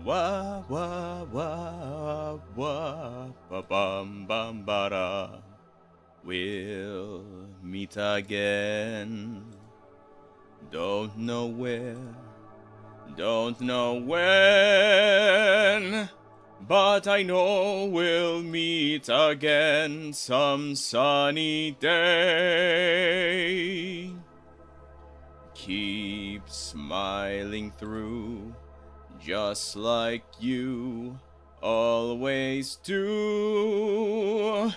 Wah wah wah wah ba bum bum ba da. We'll meet again. Don't know where, don't know when, but I know we'll meet again some sunny day. Keep smiling through, just like you always do,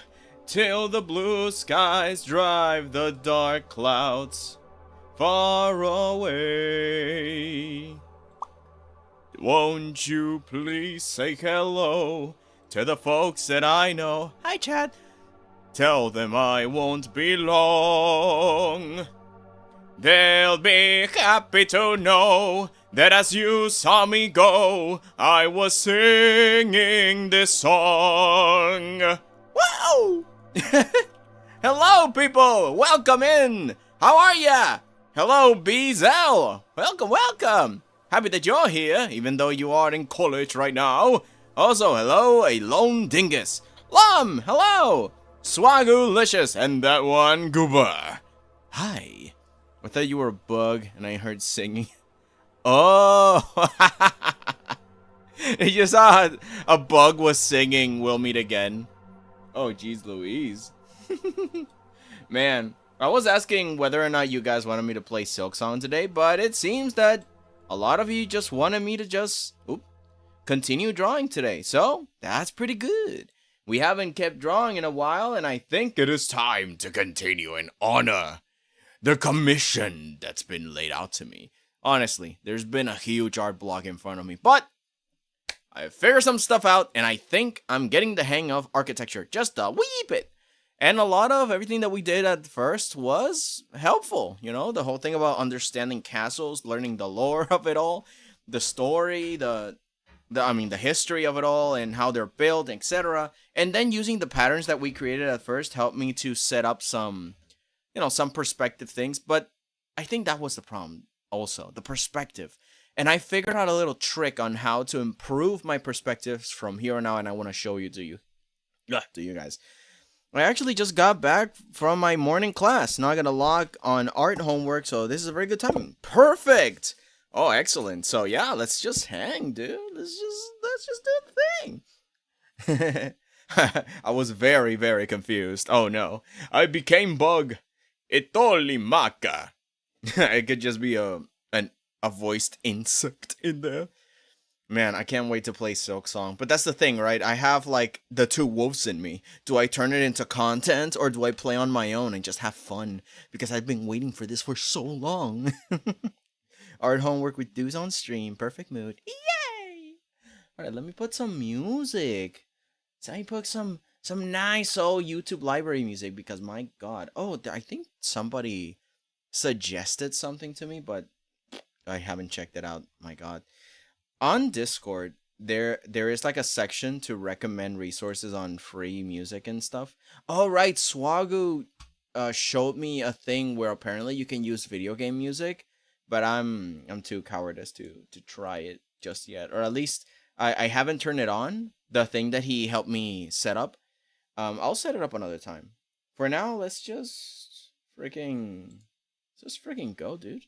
till the blue skies drive the dark clouds far away. Won't you please say hello to the folks that I know? Hi, Chad. Tell them I won't be long. They'll be happy to know that as you saw me go, I was singing this song. Wow! Hello, people! Welcome in! How are ya? Hello, BZL! Welcome, welcome! Happy that you're here, even though you are in college right now. Also, hello, a lone dingus. Lum, hello! Swagulicious, and that one, Goober. Hi. I thought you were a bug, and I heard singing. Oh! You just saw a bug was singing We'll Meet Again. Oh, geez Louise. Man, I was asking whether or not you guys wanted me to play 𝐒𝐭𝐫𝐞𝐚 today, but it seems that a lot of you just wanted me to just continue drawing today. So, that's pretty good. We haven't kept drawing in a while, and I think it is time to continue and honor the commission that's been laid out to me. Honestly, there's been a huge art block in front of me, but I figured some stuff out, and I think I'm getting the hang of architecture just a wee bit. And a lot of everything that we did at first was helpful. You know, the whole thing about understanding castles, learning the lore of it all, the story, the history of it all, and how they're built, etc. And then using the patterns that we created at first helped me to set up some perspective things. But I think that was the problem also, the perspective. And I figured out a little trick on how to improve my perspectives from here on out, and I want to show you to you guys. I actually just got back from my morning class. Now I gotta log on art homework, so this is a very good timing. Perfect! Oh, excellent. So yeah, let's just hang, dude. Let's just do the thing. I was very, very confused. Oh no. I became bug. Itolimaka. It could just be a voiced insect in there. Man, I can't wait to play 𝐒𝐭𝐫𝐞. But that's the thing, right? I have, like, the two wolves in me. Do I turn it into content, or do I play on my own and just have fun? Because I've been waiting for this for so long. Art homework with dudes on stream. Perfect mood. Yay! Alright, let me put some music. Let me put some nice old YouTube library music, because my god. Oh, I think somebody suggested something to me, but I haven't checked it out. My god. On Discord, there is like a section to recommend resources on free music and stuff. Oh right, Swagu showed me a thing where apparently you can use video game music, but I'm too cowardice to try it just yet, or at least I haven't turned it on. The thing that he helped me set up. I'll set it up another time. For now, let's just freaking go, dude.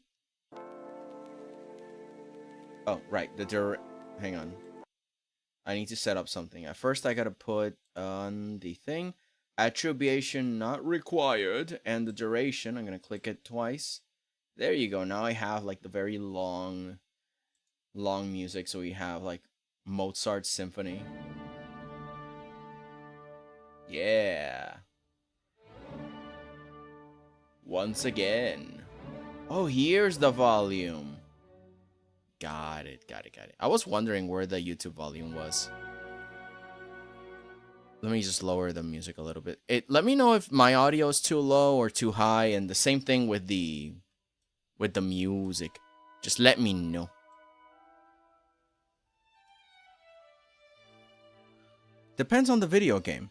Oh, right, hang on. I need to set up something. At first, I gotta put on the thing, attribution not required, and the duration. I'm gonna click it twice. There you go. Now I have, like, the very long music, so we have, like, Mozart's symphony. Yeah. Once again. Oh, here's the volume. Got it. I was wondering where the YouTube volume was. Let me just lower the music a little bit. Let me know if my audio is too low or too high, and the same thing with the music. Just let me know. Depends on the video game.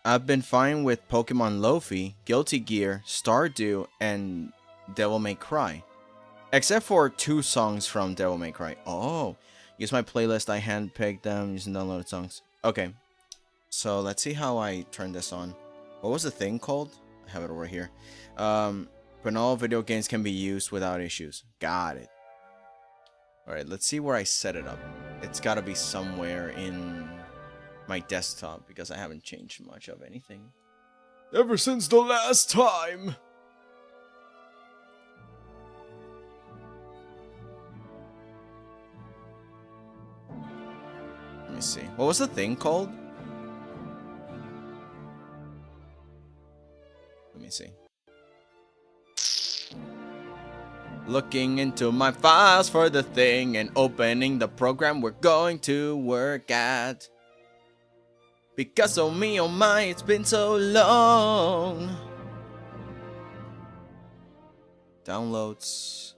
I've been fine with Pokemon Lofi, Guilty Gear, Stardew, and Devil May Cry. Except for 2 songs from Devil May Cry. Oh, Use my playlist. I handpicked them using downloaded songs. Okay. So let's see how I turn this on. What was the thing called? I have it over here. But all video games can be used without issues. Got it. Alright, let's see where I set it up. It's gotta be somewhere in my desktop because I haven't changed much of anything ever since the last time. Let me see. What was the thing called? Let me see. Looking into my files for the thing and opening the program we're going to work at. Because oh me, oh my, it's been so long. Downloads.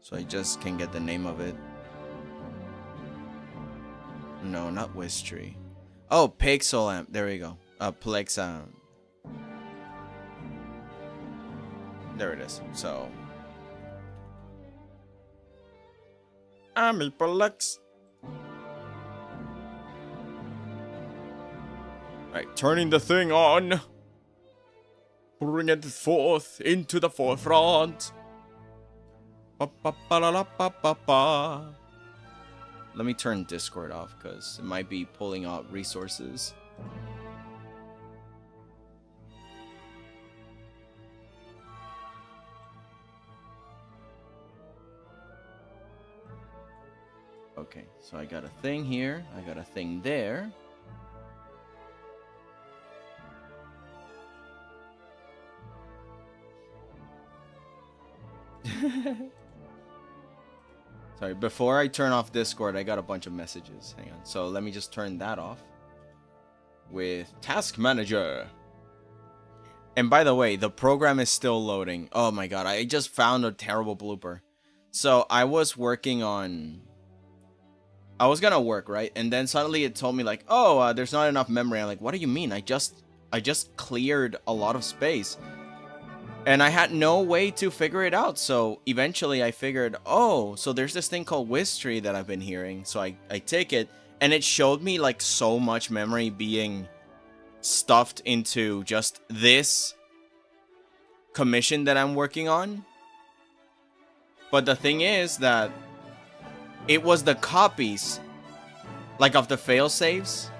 So I just can get the name of it. No, not Wistry. Oh, Pixel. There we go. Plex. There it is. So I'm Plex. Right, turning the thing on. Bring it forth into the forefront. Ba, ba, ba, la, la, ba, ba, ba. Let me turn Discord off because it might be pulling out resources. Okay, so I got a thing here. I got a thing there. Sorry, before I turn off Discord, I got a bunch of messages. Hang on. So let me just turn that off with Task Manager. And by the way, the program is still loading. Oh my god, I just found a terrible blooper. So I was working on... I was gonna work, right? And then suddenly it told me like, oh, there's not enough memory. I'm like, what do you mean? I just cleared a lot of space. And I had no way to figure it out. So eventually I figured, oh, so there's this thing called Wistry that I've been hearing. So I take it, and it showed me like so much memory being stuffed into just this commission that I'm working on. But the thing is that it was the copies, like of the failsafes.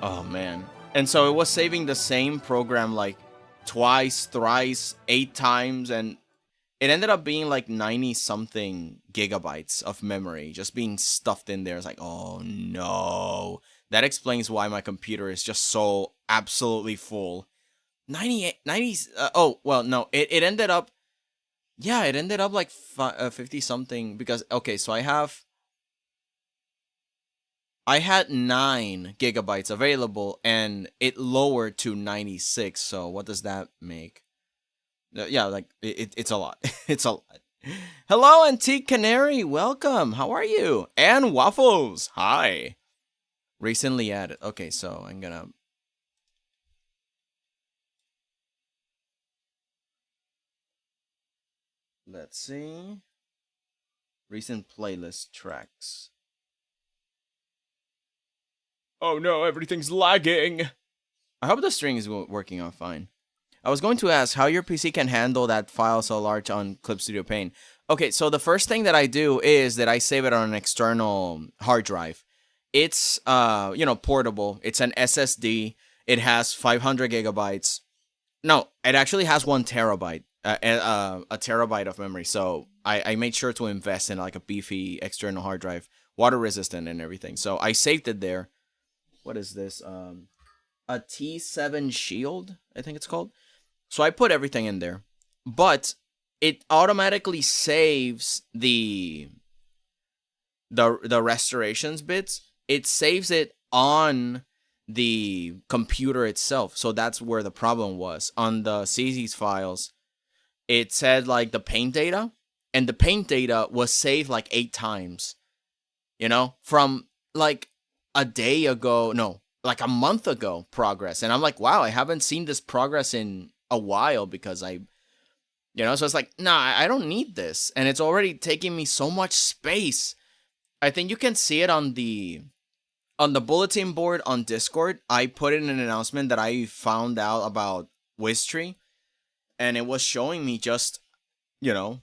Oh man. And so it was saving the same program like twice, thrice, 8 times, and it ended up being like 90 something gigabytes of memory just being stuffed in there. It's like, oh no. That explains why my computer is just so absolutely full. 90, oh, well, no, it ended up, yeah, it ended up like 50 something because, okay, so I had 9 gigabytes available and it lowered to 96. So what does that make? Yeah, like it's a lot. It's a lot. Hello, Antique Canary. Welcome. How are you? And Waffles. Hi. Recently added. Okay, so I'm gonna... Let's see. Recent playlist tracks. Oh no, everything's lagging. I hope the string is working out fine. I was going to ask how your PC can handle that file so large on Clip Studio Paint. Okay, so the first thing that I do is that I save it on an external hard drive. It's, portable. It's an SSD. It has 500 gigabytes. No, it actually has 1 terabyte. A terabyte of memory. So I made sure to invest in like a beefy external hard drive, water resistant and everything. So I saved it there. What is this? A T7 Shield, I think it's called. So I put everything in there, but it automatically saves the restorations bits. It saves it on the computer itself. So that's where the problem was. On the CZ's files, it said like the paint data, and the paint data was saved like 8 times, from like a day ago, no, like a month ago progress. And I'm like, wow, I haven't seen this progress in a while because You know, so it's like, nah, I don't need this. And it's already taking me so much space. I think you can see it on the bulletin board on Discord. I put in an announcement that I found out about Wiztree, and it was showing me just,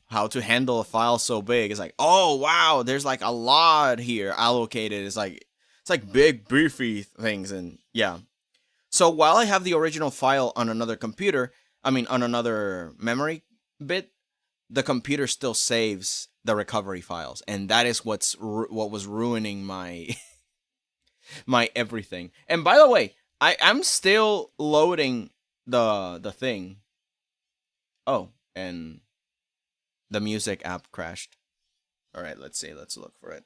how to handle a file so big. It's like, oh wow, there's like a lot here allocated. It's like big beefy things, and yeah. So while I have the original file on another computer, on another memory bit, the computer still saves the recovery files, and that is what was ruining my my everything. And by the way, I'm still loading the thing. Oh, and the music app crashed. All right, let's see. Let's look for it.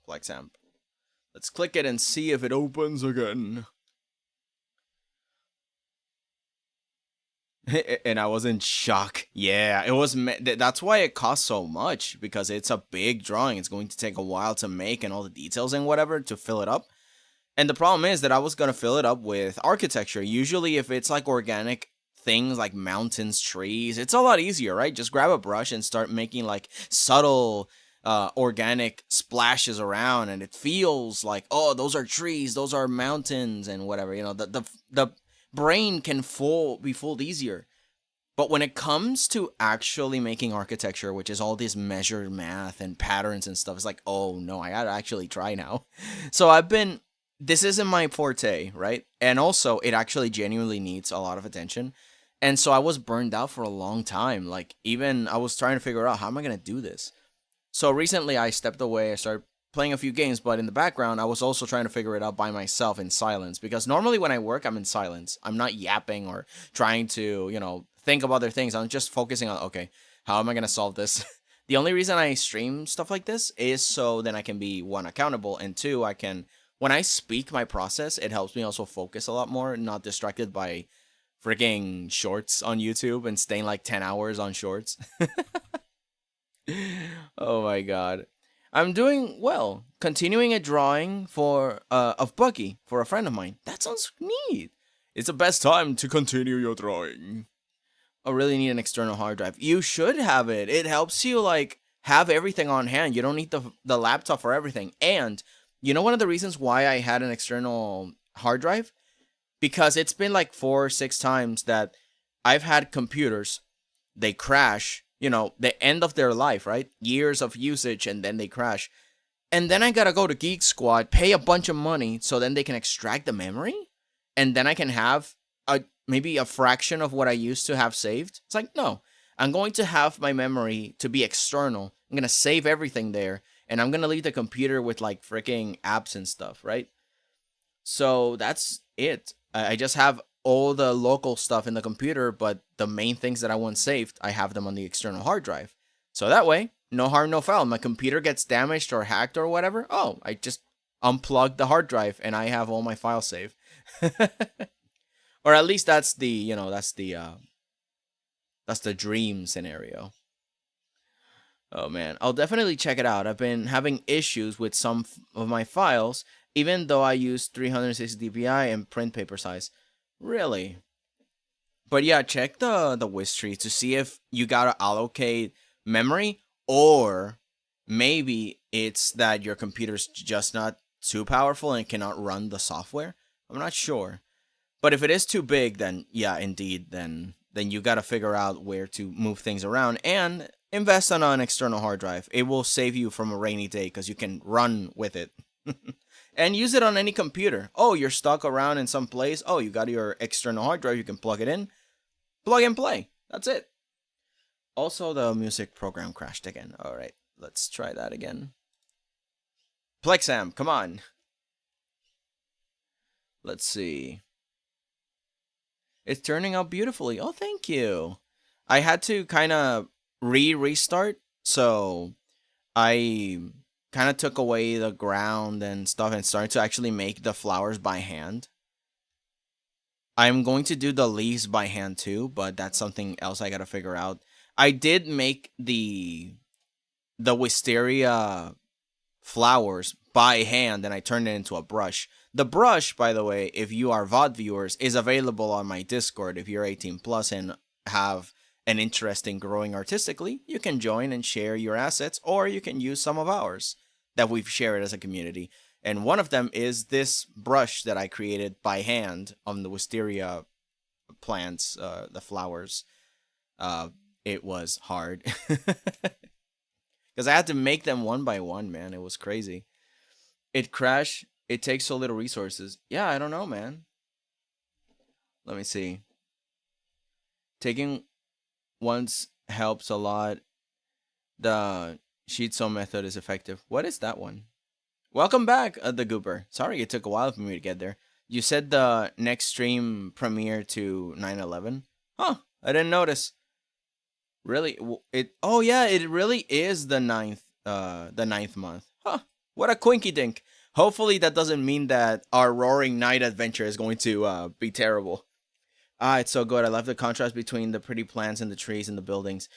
Flex amp. Let's click it and see if it opens again. And I was in shock. Yeah, it was. That's why it costs so much, because it's a big drawing. It's going to take a while to make, and all the details and whatever to fill it up. And the problem is that I was gonna fill it up with architecture. Usually, if it's like organic things like mountains, trees, it's a lot easier, right? Just grab a brush and start making like subtle organic splashes around, and it feels like, oh, those are trees, those are mountains, and whatever. The brain can be fooled easier. But when it comes to actually making architecture, which is all this measured math and patterns and stuff, it's like, oh no, I gotta actually try now. So this isn't my forte, right? And also, it actually genuinely needs a lot of attention. And so I was burned out for a long time. Like, even I was trying to figure out, how am I gonna do this? So recently I stepped away, I started playing a few games, but in the background, I was also trying to figure it out by myself in silence. Because normally when I work, I'm in silence. I'm not yapping or trying to, think of other things. I'm just focusing on, okay, how am I going to solve this? The only reason I stream stuff like this is so then I can be, one, accountable, and two, when I speak my process, it helps me also focus a lot more, not distracted by freaking shorts on YouTube and staying like 10 hours on shorts. Oh my god. I'm doing well. Continuing a drawing of Buggy for a friend of mine. That sounds neat. It's the best time to continue your drawing. I really need an external hard drive. You should have it. It helps you like have everything on hand. You don't need the laptop for everything. And one of the reasons why I had an external hard drive? Because it's been like 4 or 6 times that I've had computers, they crash, the end of their life, right? Years of usage, and then they crash. And then I gotta go to Geek Squad, pay a bunch of money, so then they can extract the memory? And then I can have maybe a fraction of what I used to have saved? It's like, no. I'm going to have my memory to be external. I'm gonna save everything there, and I'm gonna leave the computer with like freaking apps and stuff, right? So that's it. I just have all the local stuff in the computer, but the main things that I want saved, I have them on the external hard drive. So that way, no harm, no foul. My computer gets damaged or hacked or whatever. Oh, I just unplug the hard drive and I have all my files saved. Or at least that's the dream scenario. Oh man, I'll definitely check it out. I've been having issues with some of my files, even though I use 360 dpi and print paper size. Really? But yeah, check the Wiztree to see if you gotta allocate memory, or maybe it's that your computer's just not too powerful and cannot run the software. I'm not sure. But if it is too big, then yeah, indeed, then you gotta figure out where to move things around and invest on an external hard drive. It will save you from a rainy day because you can run with it. And use it on any computer. Oh, you're stuck around in some place. Oh, you got your external hard drive. You can plug it in. Plug and play. That's it. Also, the music program crashed again. All right, let's try that again. Plexam, come on. Let's see. It's turning out beautifully. Oh, thank you. I had to kind of restart. So I kind of took away the ground and stuff and started to actually make the flowers by hand. I'm going to do the leaves by hand too, but that's something else I gotta figure out. I did make the wisteria flowers by hand and I turned it into a brush. The brush, by the way, if you are VOD viewers, is available on my Discord. If you're 18 plus and have an interest in growing artistically, you can join and share your assets, or you can use some of ours that we've shared as a community. And one of them is this brush that I created by hand on the wisteria plants, the flowers. It was hard because I had to make them one by one, man. It was crazy. It crashed. It takes so little resources. Yeah, I don't know, man. Let me see. Taking once helps a lot. The 𝐂𝐚𝐬𝐭𝐫𝐢𝐚 method is effective. What is that one? Welcome back, the Gooper. Sorry it took a while for me to get there. You said the next stream premiere to 9/11? Huh, I didn't notice. Really? Oh yeah, it really is the ninth month. Huh, what a quinky dink. Hopefully that doesn't mean that our Roaring Night adventure is going to be terrible. Ah, it's so good. I love the contrast between the pretty plants and the trees and the buildings.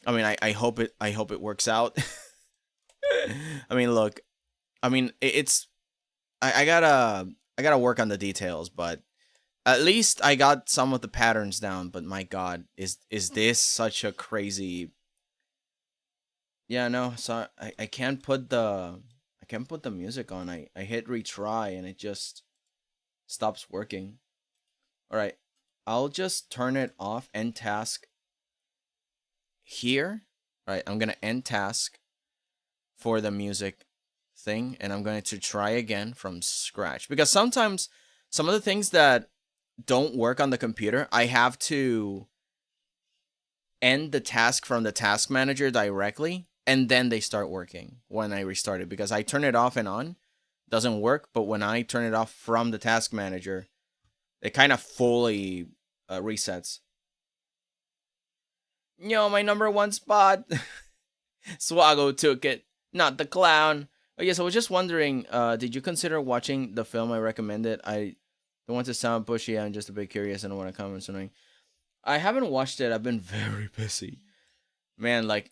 I mean, I hope it works out. I mean, look. I mean, I gotta work on the details, but at least I got some of the patterns down. But my God, is this such a crazy? Yeah, no. So I can't put the music on. I hit retry and it just stops working. All right, I'll just turn it off. End task. Here, all right. I'm gonna end task for the music thing, and I'm going to try again from scratch, because sometimes some of the things that don't work on the computer, I have to end the task from the task manager directly, and then they start working when I restart it, because I turn it off and on, doesn't work, but when I turn it off from the task manager, it kind of fully resets. Yo, my number one spot. Swaggo took it, not the clown. Oh yes, I was just wondering, did you consider watching the film I recommended? I don't want to sound pushy, I'm just a bit curious and I want to comment something. I haven't watched it, I've been very busy. Man, like,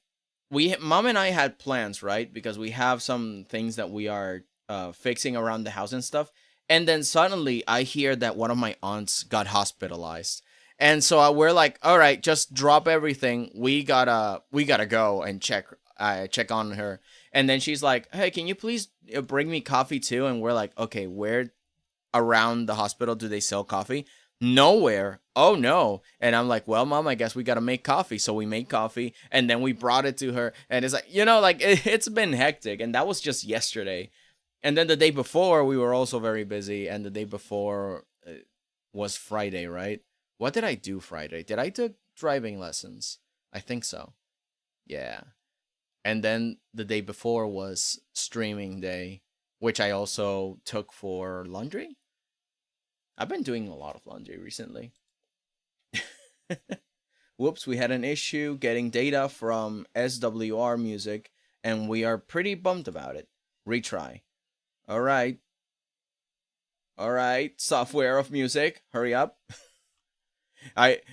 Mom and I had plans, right? Because we have some things that we are fixing around the house and stuff. And then suddenly I hear that one of my aunts got hospitalized. And so we're like, all right, just drop everything. We gotta go and check on her. And then she's like, hey, can you please bring me coffee too? And we're like, okay, where around the hospital do they sell coffee? Nowhere. Oh no. And I'm like, well, Mom, I guess we got to make coffee. So we made coffee and then we brought it to her. And it's like, like it's been hectic. And that was just yesterday. And then the day before we were also very busy. And the day before was Friday, right? What did I do Friday? Did I take driving lessons? I think so. Yeah. And then the day before was streaming day, which I also took for laundry. I've been doing a lot of laundry recently. Whoops, we had an issue getting data from SWR music, and we are pretty bummed about it. Retry. All right. All right, software of music, hurry up.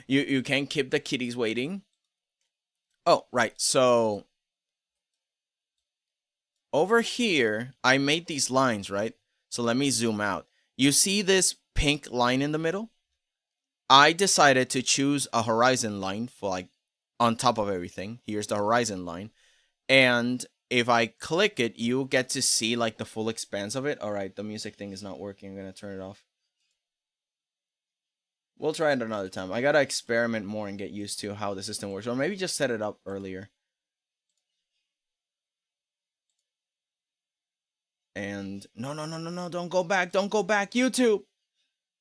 You can't keep the kitties waiting. Oh, right, so over here, I made these lines, right? So let me zoom out. You see this pink line in the middle? I decided to choose a horizon line for like on top of everything. Here's the horizon line. And if I click it, you get to see like the full expanse of it. All right, the music thing is not working. I'm going to turn it off. We'll try it another time. I got to experiment more and get used to how the system works. Or maybe just set it up earlier. And no, don't go back. Don't go back. YouTube.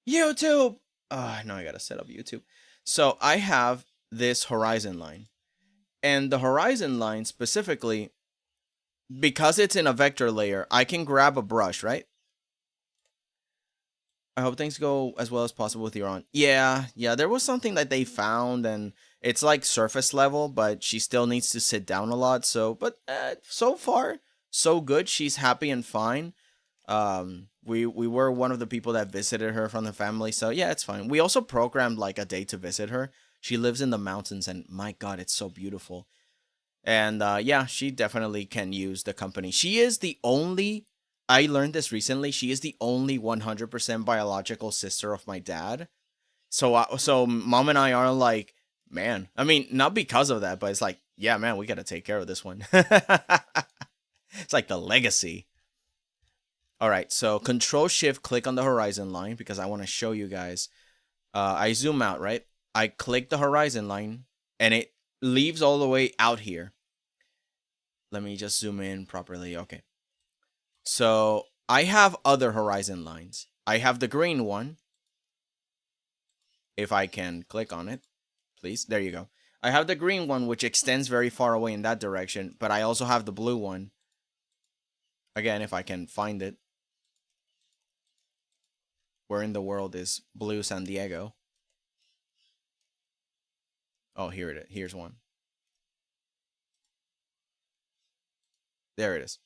YouTube. Oh, no, I got to set up YouTube. So I have this horizon line. And the horizon line specifically, because it's in a vector layer, I can grab a brush, right? I hope things go as well as possible with your aunt. Yeah, there was something that they found, and it's like surface level, but she still needs to sit down a lot. So, but so far, so good. She's happy and fine. We were one of the people that visited her from the family, so yeah, it's fine. We also programmed like a day to visit her. She lives in the mountains, and my God, it's so beautiful. And yeah, she definitely can use the company. She is the only, I learned this recently, she is the only 100% biological sister of my dad. So mom and I are like, man, I mean, not because of that, but it's like, yeah, man, we got to take care of this one. It's like the legacy. All right, so Control Shift, click on the horizon line because I want to show you guys. I zoom out, right? I click the horizon line and it leaves all the way out here. Let me just zoom in properly. Okay. So I have other horizon lines. I have the green one. If I can click on it, please. There you go. I have the green one, which extends very far away in that direction, but I also have the blue one. Again, if I can find it. Where in the world is blue San Diego? Oh, here it is. Here's one. There it is.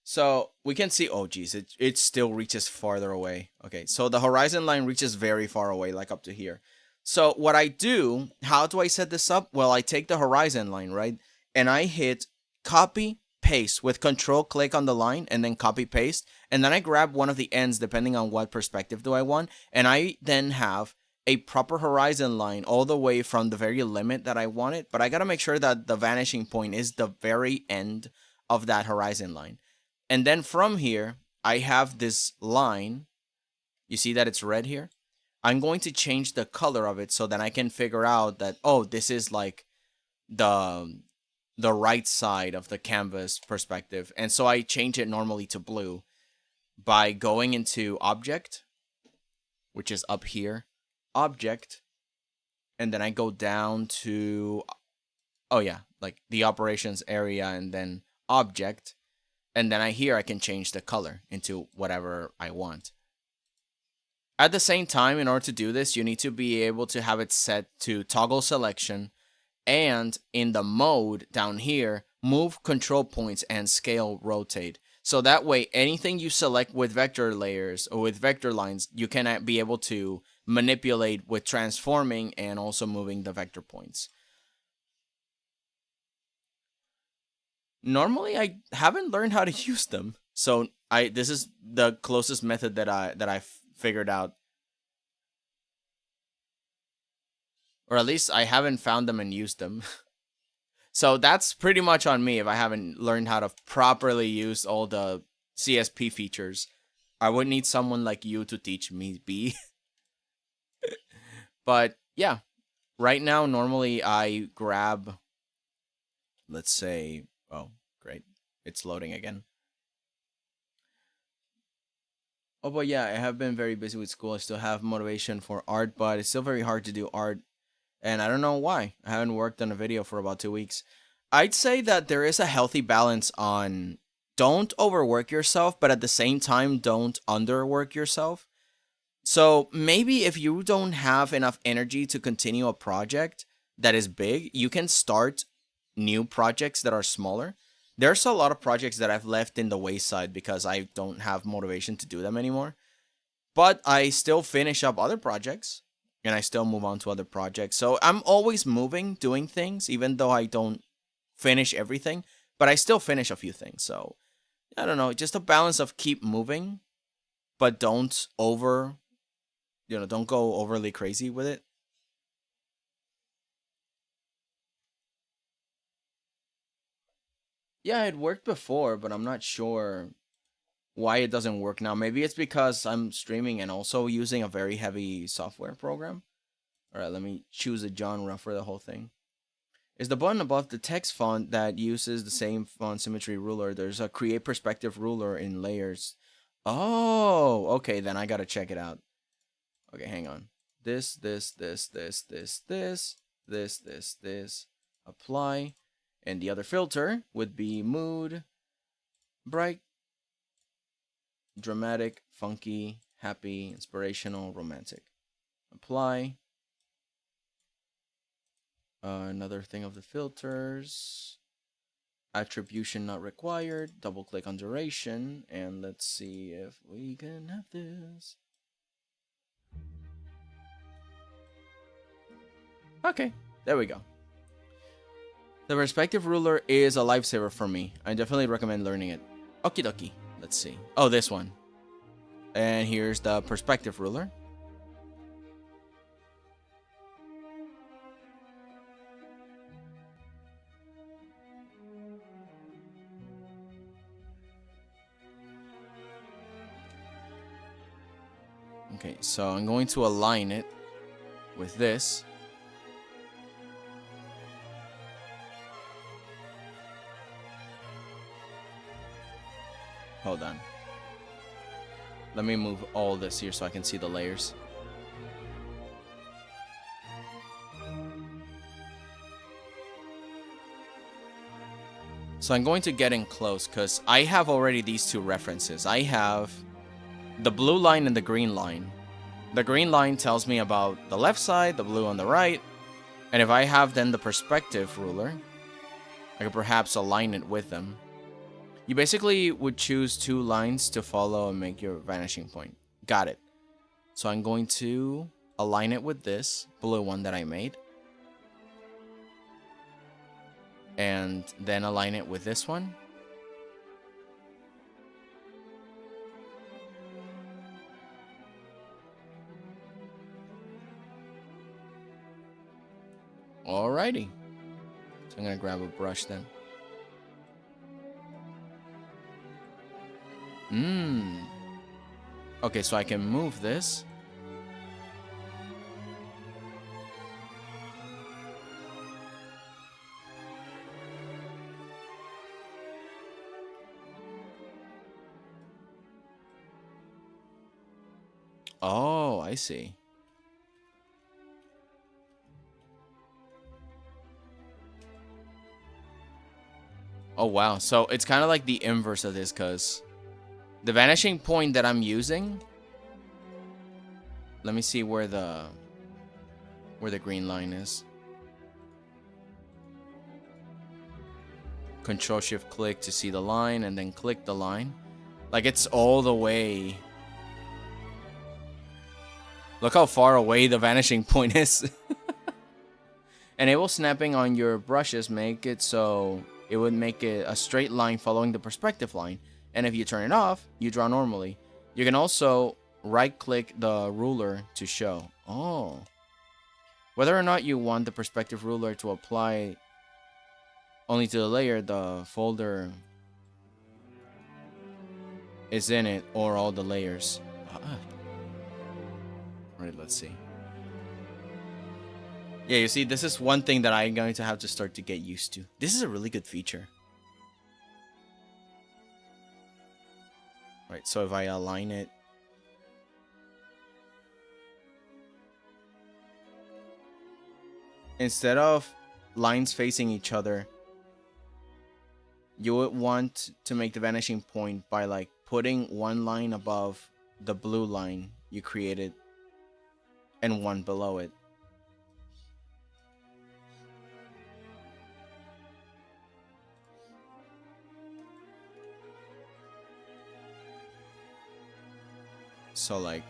So we can see, oh geez, it still reaches farther away. Okay, so the horizon line reaches very far away, like up to here. So what I do, how do I set this up? Well, I take the horizon line, right? And I hit copy, paste with control, click on the line and then copy, paste. And then I grab one of the ends depending on what perspective do I want. And I then have a proper horizon line all the way from the very limit that I want it. But I got to make sure that the vanishing point is the very end of that horizon line. And then from here, I have this line. You see that it's red here? I'm going to change the color of it so that I can figure out that, oh, this is like the right side of the canvas perspective. And so I change it normally to blue by going into Object, which is up here, Object, and then I go down to, oh yeah, like the operations area and then Object. And then I can change the color into whatever I want. At the same time, in order to do this, you need to be able to have it set to toggle selection and in the mode down here, move control points and scale rotate. So that way, anything you select with vector layers or with vector lines, you can be able to manipulate with transforming and also moving the vector points. Normally, I haven't learned how to use them. So this is the closest method that I figured out. Or at least I haven't found them and used them. So that's pretty much on me if I haven't learned how to properly use all the CSP features. I would need someone like you to teach me, B. But yeah, right now, normally I grab, let's say, oh, great. It's loading again. Oh, but yeah, I have been very busy with school. I still have motivation for art, but it's still very hard to do art. And I don't know why. I haven't worked on a video for about 2 weeks. I'd say that there is a healthy balance on don't overwork yourself, but at the same time, don't underwork yourself. So maybe if you don't have enough energy to continue a project that is big, you can start new projects that are smaller. There's a lot of projects that I've left in the wayside because I don't have motivation to do them anymore. But I still finish up other projects and I still move on to other projects. So I'm always moving, doing things, even though I don't finish everything, but I still finish a few things. So I don't know, just a balance of keep moving, but don't don't go overly crazy with it. Yeah, it worked before, but I'm not sure why it doesn't work now. Maybe it's because I'm streaming and also using a very heavy software program. All right, let me choose a genre for the whole thing. Is the button above the text font that uses the same font symmetry ruler? There's a create perspective ruler in layers. Oh, okay, then I gotta check it out. Okay, hang on. This. Apply. And the other filter would be mood, bright, dramatic, funky, happy, inspirational, romantic. Apply. Another thing of the filters. Attribution not required. Double click on duration. And let's see if we can have this. Okay, there we go. The perspective ruler is a lifesaver for me. I definitely recommend learning it. Okie dokie. Let's see. Oh, this one. And here's the perspective ruler. Okay, so I'm going to align it with this. Hold on. Let me move all this here so I can see the layers. So I'm going to get in close because I have already these two references. I have the blue line and the green line. The green line tells me about the left side, the blue on the right. And if I have then the perspective ruler, I could perhaps align it with them. You basically would choose two lines to follow and make your vanishing point. Got it. So I'm going to align it with this blue one that I made. And then align it with this one. Alrighty. So I'm going to grab a brush then. Okay, so I can move this. Oh, I see. Oh, wow. So it's kind of like the inverse of this because the vanishing point that I'm using, let me see where the green line is. Control Shift click to see the line and then click the line. Like it's all the way. Look how far away the vanishing point is. Enable snapping on your brushes, make it so it would make it a straight line following the perspective line. And if you turn it off, you draw normally. You can also right-click the ruler to show. Oh. Whether or not you want the perspective ruler to apply only to the layer the folder is in it, or all the layers. Alright, let's see. Yeah, you see, this is one thing that I'm going to have to start to get used to. This is a really good feature. Right, so if I align it, instead of lines facing each other, you would want to make the vanishing point by like putting one line above the blue line you created and one below it. So like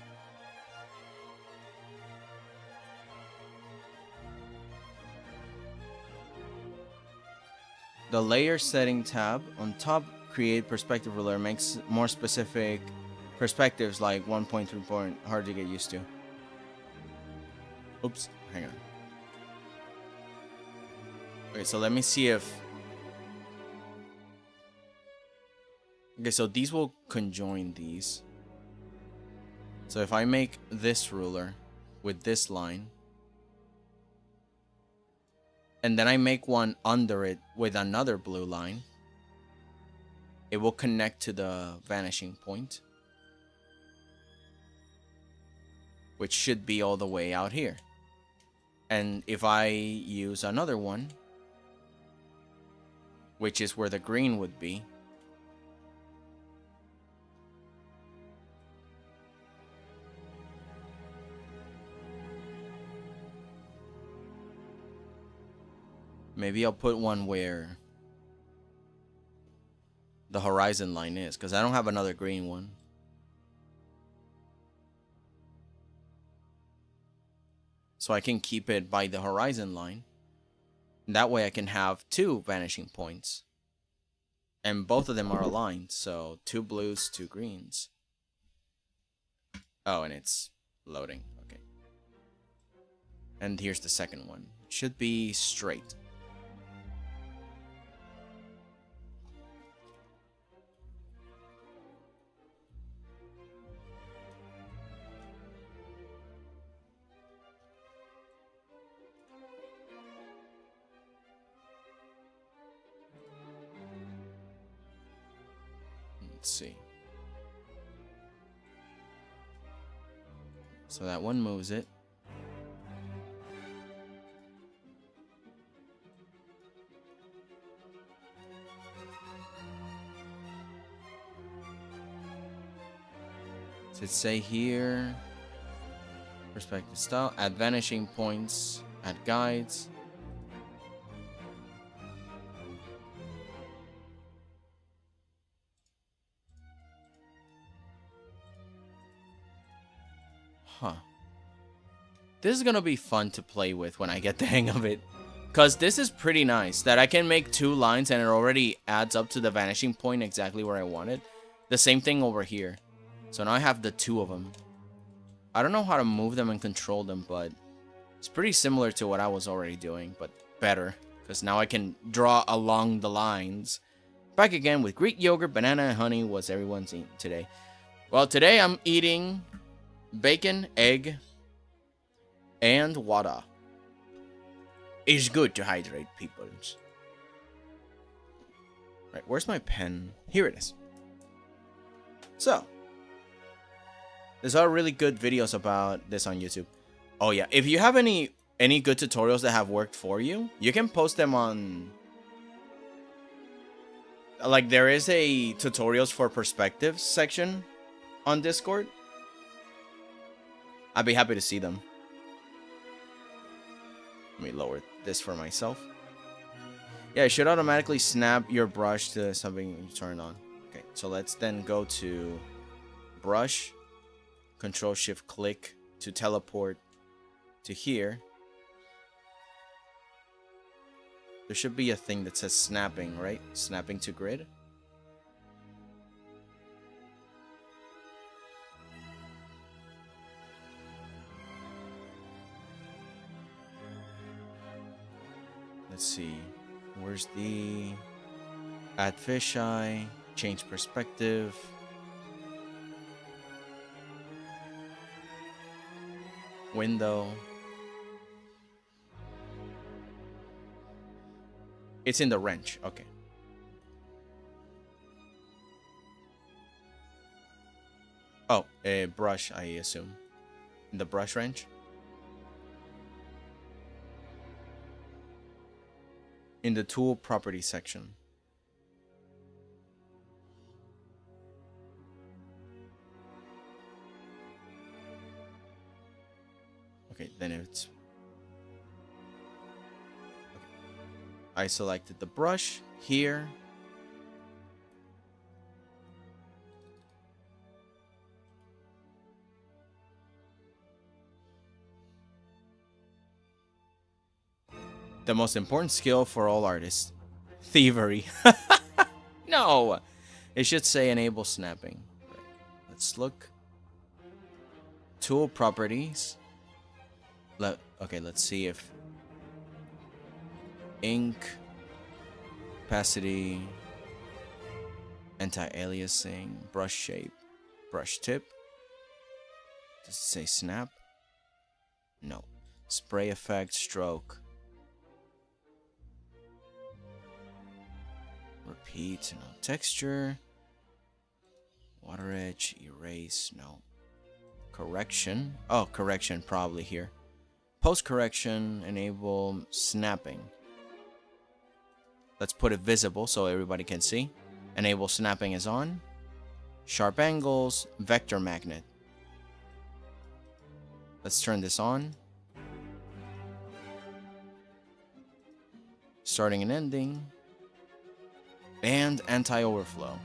the layer setting tab on top, create perspective ruler, makes more specific perspectives like 1.3 point hard to get used to. Oops, hang on. Okay, so let me see if... Okay, so these will conjoin these. So if I make this ruler with this line, and then I make one under it with another blue line, it will connect to the vanishing point, which should be all the way out here. And if I use another one, which is where the green would be, maybe I'll put one where the horizon line is, because I don't have another green one. So I can keep it by the horizon line. That way I can have 2 vanishing points. And both of them are aligned, so 2 blues, 2 greens. Oh, and it's loading. Okay. And here's the second one. It should be straight. Let's see. So that one moves it. Does it say here? Perspective style. Add vanishing points. Add guides. Huh. This is gonna be fun to play with when I get the hang of it. Because this is pretty nice. That I can make 2 lines and it already adds up to the vanishing point exactly where I want it. The same thing over here. So now I have the 2 of them. I don't know how to move them and control them, but it's pretty similar to what I was already doing, but better. Because now I can draw along the lines. Back again with Greek yogurt, banana, and honey. What's everyone's eating today? Well, today I'm eating bacon, egg, and water. It's good to hydrate, peoples. Right, where's my pen? Here it is. So, there's all really good videos about this on YouTube. Oh yeah, if you have any good tutorials that have worked for you, you can post them on... Like, there is a tutorials for perspectives section on Discord. I'd be happy to see them. Let me lower this for myself. Yeah, it should automatically snap your brush to something you turn on. Okay, so let's then go to brush, Control-Shift-Click to teleport to here. There should be a thing that says snapping, right? Snapping to grid. Let's see. Where's the add fisheye, change perspective. Window. It's in the wrench. Okay. Oh, a brush, I assume. In the brush wrench. In the tool property section. Okay, then it's... Okay. I selected the brush here. The most important skill for all artists. Thievery. No! It should say enable snapping. Right. Let's look. Tool properties. Okay, let's see if ink, opacity, anti-aliasing, brush shape, brush tip. Does it say snap? No. Spray effect, stroke. Repeat, no. Texture. Water edge, erase, no. Correction. Oh, correction probably here. Post correction, enable snapping. Let's put it visible so everybody can see. Enable snapping is on. Sharp angles, vector magnet. Let's turn this on. Starting and ending. And anti-overflow.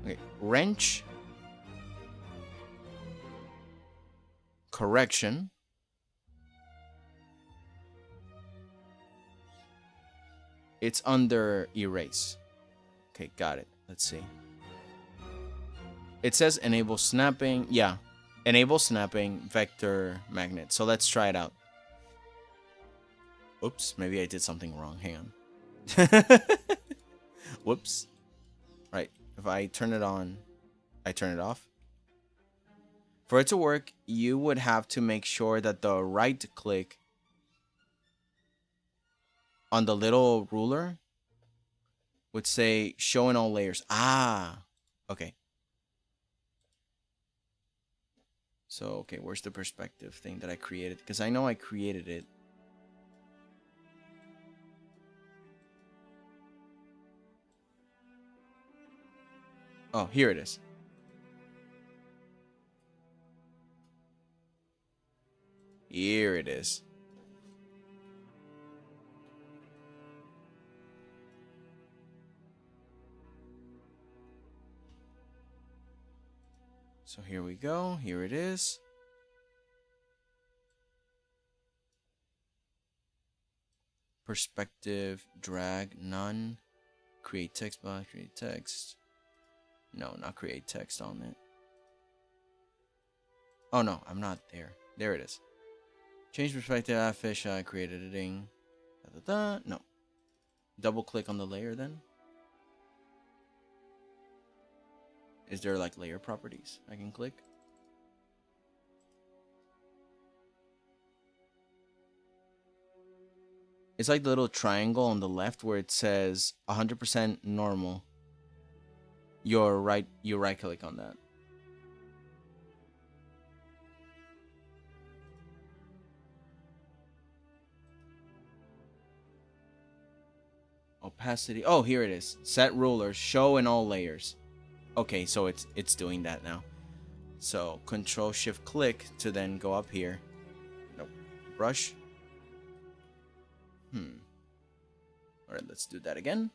Okay, wrench. Correction. It's under erase. Okay, got it. Let's see. It says enable snapping. Yeah, enable snapping vector magnet. So let's try it out. Oops, maybe I did something wrong. Hang on. Whoops. Right, if I turn it on, I turn it off. For it to work, you would have to make sure that the right click on the little ruler would say show in all layers. Ah, okay. So, okay, where's the perspective thing that I created? Because I know I created it. Oh, here it is. Here it is. So here we go. Here it is. Perspective, drag, none. Create text box, create text. No, not create text on it. Oh no, I'm not there. There it is. Change perspective, add fish, create editing. No. Double click on the layer then. Is there like layer properties I can click? It's like the little triangle on the left where it says 100% normal. You right click on that. Opacity. Oh, here it is. Set rulers. Show in all layers. Okay, so it's doing that now. So Control Shift click to then go up here. Nope. Brush. Alright, let's do that again.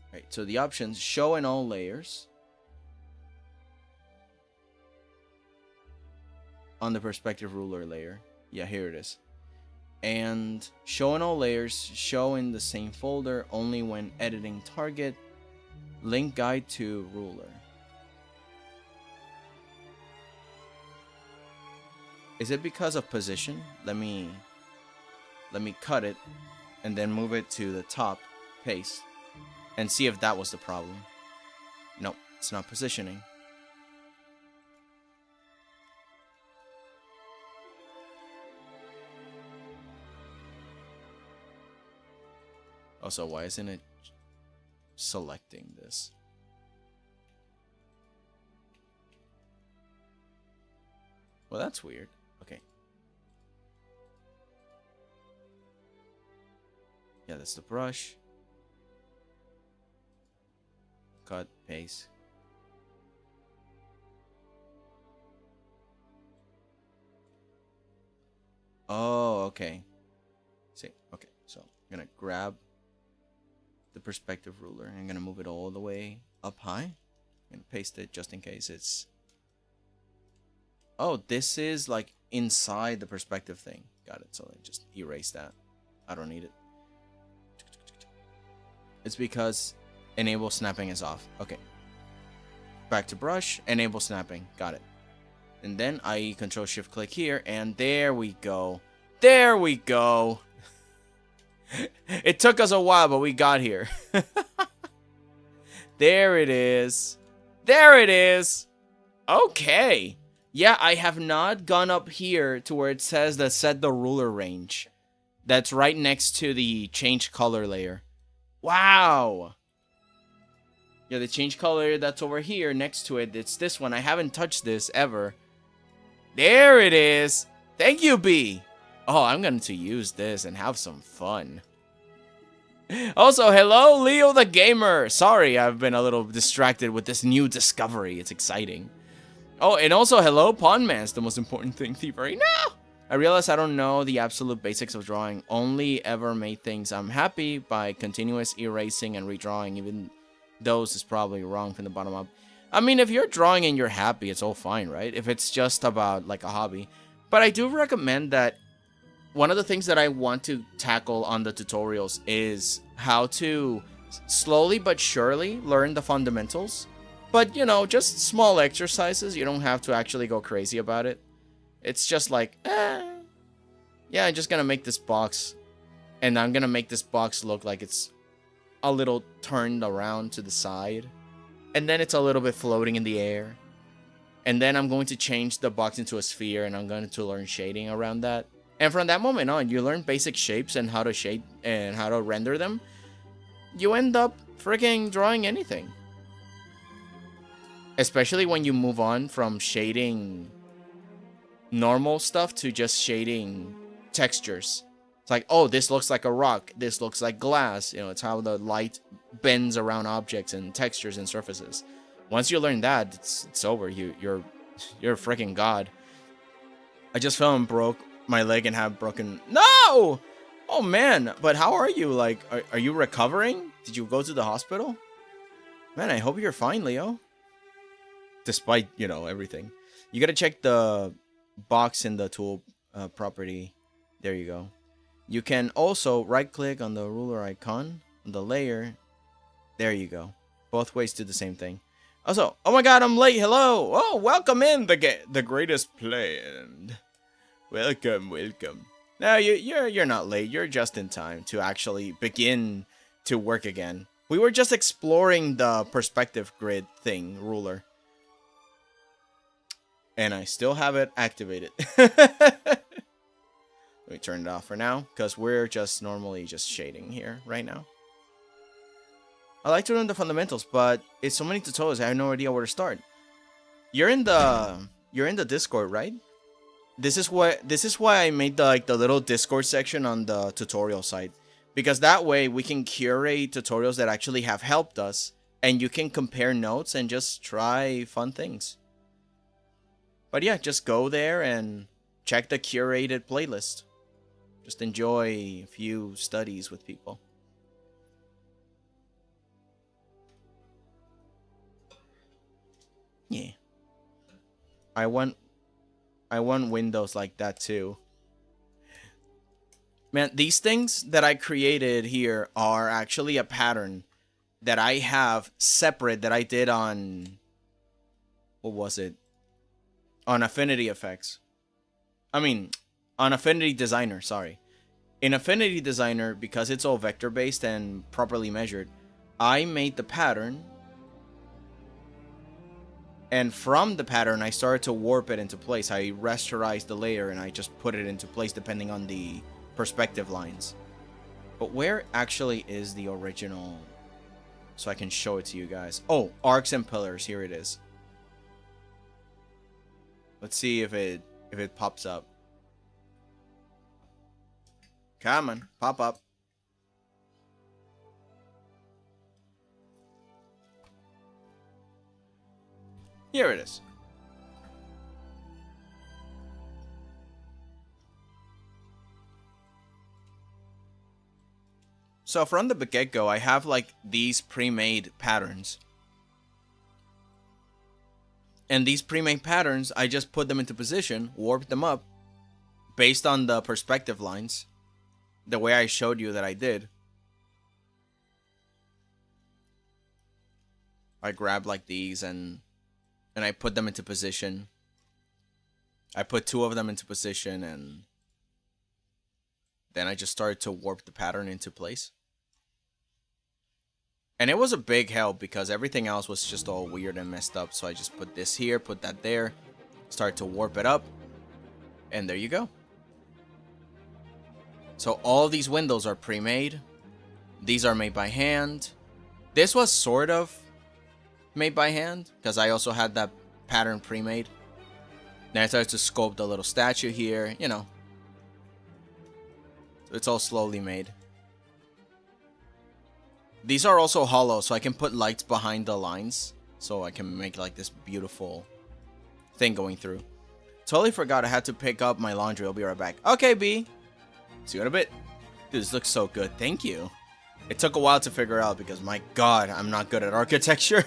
Alright, so the options show in all layers. On the perspective ruler layer. Yeah, here it is. And show in all layers, show in the same folder only when editing target. Link guide to ruler. Is it because of position? Let me cut it and then move it to the top, paste, and see if that was the problem. Nope, it's not positioning. Also, why isn't it selecting this? Well, that's weird. Okay. Yeah, that's the brush. Cut, paste. Oh, okay. See, okay, so I'm gonna grab the perspective ruler and I'm gonna move it all the way up high and paste it just in case it's... Oh, this is like inside the perspective thing. Got it. So I just erase that. I don't need it. It's because enable snapping is off. Okay. Back to brush, enable snapping. Got it. And then I Control Shift click here and there we go. There we go. It took us a while, but we got here. There it is. There it is. Okay. Yeah, I have not gone up here to where it says that set the ruler range. That's right next to the change color layer. Wow. Yeah, the change color that's over here next to it. It's this one. I haven't touched this ever. There it is. Thank you, B. Oh, I'm going to use this and have some fun. Also, hello, Leo the Gamer. Sorry, I've been a little distracted with this new discovery. It's exciting. Oh, and also, hello, Pondman's the most important thing, Thievery. No! I realize I don't know the absolute basics of drawing. Only ever made things I'm happy by continuous erasing and redrawing. those is probably wrong from the bottom up. I mean, if you're drawing and you're happy, it's all fine, right? If it's just about like a hobby. But I do recommend that one of the things that I want to tackle on the tutorials is how to slowly but surely learn the fundamentals. But, you know, just small exercises. You don't have to actually go crazy about it. It's just like, yeah, I'm just gonna make this box. And I'm gonna make this box look like it's a little turned around to the side. And then it's a little bit floating in the air. And then I'm going to change the box into a sphere, and I'm going to learn shading around that. And from that moment on, you learn basic shapes and how to shade and how to render them. You end up freaking drawing anything. Especially when you move on from shading normal stuff to just shading textures. It's like, oh, this looks like a rock. This looks like glass. You know, it's how the light bends around objects and textures and surfaces. Once you learn that, it's over. You're a freaking god. I just fell and broke my leg and have broken. No! Oh man, but how are you? Like, are you recovering? Did you go to the hospital? Man, I hope you're fine, Leo. Despite, you know, everything. You gotta check the box in the tool property. There you go. You can also right click on the ruler icon on the layer. There you go. Both ways do the same thing. Also, oh my god, I'm late. Hello. Oh, welcome in the greatest planned. Welcome. No, you're not late. You're just in time to actually begin to work again. We were just exploring the perspective grid thing, ruler. And I still have it activated. Let me turn it off for now, because we're just normally just shading here right now. I like to learn the fundamentals, but it's so many tutorials, I have no idea where to start. You're in the Discord, right? This is why I made the little Discord section on the tutorial site, because that way we can curate tutorials that actually have helped us, and you can compare notes and just try fun things. But yeah, just go there and check the curated playlist. Just enjoy a few studies with people. Yeah. I want windows like that too. Man, these things that I created here are actually a pattern that I have separate that I did on, what was it? On Affinity Effects. I mean, on Affinity Designer, sorry. In Affinity Designer, because it's all vector based and properly measured, I made the pattern. And from the pattern, I started to warp it into place. I rasterized the layer and I just put it into place depending on the perspective lines. But where actually is the original? So I can show it to you guys. Oh, arcs and pillars. Here it is. Let's see if it pops up. Come on, pop up. Here it is. So from the get-go, I have like these pre-made patterns. And these pre-made patterns, I just put them into position, warped them up, based on the perspective lines, the way I showed you that I did. I grabbed like these and I put them into position. I put two of them into position and then I just started to warp the pattern into place. And it was a big help because everything else was just all weird and messed up. So I just put this here, put that there, start to warp it up, and there you go. So all these windows are pre-made. These are made by hand. This was sort of made by hand because I also had that pattern pre-made. Then I started to sculpt a little statue here, you know. So it's all slowly made. These are also hollow, so I can put lights behind the lines. So I can make like this beautiful thing going through. Totally forgot I had to pick up my laundry. I'll be right back. Okay, B. See you in a bit. Dude, this looks so good. Thank you. It took a while to figure out because, my god, I'm not good at architecture.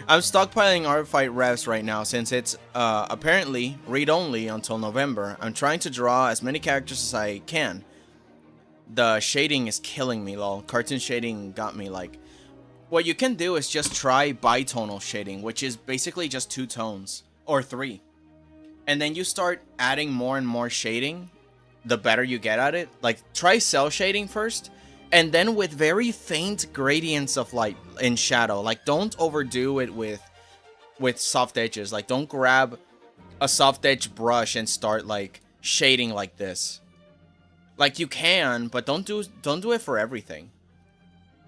I'm stockpiling art fight revs right now since it's apparently read-only until November. I'm trying to draw as many characters as I can. The shading is killing me, lol. Cartoon shading got me, like... What you can do is just try bitonal shading, which is basically just 2 tones. Or 3. And then you start adding more and more shading, the better you get at it. Like, try cell shading first, and then with very faint gradients of light and shadow. Like, don't overdo it with soft edges. Like, don't grab a soft edge brush and start, like, shading like this. Like, you can, but don't do it for everything.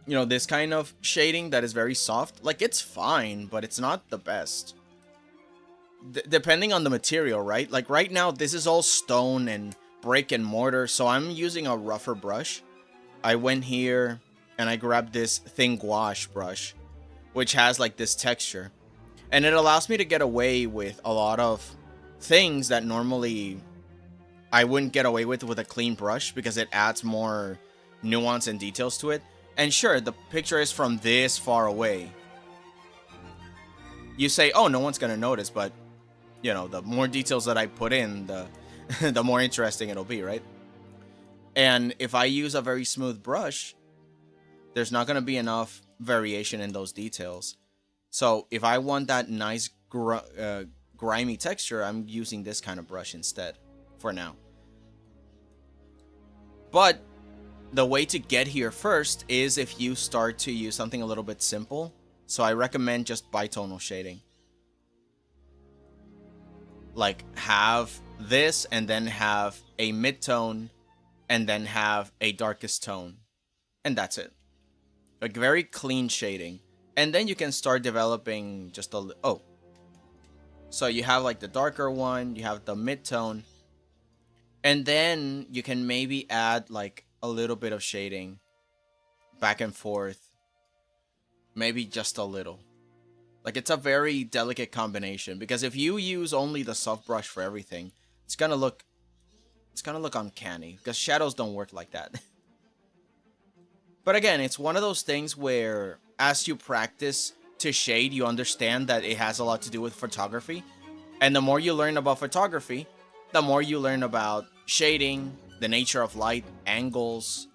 You know, this kind of shading that is very soft, like, it's fine, but it's not the best. Depending on the material, right? Like, right now, this is all stone and brick and mortar, so I'm using a rougher brush. I went here, and I grabbed this thin gouache brush, which has, like, this texture. And it allows me to get away with a lot of things that normally I wouldn't get away with a clean brush, because it adds more nuance and details to it. And sure, the picture is from this far away. You say, oh, no one's gonna notice, but, you know, the more details that I put in, the more interesting it'll be, right? And if I use a very smooth brush, there's not gonna be enough variation in those details. So if I want that nice grimy texture, I'm using this kind of brush instead, for now. But the way to get here first is if you start to use something a little bit simple. So I recommend just bitonal shading. Like, have this and then have a mid-tone and then have a darkest tone. And that's it. Like, very clean shading. And then you can start developing just a... Oh. So you have, like, the darker one, you have the mid-tone. And then you can maybe add, like, a little bit of shading back and forth. Maybe just a little. Like, it's a very delicate combination, because if you use only the soft brush for everything, it's gonna look uncanny, because shadows don't work like that. But again, it's one of those things where as you practice to shade, you understand that it has a lot to do with photography. And the more you learn about photography, the more you learn about shading, the nature of light, angles.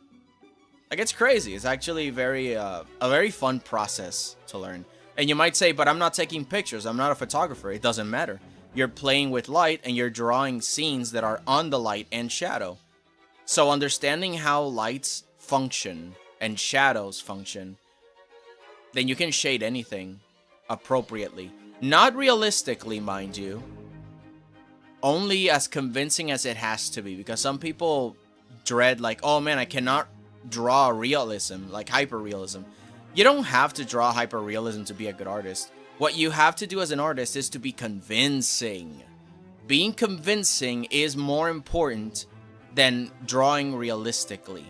Like, it's crazy. It's actually a very fun process to learn. And you might say, but I'm not taking pictures. I'm not a photographer. It doesn't matter. You're playing with light and you're drawing scenes that are on the light and shadow. So understanding how lights function and shadows function, then you can shade anything appropriately. Not realistically, mind you. Only as convincing as it has to be. Because some people dread, like, oh man, I cannot draw realism, like hyper-realism. You don't have to draw hyper-realism to be a good artist. What you have to do as an artist is to be convincing. Being convincing is more important than drawing realistically.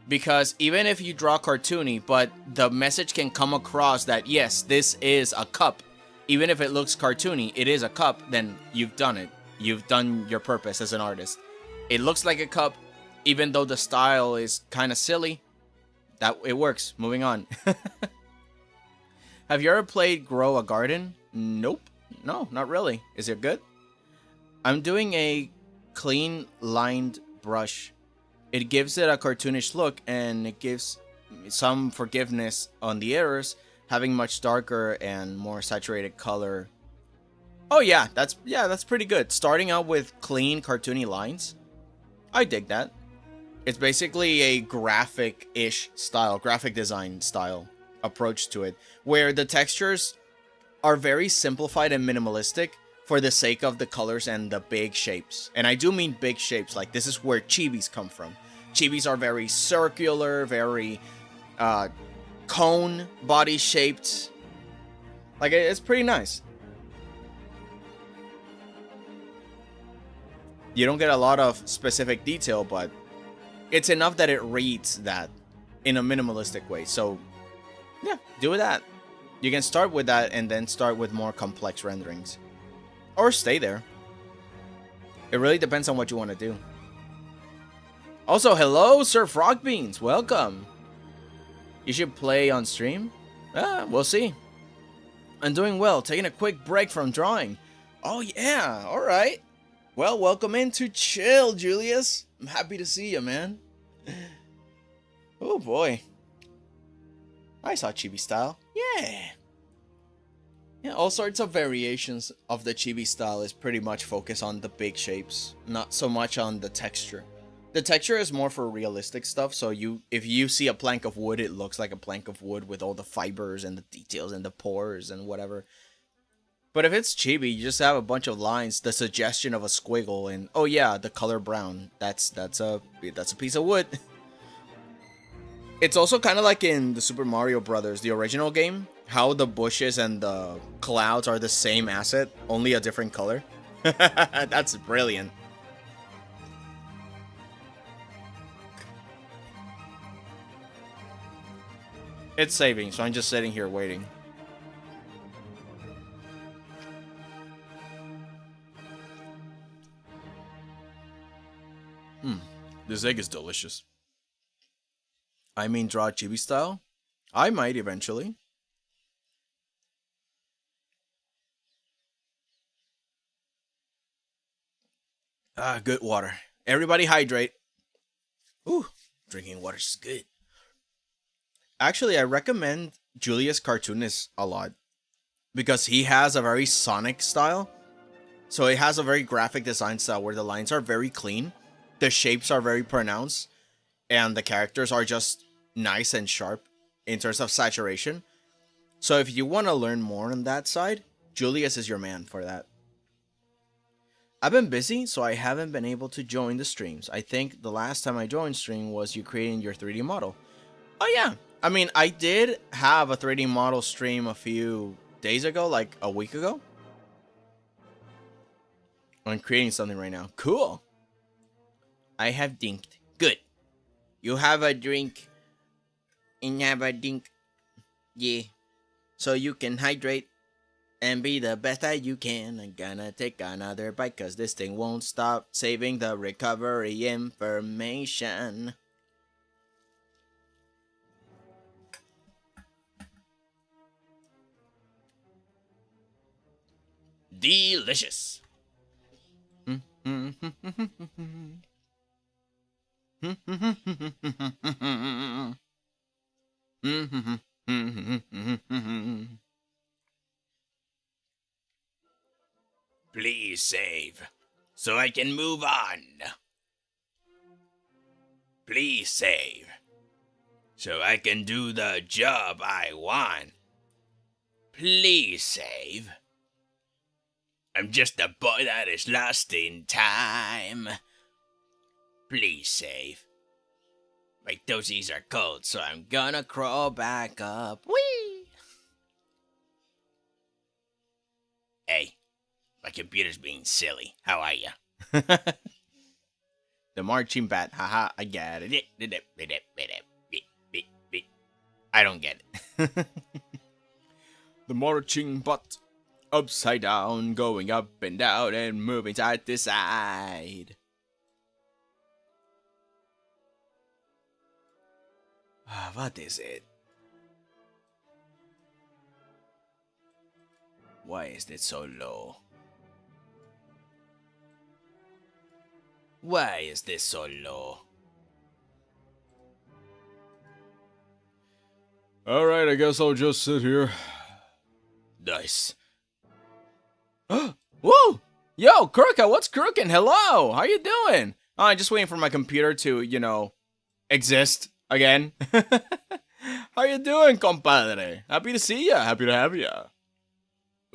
Because even if you draw cartoony, but the message can come across that, yes, this is a cup. Even if it looks cartoony, it is a cup, then you've done it. You've done your purpose as an artist. It looks like a cup, even though the style is kind of silly. That it works. Moving on. Have you ever played Grow a Garden? Nope. No, not really. Is it good? I'm doing a clean lined brush. It gives it a cartoonish look, and it gives some forgiveness on the errors, having much darker and more saturated color. Oh yeah, that's pretty good. Starting out with clean cartoony lines. I dig that. It's basically a graphic-ish style, graphic design style approach to it, where the textures are very simplified and minimalistic for the sake of the colors and the big shapes. And I do mean big shapes, like this is where chibis come from. Chibis are very circular, very cone body shaped. Like, it's pretty nice. You don't get a lot of specific detail, but it's enough that it reads that in a minimalistic way. So, yeah, do that. You can start with that and then start with more complex renderings. Or stay there. It really depends on what you want to do. Also, hello, Sir Frogbeans. Welcome. You should play on stream? We'll see. I'm doing well, taking a quick break from drawing. Oh yeah, alright. Well, welcome into Chill, Julius. I'm happy to see you, man. Oh boy. I saw chibi style. Yeah. Yeah, all sorts of variations of the chibi style is pretty much focused on the big shapes, not so much on the texture. The texture is more for realistic stuff, so if you see a plank of wood, it looks like a plank of wood with all the fibers and the details and the pores and whatever. But if it's chibi, you just have a bunch of lines, the suggestion of a squiggle, and oh yeah, the color brown. That's a piece of wood. It's also kind of like in the Super Mario Brothers, the original game, how the bushes and the clouds are the same asset, only a different color. That's brilliant. It's saving, so I'm just sitting here waiting. This egg is delicious. I mean, draw chibi style? I might eventually. Good water. Everybody hydrate. Ooh, drinking water is good. Actually, I recommend Julius Cartoonist a lot because he has a very Sonic style. So it has a very graphic design style where the lines are very clean, the shapes are very pronounced, and the characters are just nice and sharp in terms of saturation. So if you want to learn more on that side, Julius is your man for that. I've been busy, so I haven't been able to join the streams. I think the last time I joined stream was you creating your 3D model. Oh yeah, I mean, I did have a 3D model stream a few days ago, like a week ago. I'm creating something right now. Cool. I have dinked. Good. You have a drink. And have a dink. Yeah. So you can hydrate and be the best that you can. I'm gonna take another bite cause this thing won't stop saving the recovery information. Delicious. Please save, so I can move on. Please save, so I can do the job I want. Please save. I'm just a boy that is lost in time. Please save. My toesies are cold, so I'm gonna crawl back up. Whee! Hey, my computer's being silly. How are ya? The marching bat. Haha, I get it. I don't get it. The marching bat. Upside down, going up and down and moving side to side. What is it? Why is it so low? Why is this so low? Alright, I guess I'll just sit here. Nice. Whoa! Yo, Kurka, what's crooking? Hello! How you doing? Oh, I'm just waiting for my computer to, you know, exist again. How you doing, compadre? Happy to see ya. Happy to have ya.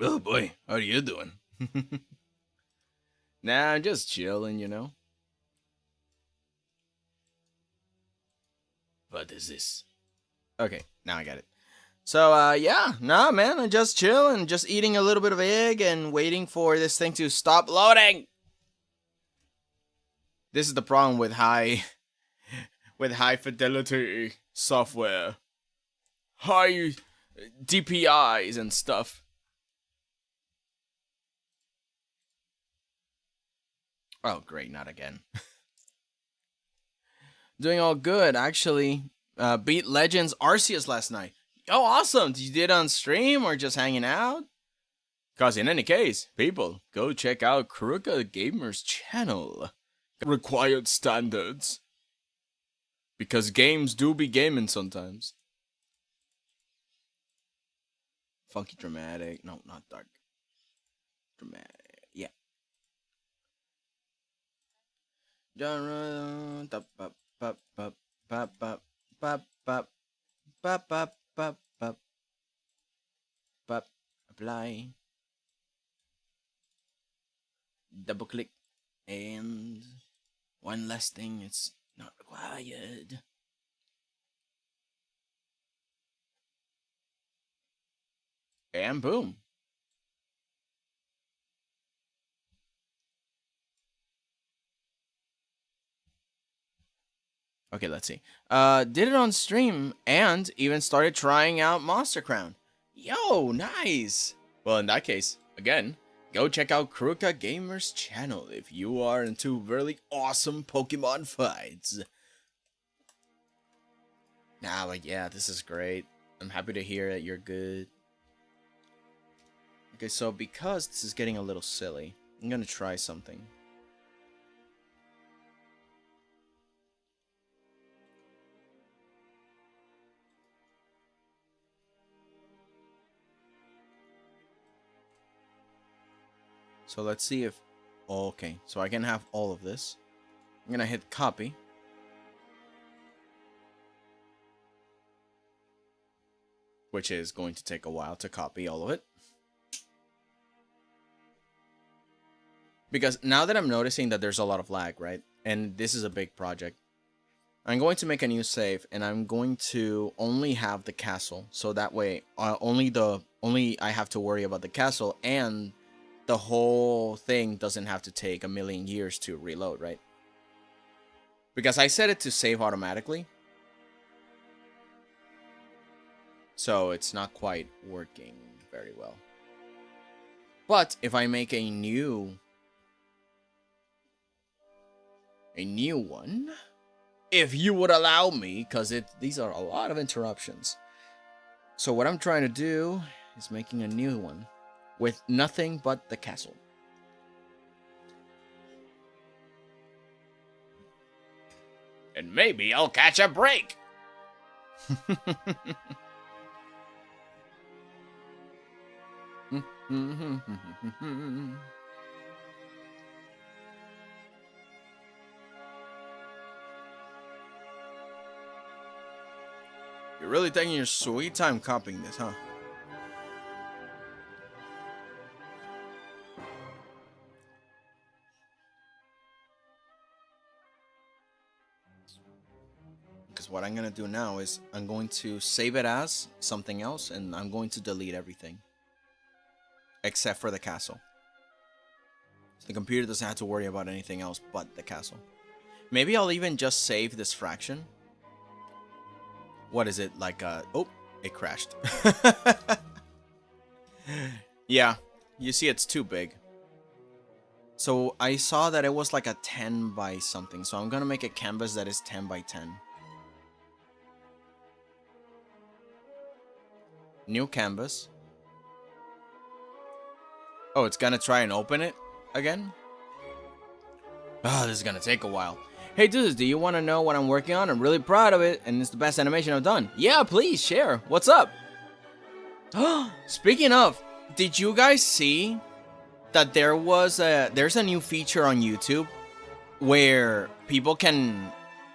Oh boy, how are you doing? Nah, I'm just chilling, you know. What is this? Okay, now I got it. So, yeah, nah, man, I'm just chilling, just eating a little bit of egg and waiting for this thing to stop loading. This is the problem with high fidelity software. High DPIs and stuff. Oh, great, not again. Doing all good, actually. Beat Legends Arceus last night. Oh, awesome! Did you do it on stream or just hanging out? Cause in any case, people, go check out 𝐒𝐭𝐫𝐞𝐚's channel. Required standards. Because games do be gaming sometimes. Funky dramatic. No, not dark. Dramatic. Yeah. Apply. Double click. And one last thing, it's not required. And boom. Okay, let's see. Did it on stream and even started trying out Monster Crown. Yo, nice. Well, in that case, again, go check out 𝐒𝐭𝐫𝐞𝐚's channel if you are into really awesome Pokemon fights. Nah, but yeah, this is great. I'm happy to hear that you're good. Okay, so because this is getting a little silly, I'm gonna try something. So let's see if... Okay, so I can have all of this. I'm gonna hit copy. Which is going to take a while to copy all of it. Because now that I'm noticing that there's a lot of lag, right? And this is a big project. I'm going to make a new save, and I'm going to only have the castle. So that way, only I have to worry about the castle, and the whole thing doesn't have to take a million years to reload, right? Because I set it to save automatically. So it's not quite working very well. But if I make a new one, if you would allow me, because these are a lot of interruptions. So what I'm trying to do is making a new one with nothing but the castle. And maybe I'll catch a break. You're really taking your sweet time copying this, huh? Because what I'm going to do now is I'm going to save it as something else, and I'm going to delete everything. Except for the castle. So the computer doesn't have to worry about anything else but the castle. Maybe I'll even just save this fraction. What is it? Like, oh, it crashed. Yeah, you see it's too big. So I saw that it was like a 10 by something. So I'm going to make a canvas that is 10 by 10. New canvas. Oh, it's going to try and open it again? Oh, this is going to take a while. Hey dudes, do you want to know what I'm working on? I'm really proud of it, and it's the best animation I've done. Yeah, please share. What's up? Speaking of, did you guys see that there's a new feature on YouTube where people can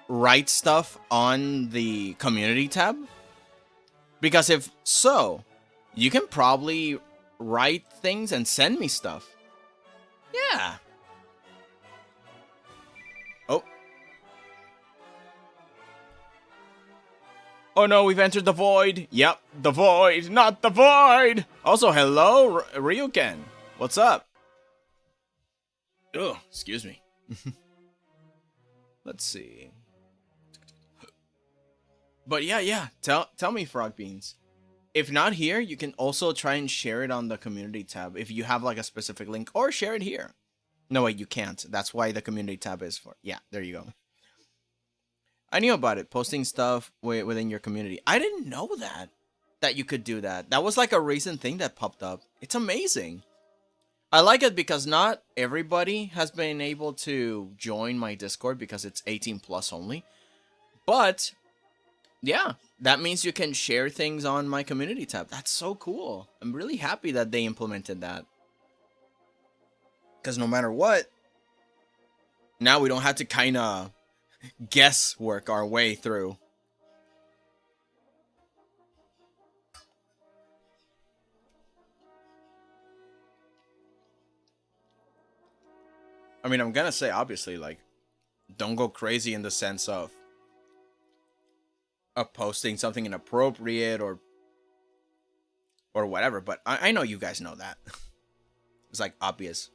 write stuff on the community tab? Because if so, you can probably write things and send me stuff. Yeah. Oh. Oh no, we've entered the void. Yep, the void, not the void. Also, hello, 𝐤𝐬𝐭𝐞. What's up? Oh, excuse me. Let's see. But yeah. Tell me, Frog Beans. If not here, you can also try and share it on the community tab if you have like a specific link, or share it here. No, wait, you can't. That's why the community tab is for. Yeah, there you go. I knew about it, posting stuff within your community. I didn't know that you could do that. That was like a recent thing that popped up. It's amazing. I like it because not everybody has been able to join my Discord because it's 18 plus only. But yeah, that means you can share things on my community tab. That's so cool. I'm really happy that they implemented that. Because no matter what, now we don't have to kind of guesswork our way through. I mean, I'm gonna say, obviously, like, don't go crazy in the sense of posting something inappropriate or whatever, but I know you guys know that. It's like obvious.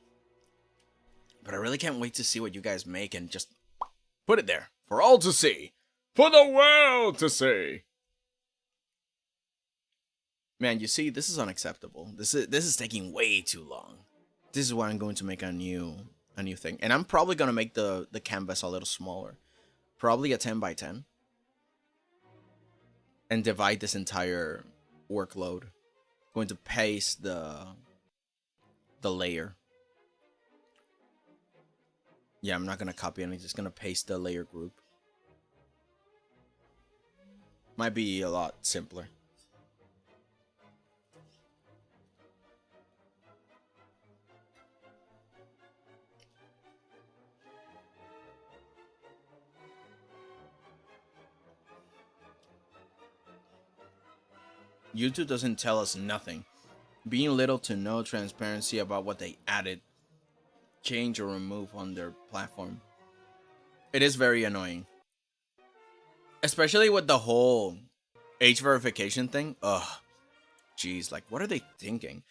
But I really can't wait to see what you guys make and just put it there for all to see. For the world to see. Man, you see, this is unacceptable. This is taking way too long. This is why I'm going to make a new thing. And I'm probably going to make the canvas a little smaller. Probably a 10 by 10. And divide this entire workload. Going to paste the layer. Yeah, I'm not going to copy it. I'm just going to paste the layer group. Might be a lot simpler. YouTube doesn't tell us nothing. Being little to no transparency about what they added, change, or remove on their platform. It is very annoying. Especially with the whole age verification thing. Ugh. Jeez, like, what are they thinking?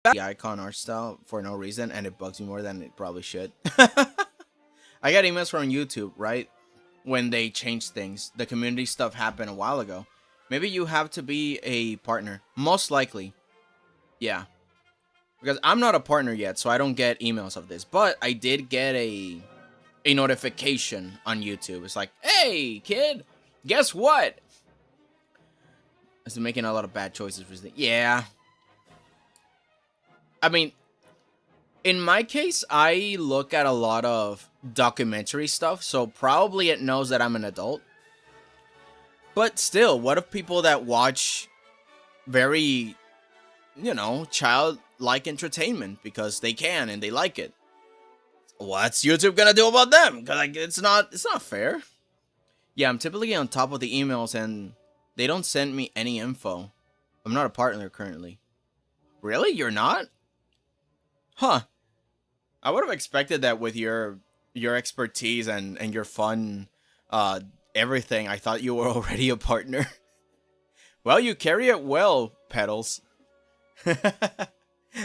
The icon art style for no reason, and it bugs me more than it probably should. I got emails from YouTube, right? When they changed things. The community stuff happened a while ago. Maybe you have to be a partner. Most likely. Yeah. Because I'm not a partner yet, so I don't get emails of this. But I did get a notification on YouTube. It's like, hey, kid, guess what? I'm making a lot of bad choices recently. Yeah. I mean, in my case, I look at a lot of documentary stuff, so probably it knows that I'm an adult. But still, what if people that watch very, childlike entertainment because they can and they like it? What's YouTube gonna do about them? Because like, it's not fair. Yeah, I'm typically on top of the emails and they don't send me any info. I'm not a partner currently. Really? You're not? Huh. I would have expected that with your expertise and your fun everything. I thought you were already a partner. Well, you carry it well, Petals.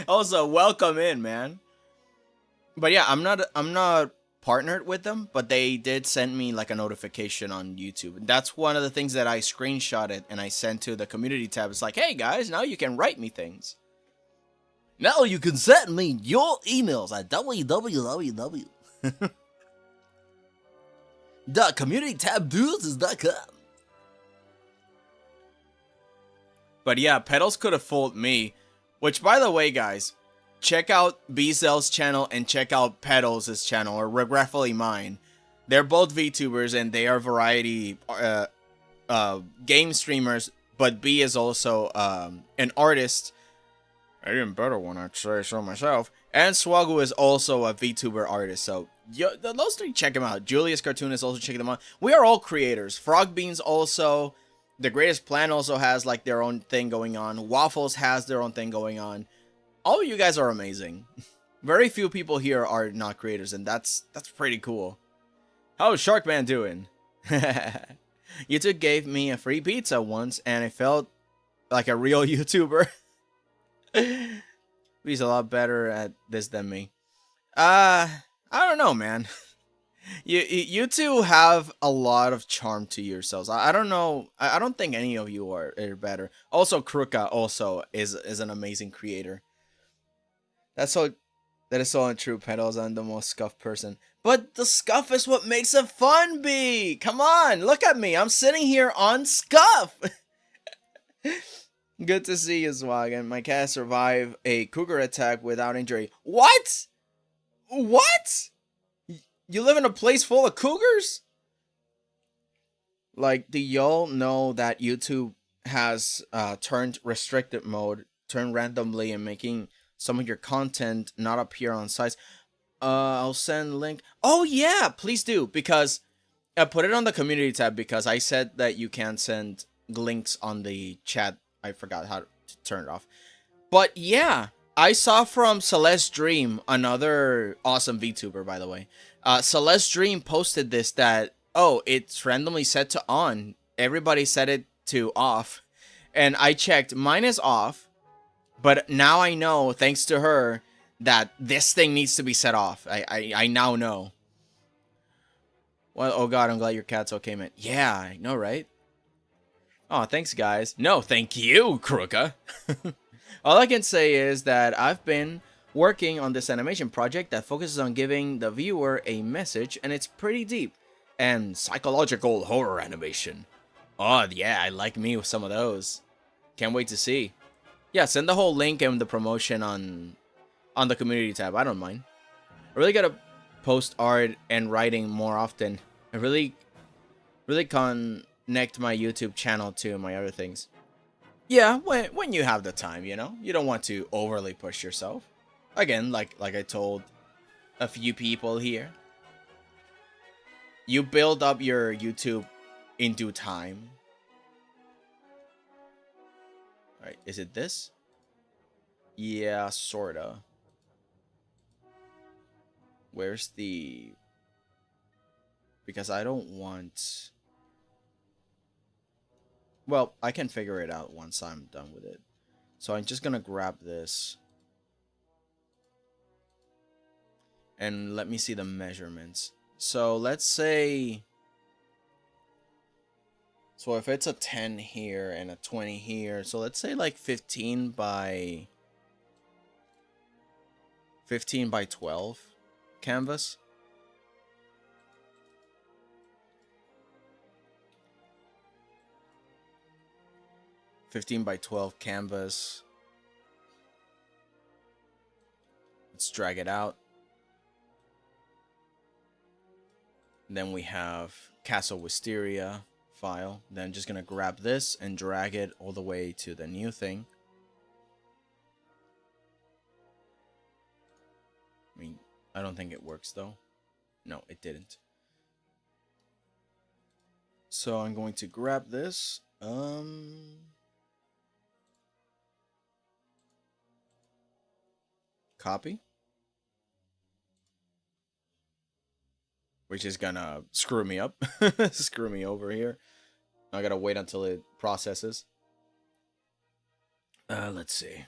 Also, welcome in, man. But yeah, I'm not partnered with them, but they did send me like a notification on YouTube. That's one of the things that I screenshotted and I sent to the community tab. It's like, hey guys, now you can write me things. Now you can send me your emails at www.communitytabdudes.com. But yeah, Petals could have fooled me. Which, by the way, guys, check out B-Cell's channel and check out Petals' channel, or regretfully mine. They're both VTubers and they are variety game streamers, but B is also an artist. Even better one, I'd say so myself. And Swagoo is also a VTuber artist, so those three, check them out. Julius Cartoon is also checking them out. We are all creators. Frog Beans also. The Greatest Plan also has like their own thing going on. Waffles has their own thing going on. All of you guys are amazing. Very few people here are not creators, and that's pretty cool. How's Sharkman doing? YouTube gave me a free pizza once, and I felt like a real YouTuber. He's a lot better at this than me. I don't know, man. You two have a lot of charm to yourselves. I don't know. I don't think any of you are better. Also, Kruka also is an amazing creator. That's so. That is so untrue, Pedals. I'm the most scuffed person. But the scuff is what makes it fun, B! Come on, look at me. I'm sitting here on scuff! Good to see you, Swag. And my cat survived a cougar attack without injury. What? What? You live in a place full of cougars? Like, do y'all know that YouTube has turned restricted mode, turned randomly, and making some of your content not appear on sites? I'll send link. Oh yeah, please do, because I put it on the community tab because I said that you can send links on the chat. I forgot how to turn it off. But yeah, I saw from Celeste Dream, another awesome VTuber, by the way. Celeste Dream posted this that, oh, it's randomly set to on. Everybody set it to off. And I checked, mine is off. But now I know, thanks to her, that this thing needs to be set off. I now know. Well, oh god, I'm glad your cat's okay, man. Yeah, I know, right? Oh, thanks, guys. No, thank you, Kruka. All I can say is that I've been working on this animation project that focuses on giving the viewer a message, and it's pretty deep. And psychological horror animation. Oh, yeah, I like me with some of those. Can't wait to see. Yeah, send the whole link and the promotion on the community tab. I don't mind. I really gotta post art and writing more often. I really connect my YouTube channel to my other things. Yeah, when you have the time, you know? You don't want to overly push yourself. Again, like I told a few people here. You build up your YouTube in due time. Alright, is it this? Yeah, sorta. Where's the... Because I don't want... Well, I can figure it out once I'm done with it. So I'm just gonna grab this. And let me see the measurements. So let's say... So if it's a 10 here and a 20 here, so let's say like 15 by 12 canvas. $15 by 12 canvas. Let's drag it out. And then we have Castle Wisteria file. Then I'm just gonna grab this and drag it all the way to the new thing. I mean, I don't think it works though. No, it didn't. So I'm going to grab this. Copy. Which is gonna screw me up. Screw me over here. I gotta wait until it processes. Let's see.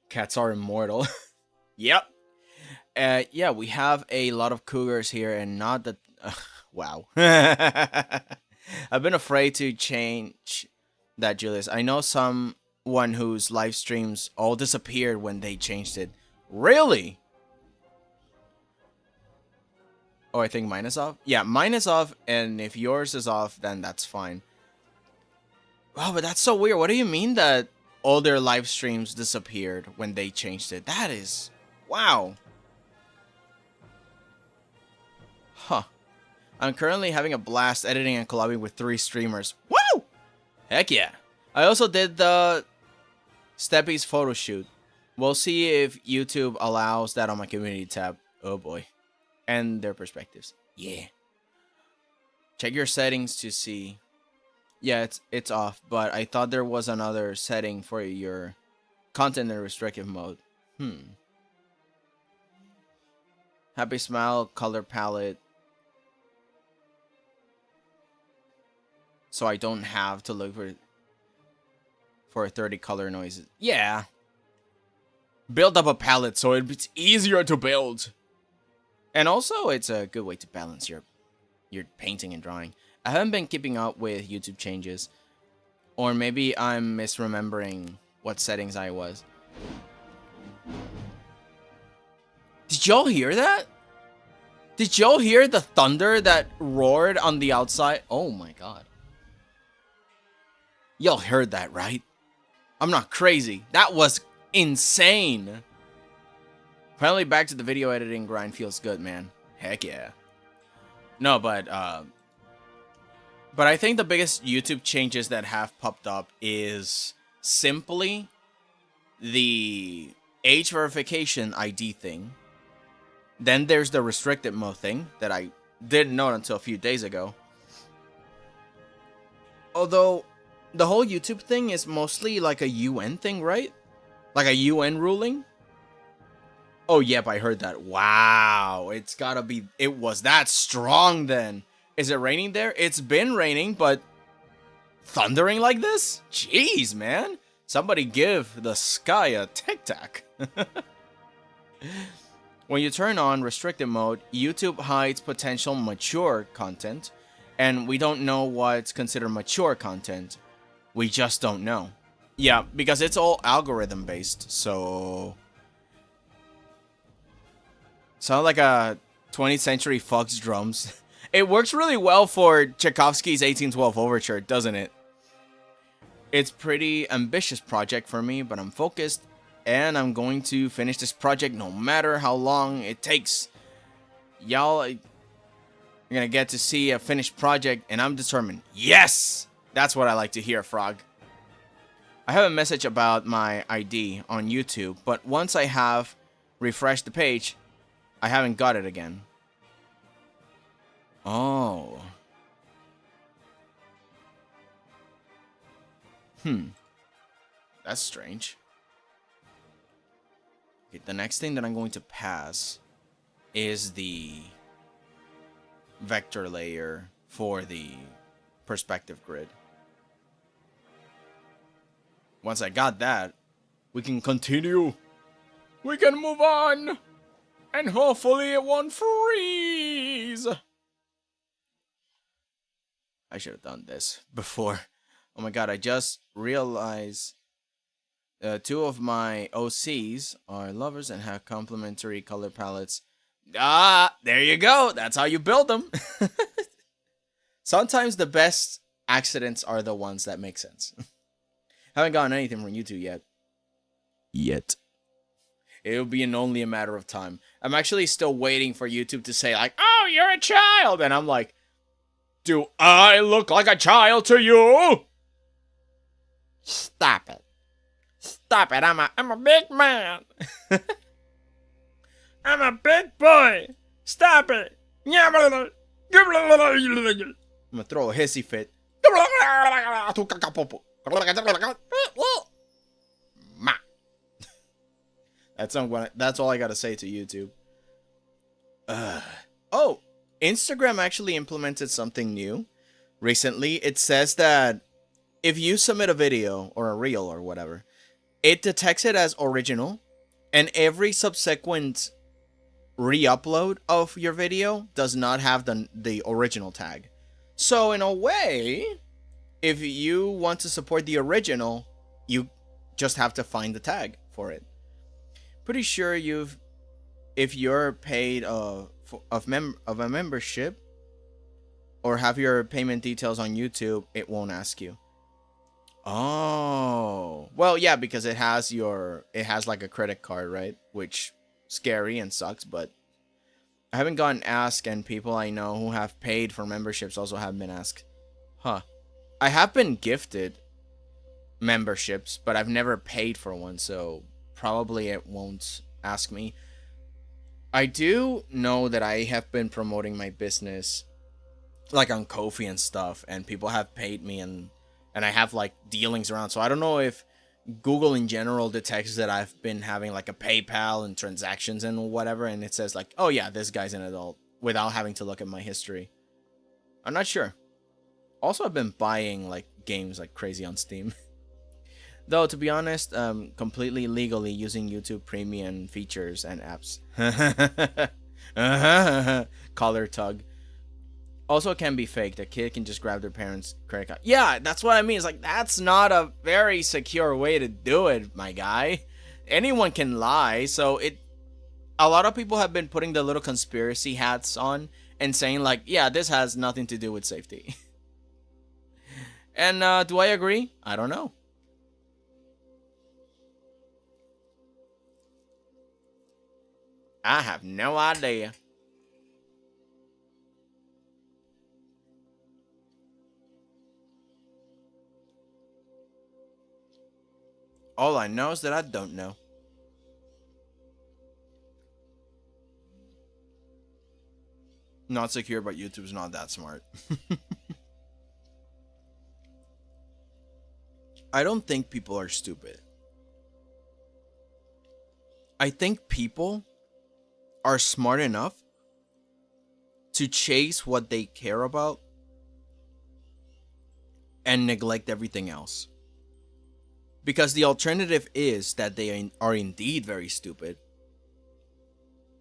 Cats are immortal. Yep. Yeah, we have a lot of cougars here, and not that... wow. I've been afraid to change that, Julius. I know someone whose live streams all disappeared when they changed it. Really? Oh, I think mine is off? Yeah, mine is off, and if yours is off, then that's fine. Wow, but that's so weird. What do you mean that all their live streams disappeared when they changed it? That is... wow. Huh. I'm currently having a blast editing and collabing with 3 streamers. Woo! Heck yeah. I also did the Steppy's photo shoot. We'll see if YouTube allows that on my community tab. Oh boy. And their perspectives. Yeah. Check your settings to see. Yeah, it's off, but I thought there was another setting for your content in restrictive mode. Happy smile, color palette. So I don't have to look for 30 color noises. Yeah. Build up a palette so it's easier to build. And also, it's a good way to balance your painting and drawing. I haven't been keeping up with YouTube changes. Or maybe I'm misremembering what settings I was. Did y'all hear that? Did y'all hear the thunder that roared on the outside? Oh my god. Y'all heard that, right? I'm not crazy. That was insane. Finally back to the video editing grind. Feels good, man. Heck yeah. No, but I think the biggest YouTube changes that have popped up is simply the age verification ID thing. Then there's the restricted mode thing that I didn't know until a few days ago. Although the whole YouTube thing is mostly like a UN thing, right? Like a UN ruling? Oh, yep, I heard that. Wow, it's gotta be... It was that strong then. Is it raining there? It's been raining, but... Thundering like this? Jeez, man. Somebody give the sky a tic-tac. When you turn on restricted mode, YouTube hides potential mature content. And we don't know what's considered mature content. We just don't know. Yeah, because it's all algorithm based, so... Sound like a 20th century Fox drums. It works really well for Tchaikovsky's 1812 Overture, doesn't it? It's pretty ambitious project for me, but I'm focused. And I'm going to finish this project no matter how long it takes. Y'all are gonna get to see a finished project, and I'm determined. Yes! That's what I like to hear, Frog. I have a message about my ID on YouTube, but once I have refreshed the page, I haven't got it again. Oh. That's strange. Okay, the next thing that I'm going to pass is the vector layer for the perspective grid. Once I got that, we can continue. We can move on. And hopefully it won't freeze. I should have done this before. Oh my god, I just realized two of my OCs are lovers and have complementary color palettes. Ah, there you go. That's how you build them. Sometimes the best accidents are the ones that make sense. Haven't gotten anything from YouTube yet. It'll be only a matter of time. I'm actually still waiting for YouTube to say like, oh, you're a child. And I'm like, do I look like a child to you? Stop it. Stop it. I'm a big man. I'm a big boy. Stop it. I'm gonna throw a hissy fit. That's all I gotta say to YouTube. Oh, Instagram actually implemented something new recently. It says that if you submit a video or a reel or whatever, it detects it as original, and every subsequent re-upload of your video does not have the original tag. So in a way, if you want to support the original, you just have to find the tag for it. Pretty sure if you're paid of a membership or have your payment details on YouTube, it won't ask you. Oh, well, yeah, because it has like a credit card, right? Which scary and sucks, but I haven't gotten asked, and people I know who have paid for memberships also have been asked. Huh. I have been gifted memberships, but I've never paid for one, so probably it won't ask me. I do know that I have been promoting my business like on Ko-fi and stuff, and people have paid me, and I have like dealings around. So I don't know if Google in general detects that I've been having like a PayPal and transactions and whatever, and it says like, oh yeah, this guy's an adult, without having to look at my history. I'm not sure. Also, I've been buying like games like crazy on Steam. Though, to be honest, completely legally using YouTube Premium features and apps. Collar tug. Also, it can be faked. A kid can just grab their parents' credit card. Yeah, that's what I mean. It's like, that's not a very secure way to do it, my guy. Anyone can lie, so a lot of people have been putting the little conspiracy hats on and saying like, yeah, this has nothing to do with safety. And do I agree? I don't know. I have no idea. All I know is that I don't know. Not secure, but YouTube's not that smart. I don't think people are stupid. I think people are smart enough to chase what they care about and neglect everything else. Because the alternative is that they are indeed very stupid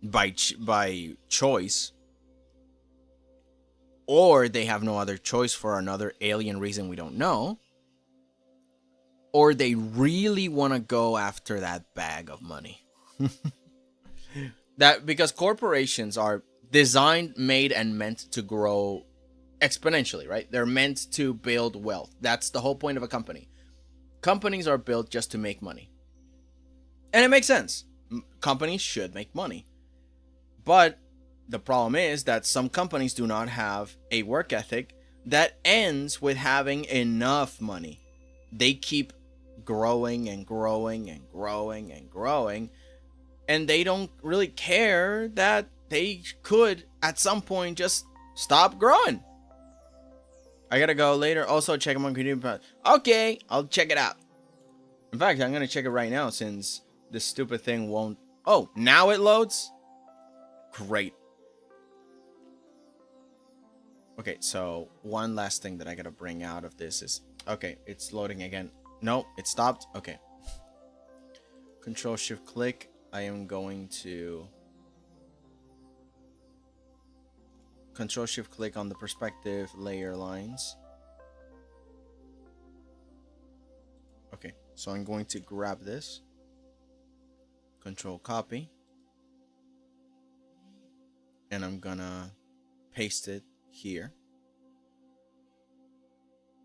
by choice, or they have no other choice for another alien reason we don't know, or they really want to go after that bag of money. That because corporations are designed, made, and meant to grow exponentially, right? They're meant to build wealth. That's the whole point of a company. Companies are built just to make money. And it makes sense. Companies should make money. But the problem is that some companies do not have a work ethic that ends with having enough money. They keep growing and growing and growing and growing. And they don't really care that they could, at some point, just stop growing. I gotta go later. Also, check them on community. Okay, I'll check it out. In fact, I'm gonna check it right now since this stupid thing won't. Oh, now it loads? Great. Okay, so one last thing that I gotta bring out of this is. Okay, it's loading again. No, it stopped. Okay. Control-Shift-Click. I am going to Control-Shift-Click on the perspective layer lines. Okay, so I'm going to grab this, Control-Copy, and I'm gonna paste it here.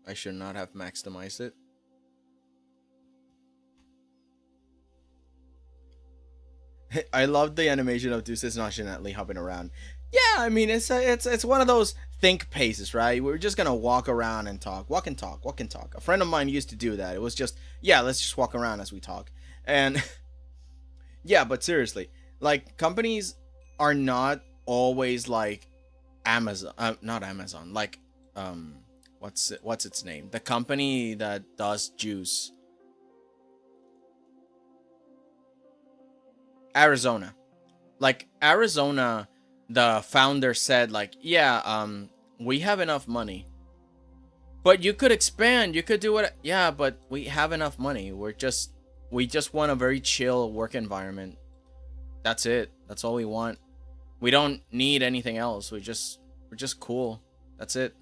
I should not have maximized it. I love the animation of Deuces nonchalantly hopping around. Yeah, I mean it's one of those think paces, right? We're just gonna walk around and talk, walk and talk, walk and talk. A friend of mine used to do that. It was just, yeah, let's just walk around as we talk. And yeah, but seriously, like companies are not always like Amazon, not Amazon, like what's its name? The company that does juice. Arizona. Like Arizona, the founder said like, yeah, we have enough money. But you could expand, you could do what, yeah, but we have enough money. We just want a very chill work environment. That's it. That's all we want. We don't need anything else. We're just cool. That's it.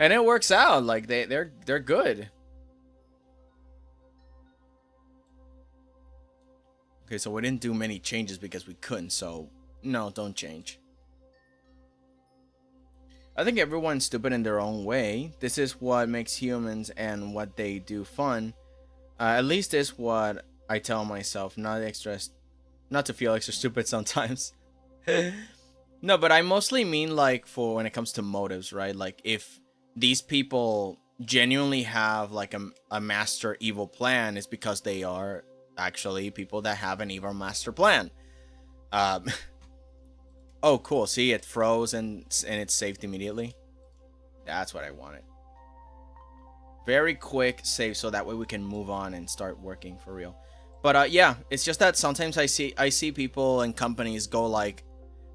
And it works out. Like they're good. Okay, so we didn't do many changes because we couldn't, so no, don't change. I think everyone's stupid in their own way. This is what makes humans and what they do fun. At least is what I tell myself, not to feel extra stupid sometimes. No, but I mostly mean like for when it comes to motives, right? Like if these people genuinely have like a master evil plan, it's because they are actually people that have an evil master plan. Oh, cool. See, it froze and it saved immediately. That's what I wanted. Very quick save so that way we can move on and start working for real. But yeah, it's just that sometimes I see people and companies go like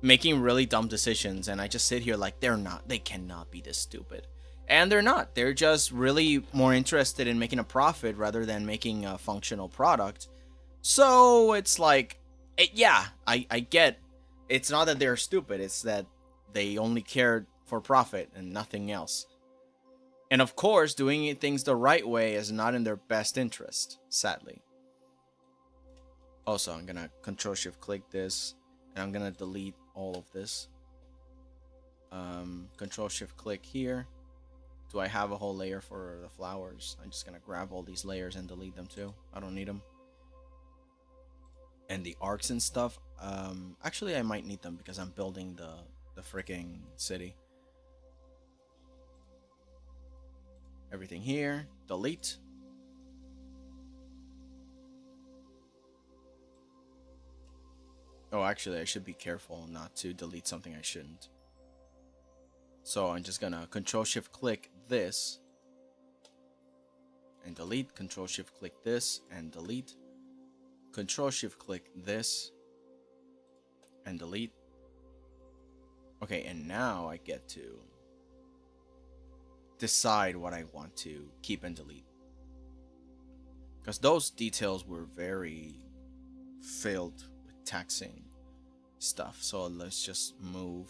making really dumb decisions, and I just sit here like they cannot be this stupid. And they're not. They're just really more interested in making a profit rather than making a functional product. So it's like, yeah, I get. It's not that they're stupid. It's that they only care for profit and nothing else. And of course, doing things the right way is not in their best interest, sadly. Also, I'm gonna Control Shift click this, and I'm gonna delete all of this. Control Shift click here. Do I have a whole layer for the flowers? I'm just gonna grab all these layers and delete them too. I don't need them. And the arcs and stuff. Actually, I might need them because I'm building the freaking city. Everything here. Delete. Oh, actually, I should be careful not to delete something I shouldn't. So I'm just gonna Control Shift click this and delete. Control Shift click this and delete. Control Shift click this and delete. Okay, and now I get to decide what I want to keep and delete. Because those details were very filled with taxing stuff. So let's just move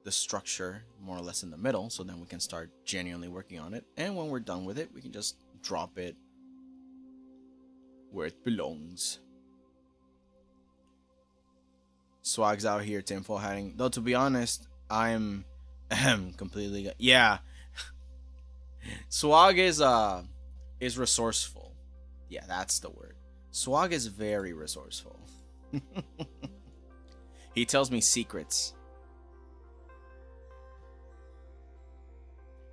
the structure more or less in the middle, so then we can start genuinely working on it. And when we're done with it, we can just drop it where it belongs. Swag's out here tinfoil hatting. Though to be honest, I'm completely yeah. Swag is resourceful. Yeah, that's the word. Swag is very resourceful. He tells me secrets.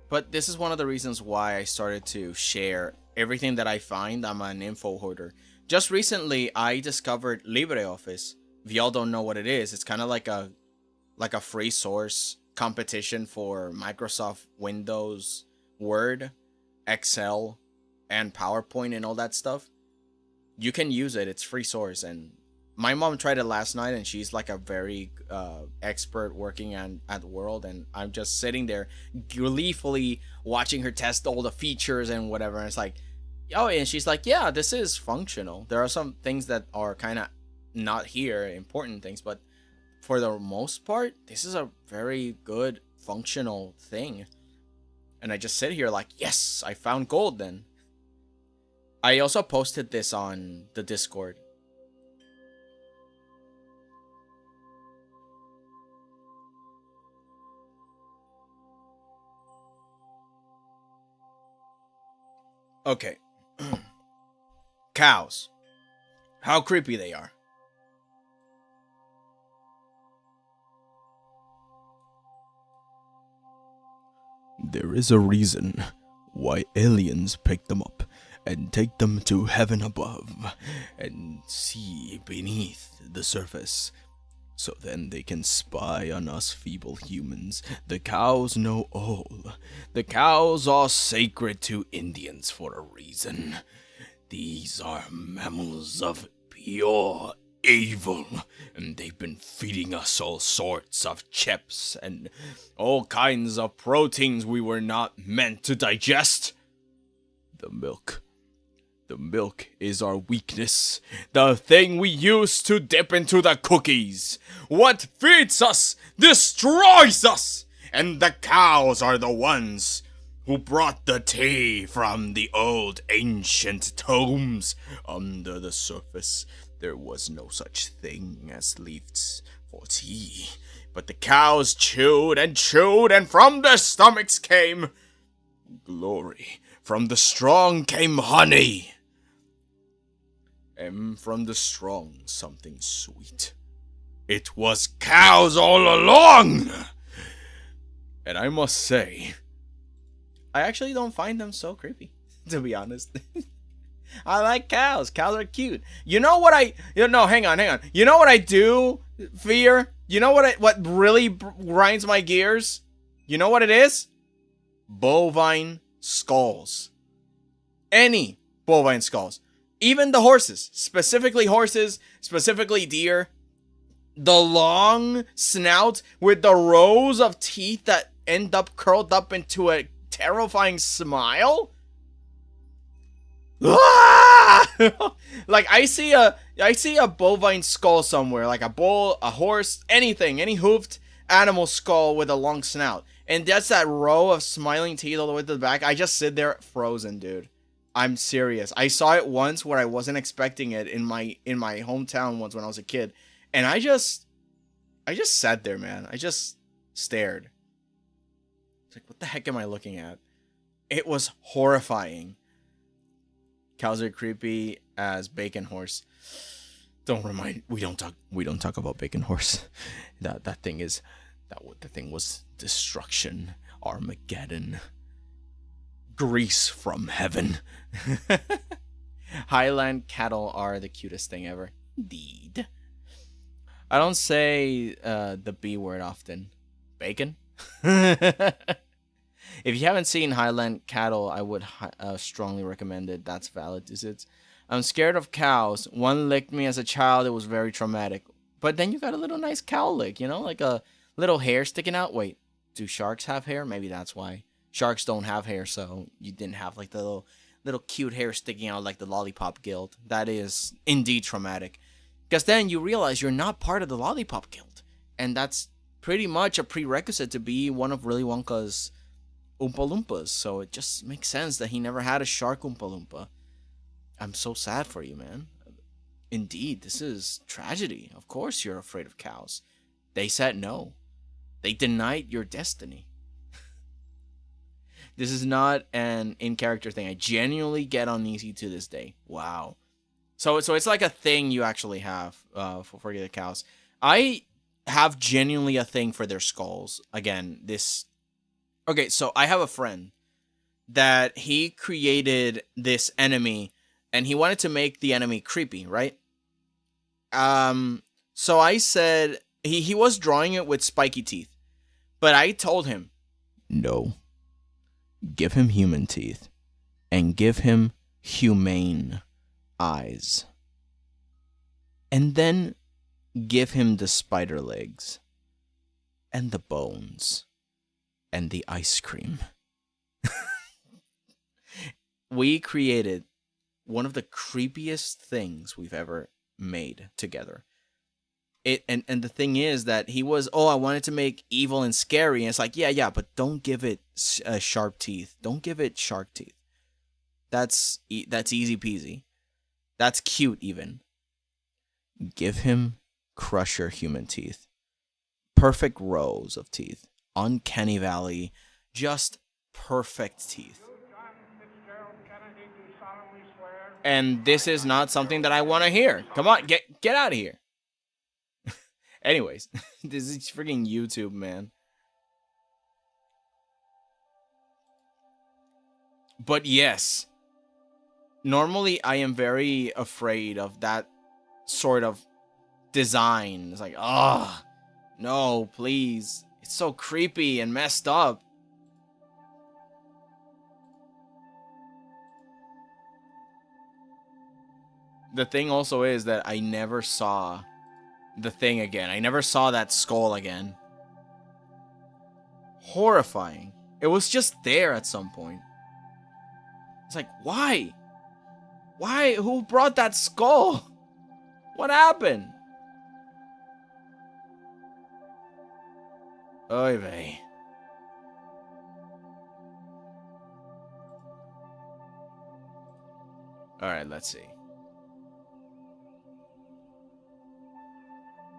But this is one of the reasons why I started to share everything that I find. I'm an info hoarder. Just recently, I discovered LibreOffice. If y'all don't know what it is, it's kind of like a free source competition for Microsoft Windows, Word, Excel, and PowerPoint and all that stuff. You can use it. It's free source. And my mom tried it last night, and she's like a very expert working at World, and I'm just sitting there gleefully watching her test all the features and whatever. And it's like, oh, and she's like, yeah, this is functional. There are some things that are kind of not here, important things, but for the most part, this is a very good functional thing. And I just sit here like, yes, I found gold then. I also posted this on the Discord. Okay. Cows. How creepy they are. There is a reason why aliens pick them up and take them to heaven above and see beneath the surface. So then they can spy on us feeble humans. The cows know all. The cows are sacred to Indians for a reason. These are mammals of pure evil, and they've been feeding us all sorts of chips and all kinds of proteins we were not meant to digest. The milk is our weakness, the thing we use to dip into the cookies. What feeds us destroys us, and the cows are the ones who brought the tea from the old ancient tomes. Under the surface, there was no such thing as leaves for tea, but the cows chewed and chewed, and from their stomachs came glory. From the strong came honey, and from the strong something sweet. It was cows all along! And I must say, I actually don't find them so creepy, to be honest. I like cows. Cows are cute. You know what hang on. You know what I do fear? You know what really grinds my gears? You know what it is? Bovine skulls. Any bovine skulls. Even the horses. Specifically deer. The long snout with the rows of teeth that end up curled up into a terrifying smile. Like I see a bovine skull somewhere, like a bull, a horse, anything, any hoofed animal skull with a long snout, and that's that row of smiling teeth all the way to the back. I just sit there frozen, dude. I'm serious. I saw it once where I wasn't expecting it in my hometown once when I was a kid, and I just sat there, man. I just stared. It's like, what the heck am I looking at? It was horrifying. Cows are creepy as bacon horse. We don't talk about bacon horse. That thing was destruction, Armageddon, grease from heaven. Highland cattle are the cutest thing ever. Indeed. I don't say the B word often. Bacon? If you haven't seen Highland cattle, I would strongly recommend it. That's valid. I'm scared of cows. One licked me as a child. It was very traumatic. But then you got a little nice cow lick, you know? Like a little hair sticking out. Wait, do sharks have hair? Maybe that's why. Sharks don't have hair, so you didn't have like the little cute hair sticking out like the lollipop guild. That is indeed traumatic. Because then you realize you're not part of the lollipop guild. And that's pretty much a prerequisite to be one of Willy Wonka's Oompa Loompas. So it just makes sense that he never had a shark Oompa Loompa. I'm so sad for you, man. Indeed, this is tragedy. Of course you're afraid of cows. They said no. They denied your destiny. This is not an in-character thing. I genuinely get uneasy to this day. Wow. So it's like a thing you actually have for the cows. I have genuinely a thing for their skulls. Again, this... Okay, so I have a friend that he created this enemy, and he wanted to make the enemy creepy, right? So I said... He was drawing it with spiky teeth. But I told him, no. Give him human teeth. And give him humane eyes. And then give him the spider legs. And the bones. And the ice cream. We created one of the creepiest things we've ever made together. And the thing is that he was, I wanted to make evil and scary. And it's like, yeah, but don't give it sharp teeth. Don't give it shark teeth. That's easy peasy. That's cute even. Give him crusher human teeth. Perfect rows of teeth. Uncanny valley. Just perfect teeth. And this is not something that I want to hear. Come on, get out of here. Anyways, this is freaking YouTube, man. But yes, normally I am very afraid of that sort of design. It's like, no, please. It's so creepy and messed up. The thing also is that I never saw the thing again. I never saw that skull again. Horrifying. It was just there at some point. It's like, why? Why? Who brought that skull? What happened? Oy vey. Alright, let's see.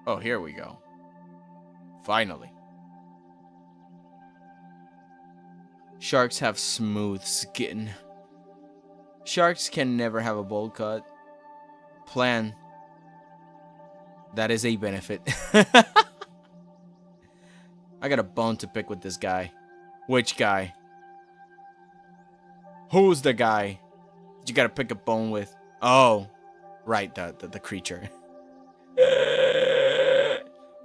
Oh, here we go. Finally. Sharks have smooth skin. Sharks can never have a bowl cut. Plan. That is a benefit. I got a bone to pick with this guy. Which guy? Who's the guy you gotta pick a bone with? Oh, right, the creature.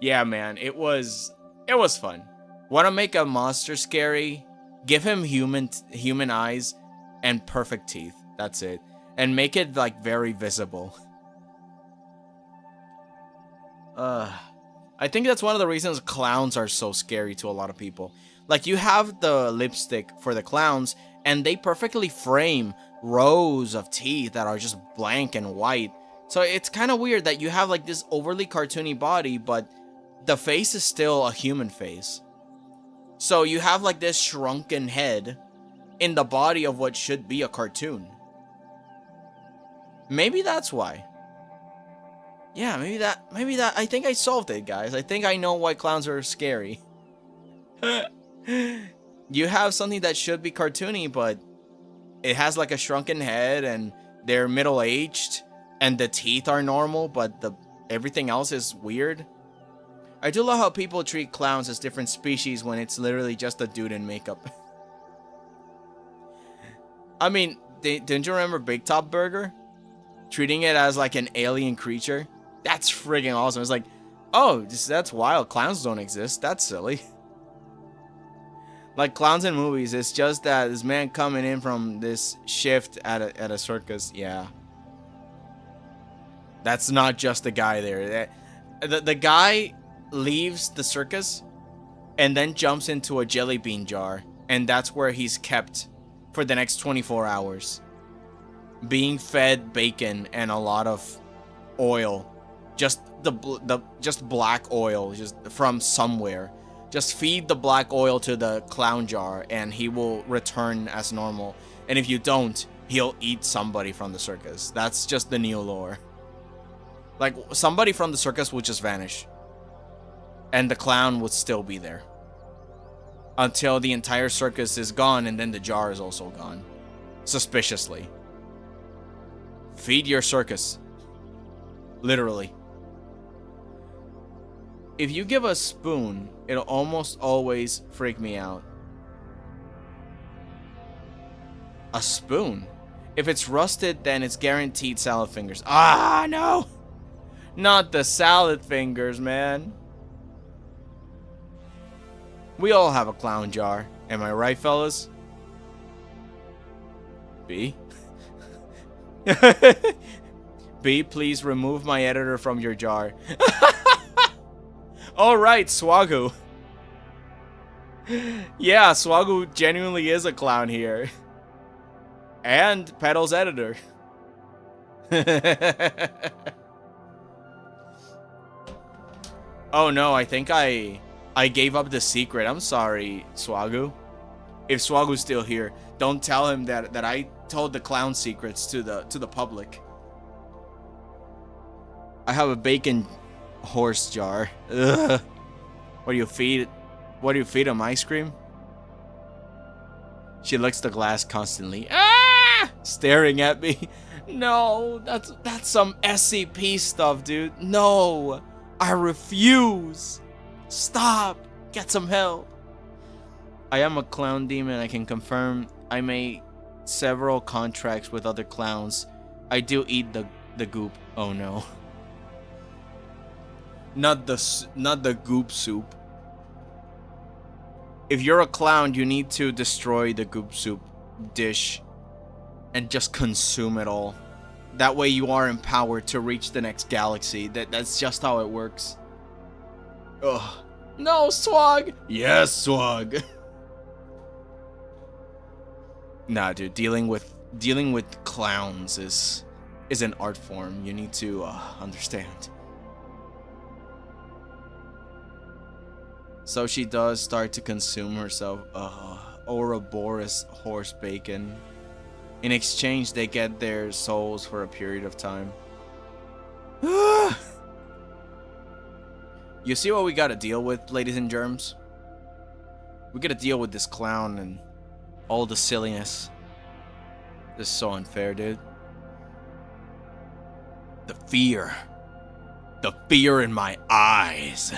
Yeah, man, it was fun. Want to make a monster scary? Give him human eyes and perfect teeth. That's it. And make it like very visible. I think that's one of the reasons clowns are so scary to a lot of people. Like, you have the lipstick for the clowns, and they perfectly frame rows of teeth that are just blank and white. So it's kind of weird that you have like this overly cartoony body, but the face is still a human face. So you have like this shrunken head in the body of what should be a cartoon. Maybe that's why. Yeah, maybe that, I think I solved it, guys. I think I know why clowns are scary. You have something that should be cartoony, but it has like a shrunken head, and they're middle-aged, and the teeth are normal, but everything else is weird. I do love how people treat clowns as different species when it's literally just a dude in makeup. I mean, didn't you remember Big Top Burger? Treating it as like an alien creature? That's friggin' awesome. It's like, oh, that's wild. Clowns don't exist. That's silly. Like clowns in movies, it's just that this man coming in from this shift at a circus. Yeah. That's not just the guy there. The guy leaves the circus and then jumps into a jelly bean jar, and that's where he's kept for the next 24 hours. Being fed bacon and a lot of oil. Just just black oil just from somewhere. Just feed the black oil to the clown jar and he will return as normal. And if you don't, he'll eat somebody from the circus. That's just the Neo lore. Like, somebody from the circus would just vanish. And the clown would still be there. Until the entire circus is gone and then the jar is also gone. Suspiciously. Feed your circus. Literally. If you give a spoon, it'll almost always freak me out. A spoon? If it's rusted, then it's guaranteed salad fingers. Ah, no! Not the salad fingers, man. We all have a clown jar. Am I right, fellas? B? B, please remove my editor from your jar. Alright, Swagoo. Yeah, Swagoo genuinely is a clown here. And Pedal's editor. Oh no, I think I gave up the secret. I'm sorry, Swagoo. If Swagoo's still here, don't tell him that I told the clown secrets to the public. I have a bacon horse jar. Ugh. What do you feed? What do you feed him? Ice cream? She licks the glass constantly. Ah! Staring at me. No, that's some SCP stuff, dude. No, I refuse. Stop. Get some help. I am a clown demon. I can confirm. I made several contracts with other clowns. I do eat the goop. Oh no. Not the goop soup. If you're a clown, you need to destroy the goop soup dish and just consume it all. That way you are empowered to reach the next galaxy. That's just how it works. Ugh. No, Swag! Yes, Swag! Nah, dude, dealing with clowns is an art form. You need to understand. So she does start to consume herself Ouroboros horse bacon. In exchange, they get their souls for a period of time. You see what we gotta deal with, ladies and germs? We gotta deal with this clown and all the silliness. This is so unfair, dude. The fear. The fear in my eyes.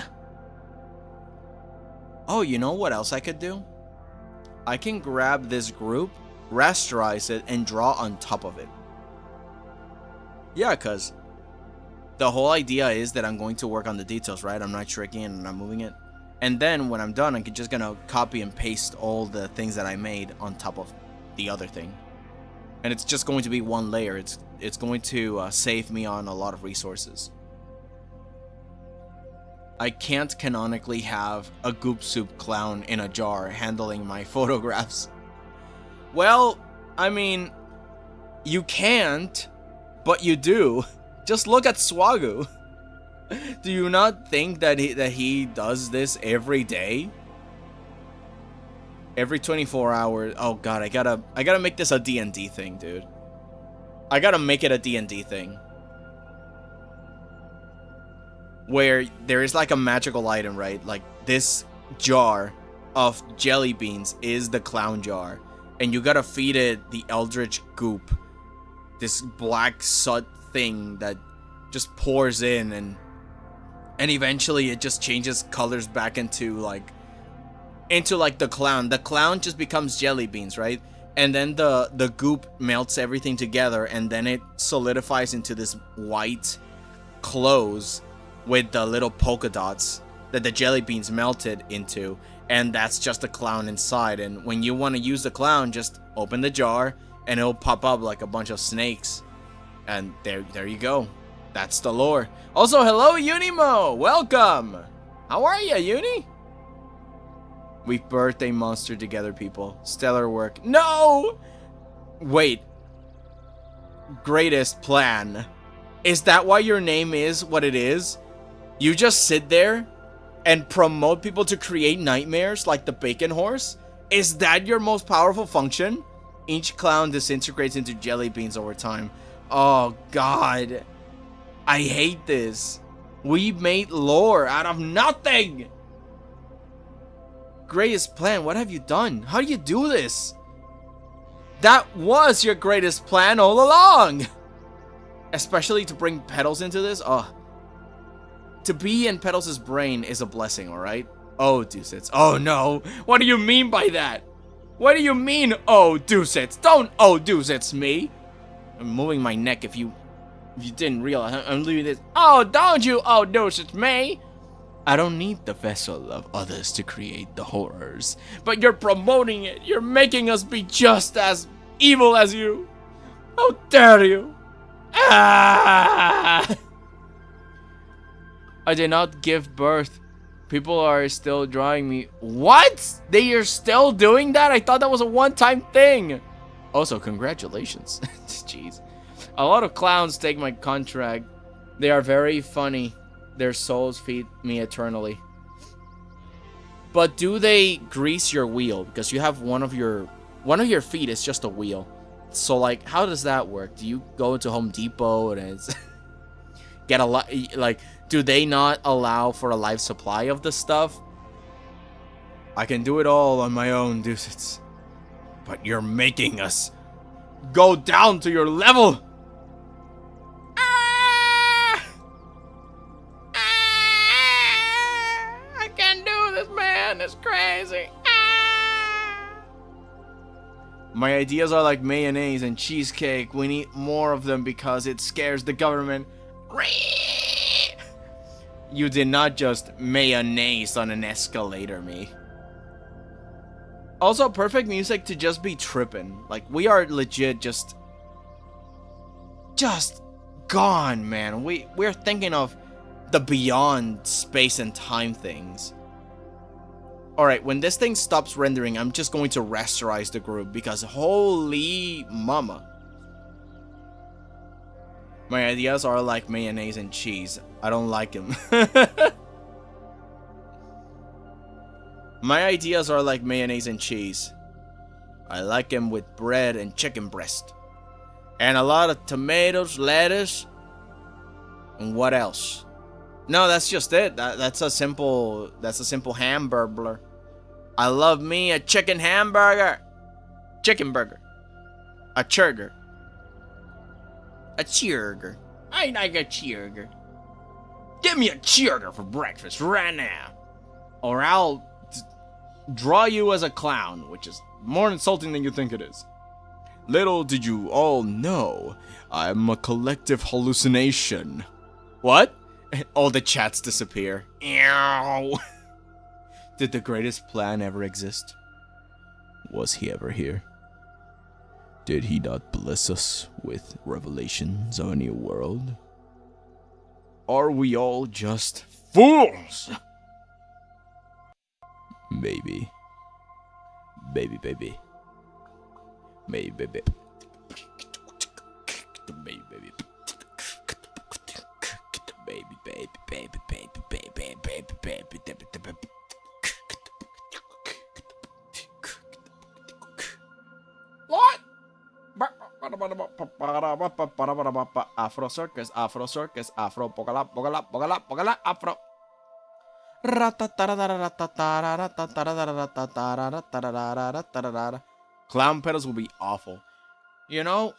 Oh, you know what else I could do? I can grab this group, rasterize it, and draw on top of it. Yeah, because the whole idea is that I'm going to work on the details, right? I'm not shrinking it and I'm moving it. And then when I'm done, I'm just going to copy and paste all the things that I made on top of the other thing. And it's just going to be one layer. It's going to save me on a lot of resources. I can't canonically have a goop soup clown in a jar handling my photographs. Well, I mean, you can't, but you do. Just look at Swagoo. Do you not think that he does this every day? Every 24 hours. Oh god, I gotta make this a D&D thing, dude. I gotta make it a D&D thing. Where there is like a magical item, right? Like this jar of jelly beans is the clown jar. And you gotta feed it the eldritch goop. This black soot thing that just pours in and eventually it just changes colors back into like the clown. The clown just becomes jelly beans, right? And then the goop melts everything together and then it solidifies into this white clothes with the little polka dots that the jelly beans melted into, and that's just the clown inside. And when you want to use the clown, just open the jar and it'll pop up like a bunch of snakes. And there you go. That's the lore. Also, hello Unimo! Welcome! How are ya, Uni? We birthed a monster together, people. Stellar work. No! Wait. Greatest plan. Is that why your name is what it is? You just sit there and promote people to create nightmares like the bacon horse? Is that your most powerful function? Each clown disintegrates into jelly beans over time. Oh god. I hate this. We made lore out of nothing! Greatest plan, what have you done? How do you do this? That was your greatest plan all along! Especially to bring Petals into this? Oh. To be in Petals' brain is a blessing, alright? Oh, Deucets. Oh, no. What do you mean by that? What do you mean, oh, Deucets? Don't oh, Deucets me. I'm moving my neck if you didn't realize. I'm leaving this. Oh, don't you oh, Deucets me. I don't need the vessel of others to create the horrors. But you're promoting it. You're making us be just as evil as you. How dare you? Ah! I did not give birth. People are still drawing me. What? They are still doing that? I thought that was a one-time thing. Also, congratulations. Jeez. A lot of clowns take my contract. They are very funny. Their souls feed me eternally. But do they grease your wheel? Because you have one of your feet is just a wheel. So like, how does that work? Do you go to Home Depot and it's get a lot like? Do they not allow for a life supply of the stuff? I can do it all on my own, Deucets. But you're making us go down to your level. I can't do this, man. It's crazy. My ideas are like mayonnaise and cheesecake. We need more of them because it scares the government. You did not just mayonnaise on an escalator, me. Also, perfect music to just be tripping. Like, we are legit just gone, man. We're thinking of the beyond space and time things. Alright, when this thing stops rendering, I'm just going to rasterize the group because holy mama. My ideas are like mayonnaise and cheese. I don't like them. My ideas are like mayonnaise and cheese. I like them with bread and chicken breast. And a lot of tomatoes, lettuce, and what else? No, that's just it. That's a simple hamburger. I love me a chicken hamburger. Chicken burger. A churger. A cheerger. I like a cheerger. Give me a cheerger for breakfast right now. Or I'll draw you as a clown, which is more insulting than you think it is. Little did you all know, I'm a collective hallucination. What? All the chats disappear. Ew. Did the greatest plan ever exist? Was he ever here? Did he not bless us with revelations of a new world? Are we all just fools? Maybe. Baby, baby. Maybe, baby. Baby, baby. Baby, baby, baby, baby, baby, baby, baby, baby. What? Afro circus, Afro circus, Afro pogala, pogala, pogala, pogala, Afro. Clown pedals will be awful. You know,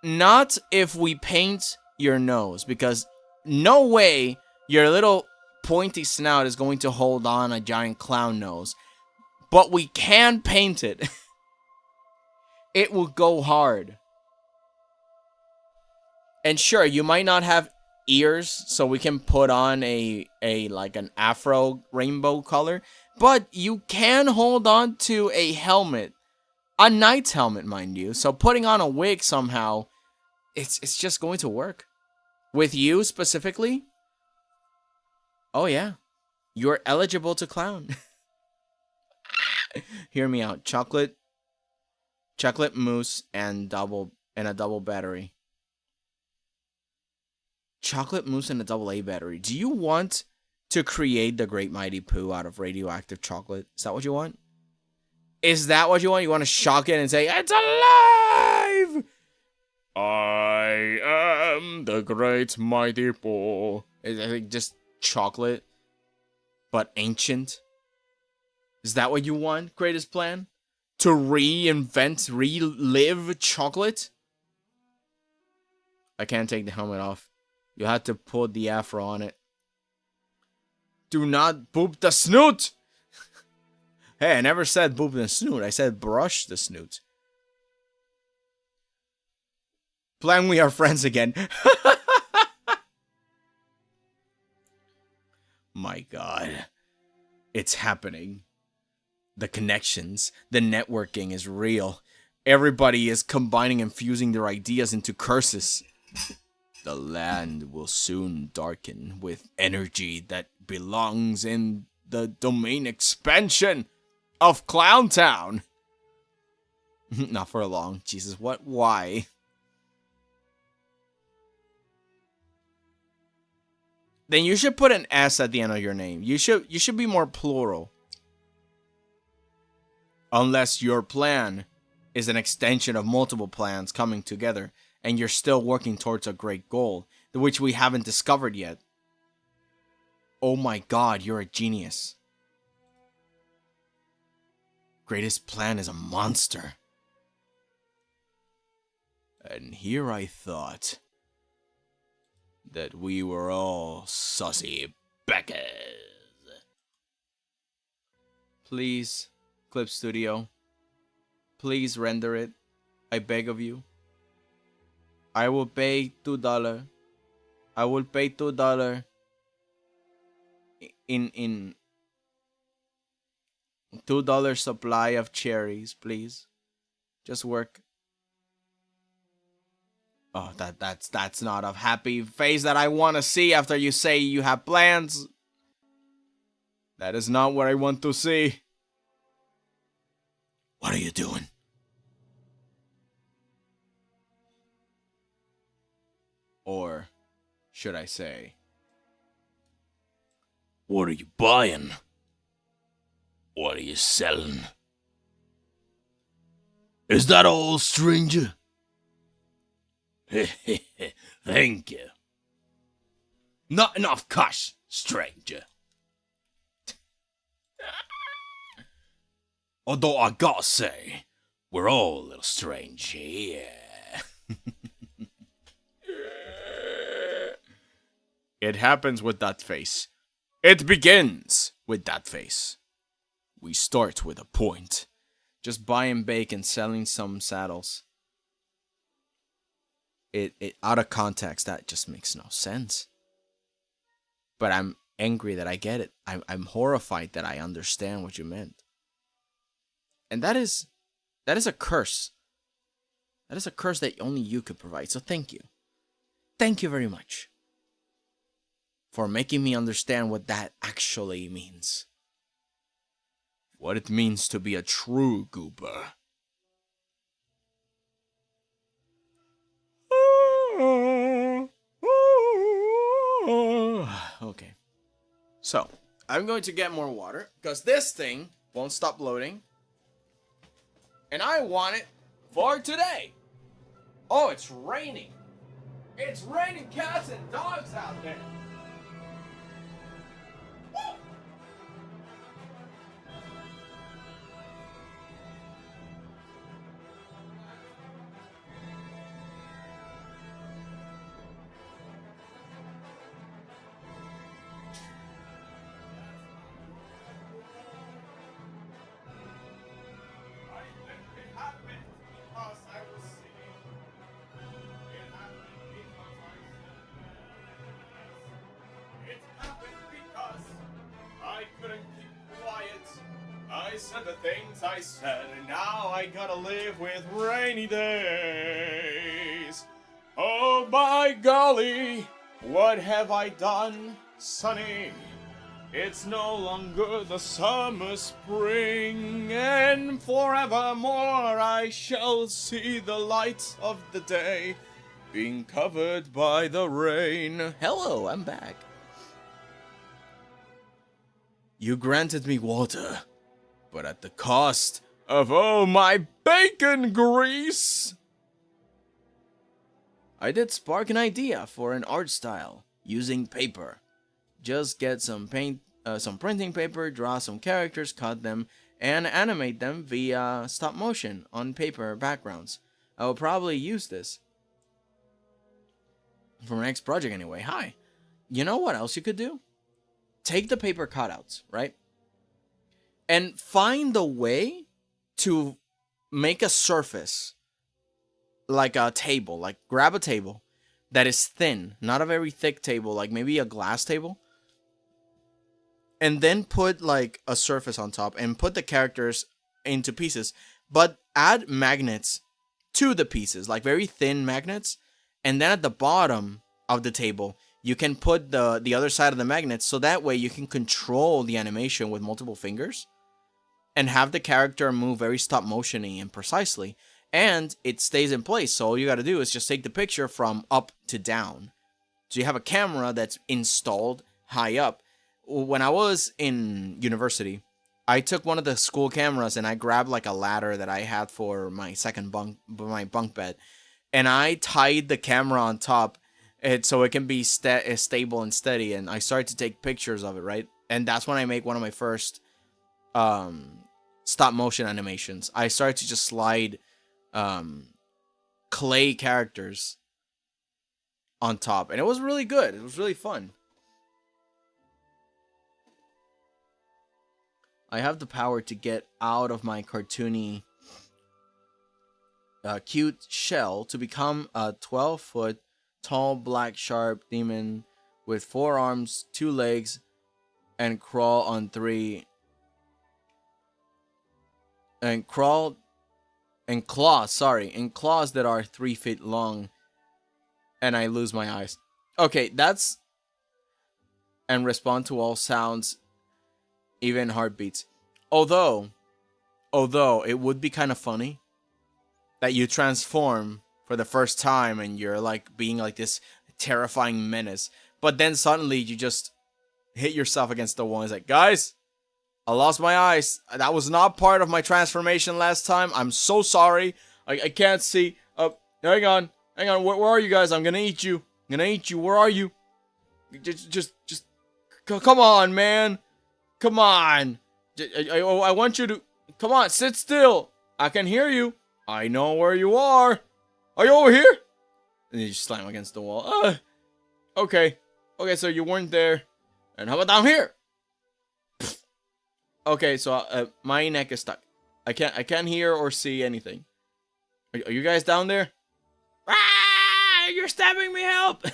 not if we paint your nose, because no way your little pointy snout is going to hold on a giant clown nose. But we can paint it. It will go hard. And sure, you might not have ears, so we can put on a like an afro rainbow color, but you can hold on to a helmet, a knight's helmet, mind you. So putting on a wig somehow, it's just going to work. With you specifically, oh yeah, you're eligible to clown. Hear me out. Chocolate mousse and a double battery. Chocolate mousse and a double A battery. Do you want to create the Great Mighty Pooh out of radioactive chocolate? Is that what you want? Is that what you want? You want to shock it and say, it's alive! I am the Great Mighty Pooh. Is it just chocolate, but ancient? Is that what you want, greatest plan? To reinvent, relive chocolate? I can't take the helmet off. You had to put the afro on it. Do not boop the snoot! Hey, I never said boop the snoot. I said brush the snoot. Plan, we are friends again. My God. It's happening. The connections, the networking is real. Everybody is combining and fusing their ideas into curses. The land will soon darken with energy that belongs in the domain expansion of Clowntown. Not for long. Jesus, what? Why? Then you should put an S at the end of your name. You should be more plural. Unless your plan is an extension of multiple plans coming together, and you're still working towards a great goal, which we haven't discovered yet. Oh my God, you're a genius. Greatest plan is a monster. And here I thought that we were all sussy beckers. Please, Clip Studio, please render it. I beg of you. I will pay $2. I will pay $2 in $2 supply of cherries, please. Just work. Oh, that's not a happy face that I want to see after you say you have plans. That is not what I want to see. What are you doing? Or should I say, what are you buying? What are you selling? Is that all, stranger? Thank you. Not enough cash, stranger. Although I gotta say, we're all a little strange here. It happens with that face. It begins with that face. We start with a point. Just buying bacon, selling some saddles. It out of context, that just makes no sense. But I'm angry that I get it. I'm horrified that I understand what you meant. And that is a curse. That is a curse that only you could provide. So thank you. Thank you very much for making me understand what that actually means. What it means to be a true goober. Okay. So, I'm going to get more water because this thing won't stop loading. And I want it for today. Oh, it's raining. It's raining cats and dogs out there. Woo! I said the things I said, and now I gotta live with rainy days. Oh by golly, what have I done, Sonny? It's no longer the summer spring, and forevermore I shall see the light of the day being covered by the rain. Hello, I'm back. You granted me water, but at the cost of, oh, my bacon grease! I did spark an idea for an art style using paper. Just get some printing paper, draw some characters, cut them, and animate them via stop motion on paper backgrounds. I will probably use this for my next project anyway. Hi. You know what else you could do? Take the paper cutouts, right? And find a way to make a surface like a table. Like, grab a table that is thin, not a very thick table, like maybe a glass table. And then put like a surface on top and put the characters into pieces. But add magnets to the pieces, like very thin magnets. And then at the bottom of the table, you can put the other side of the magnets, so that way you can control the animation with multiple fingers and have the character move very stop motion-y and precisely, and it stays in place. So all you got to do is just take the picture from up to down. So you have a camera that's installed high up. When I was in university, I took one of the school cameras and I grabbed like a ladder that I had for my my bunk bed, and I tied the camera on top so it can be stable and steady, and I started to take pictures of it, right? And that's when I make one of my first stop motion animations. I started to just slide clay characters on top, and it was really good. It was really fun. I have the power to get out of my cartoony cute shell to become a 12-foot tall black sharp demon with 4 arms, 2 legs, and crawl on 3 and claws that are 3 feet long, and I lose my eyes. Okay, that's and respond to all sounds, even heartbeats. Although it would be kind of funny that you transform for the first time and you're like being like this terrifying menace, but then suddenly you just hit yourself against the wall. It's like, guys, I lost my eyes. That was not part of my transformation last time. I'm so sorry. I can't see. Hang on. Where are you guys? I'm gonna eat you. Where are you? Just come on, man. Come on. I want you to come on. Sit still. I can hear you. I know where you are. Are you over here? And you just slam against the wall. Okay. Okay, so you weren't there. And how about down here? Okay, so my neck is stuck. I can't hear or see anything. Are you guys down there? Ah! You're stabbing me, help!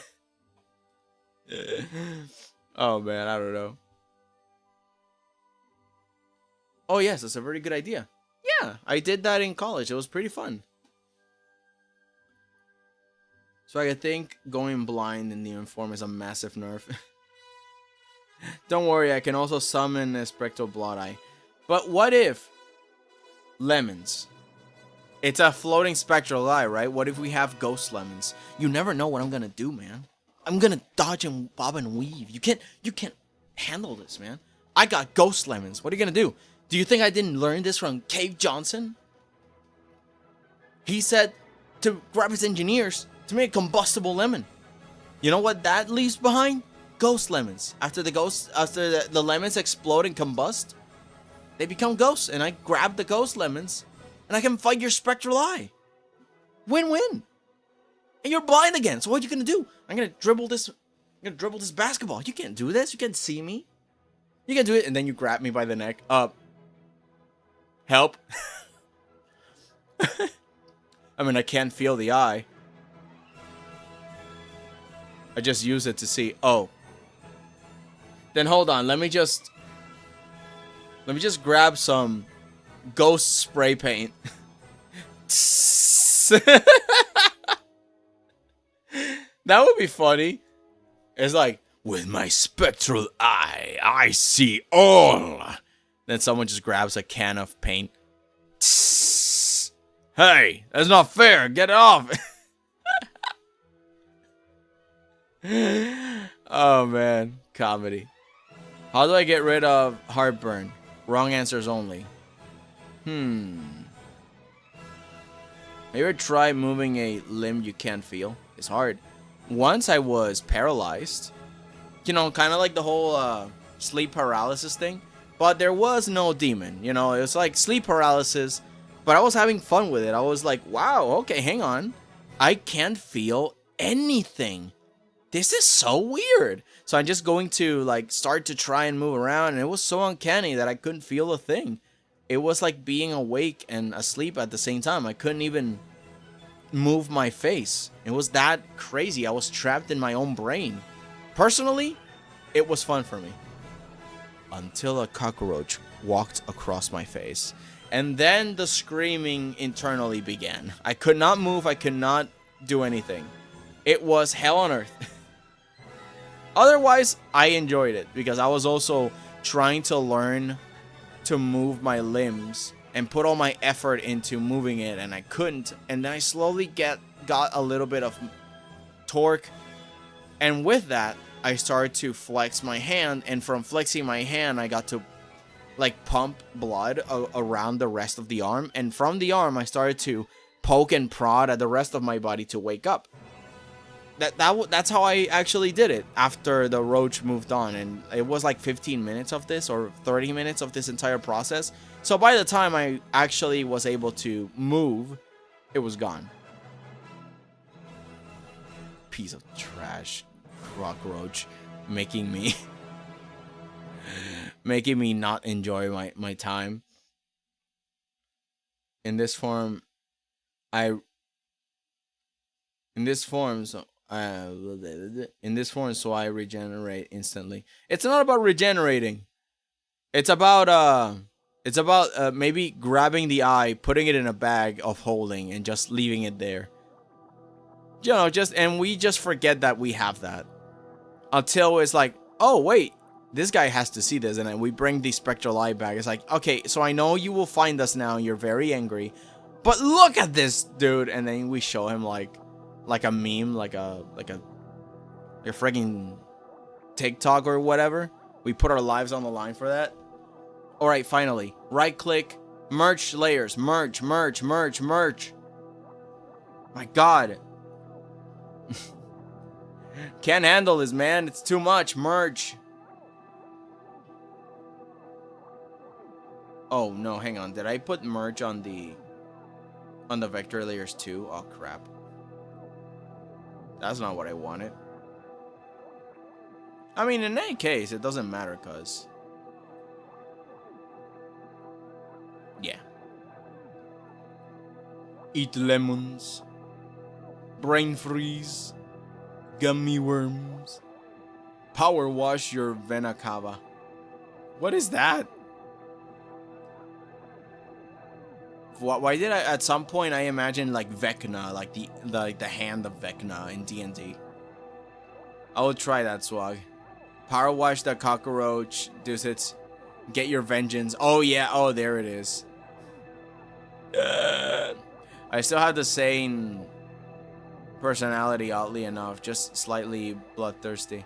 Oh man, I don't know. Oh yes, that's a very good idea. Yeah, I did that in college. It was pretty fun. So I think going blind in the uniform is a massive nerf. Don't worry, I can also summon a spectral blot eye. But what if lemons? It's a floating spectral eye, right? What if we have ghost lemons? You never know what I'm gonna do, man. I'm gonna dodge and bob and weave. You can't handle this, man. I got ghost lemons. What are you gonna do? Do you think I didn't learn this from Cave Johnson? He said to grab his engineers to make a combustible lemon. You know what that leaves behind? Ghost lemons. After the lemons explode and combust, they become ghosts. And I grab the ghost lemons, and I can fight your spectral eye. Win-win. And you're blind again. So what are you gonna do? I'm gonna dribble this basketball. You can't do this. You can't see me. You can do it, and then you grab me by the neck. Help. I mean, I can't feel the eye. I just use it to see. Oh. Then hold on. Let me just grab some ghost spray paint. That would be funny. It's like, with my spectral eye, I see all. Then someone just grabs a can of paint. Hey, that's not fair. Get it off. Oh, man. Comedy. How do I get rid of heartburn? Wrong answers only. Have you ever tried moving a limb you can't feel? It's hard. Once I was paralyzed. You know, kind of like the whole sleep paralysis thing. But there was no demon. You know, it was like sleep paralysis. But I was having fun with it. I was like, wow, okay, hang on. I can't feel anything. This is so weird. So I'm just going to like start to try and move around. And it was so uncanny that I couldn't feel a thing. It was like being awake and asleep at the same time. I couldn't even move my face. It was that crazy. I was trapped in my own brain. Personally, it was fun for me. Until a cockroach walked across my face. And then the screaming internally began. I could not move. I could not do anything. It was hell on earth. Otherwise, I enjoyed it. Because I was also trying to learn to move my limbs. And put all my effort into moving it. And I couldn't. And then I slowly got a little bit of torque. And with that, I started to flex my hand. And from flexing my hand, I got to like pump blood around the rest of the arm. And from the arm, I started to poke and prod at the rest of my body to wake up. That's how I actually did it after the roach moved on. And it was like 15 minutes of this or 30 minutes of this entire process. So by the time I actually was able to move, it was gone. Piece of trash. Cockroach making me not enjoy my time. In this form, so I regenerate instantly. It's not about regenerating. It's about maybe grabbing the eye, putting it in a bag of holding, and just leaving it there. You know, and we just forget that we have that. Until it's like, oh wait, this guy has to see this, and then we bring the spectral eye back. It's like, okay, so I know you will find us now, and you're very angry, but look at this dude, and then we show him like a meme, like a friggin' TikTok or whatever. We put our lives on the line for that. All right, finally, right click, merge layers, merge. My God. Can't handle this, man. It's too much. Merge. Oh, no, hang on. Did I put merge on the vector layers too? Oh, crap. That's not what I wanted. I mean, in any case, it doesn't matter, cuz. Yeah. Eat lemons. Brain freeze. Gummy worms. Power wash your vena cava. What is that? Why did I at some point I imagined like Vecna, like the hand of Vecna in D&D. I will try that swag. Power wash the cockroach. Does it get your vengeance? Oh yeah, oh there it is. I still have the same personality, oddly enough, just slightly bloodthirsty.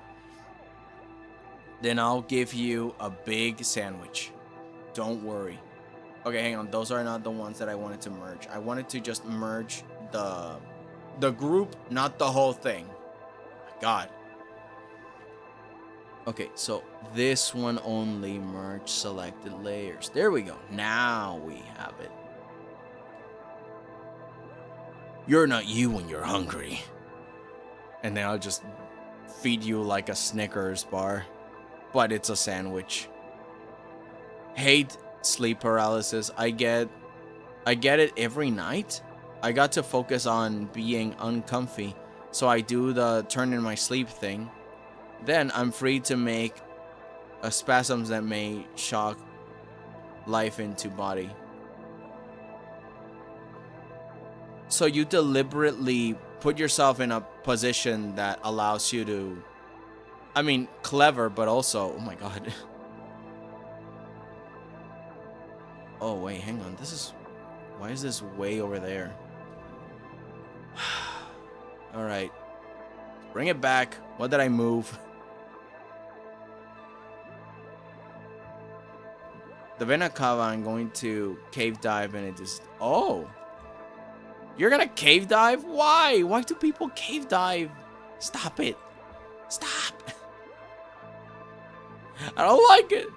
Then I'll give you a big sandwich. Don't worry. Okay, hang on. Those are not the ones that I wanted to merge. I wanted to just merge the group, not the whole thing. My God. Okay, so this one only merge selected layers. There we go. Now we have it. You're not you when you're hungry. And then I'll just feed you like a Snickers bar, but it's a sandwich. Hate sleep paralysis. I get it every night. I got to focus on being uncomfy, so I do the turn in my sleep thing. Then I'm free to make spasms that may shock life into body. So you deliberately put yourself in a position that allows you to, I mean, clever, but also, oh my God. Oh wait, hang on. Why is this way over there? All right. Bring it back. What did I move? The Venakava, I'm going to cave dive and it just... Oh! You're gonna cave dive? Why? Why do people cave dive? Stop it. Stop. I don't like it.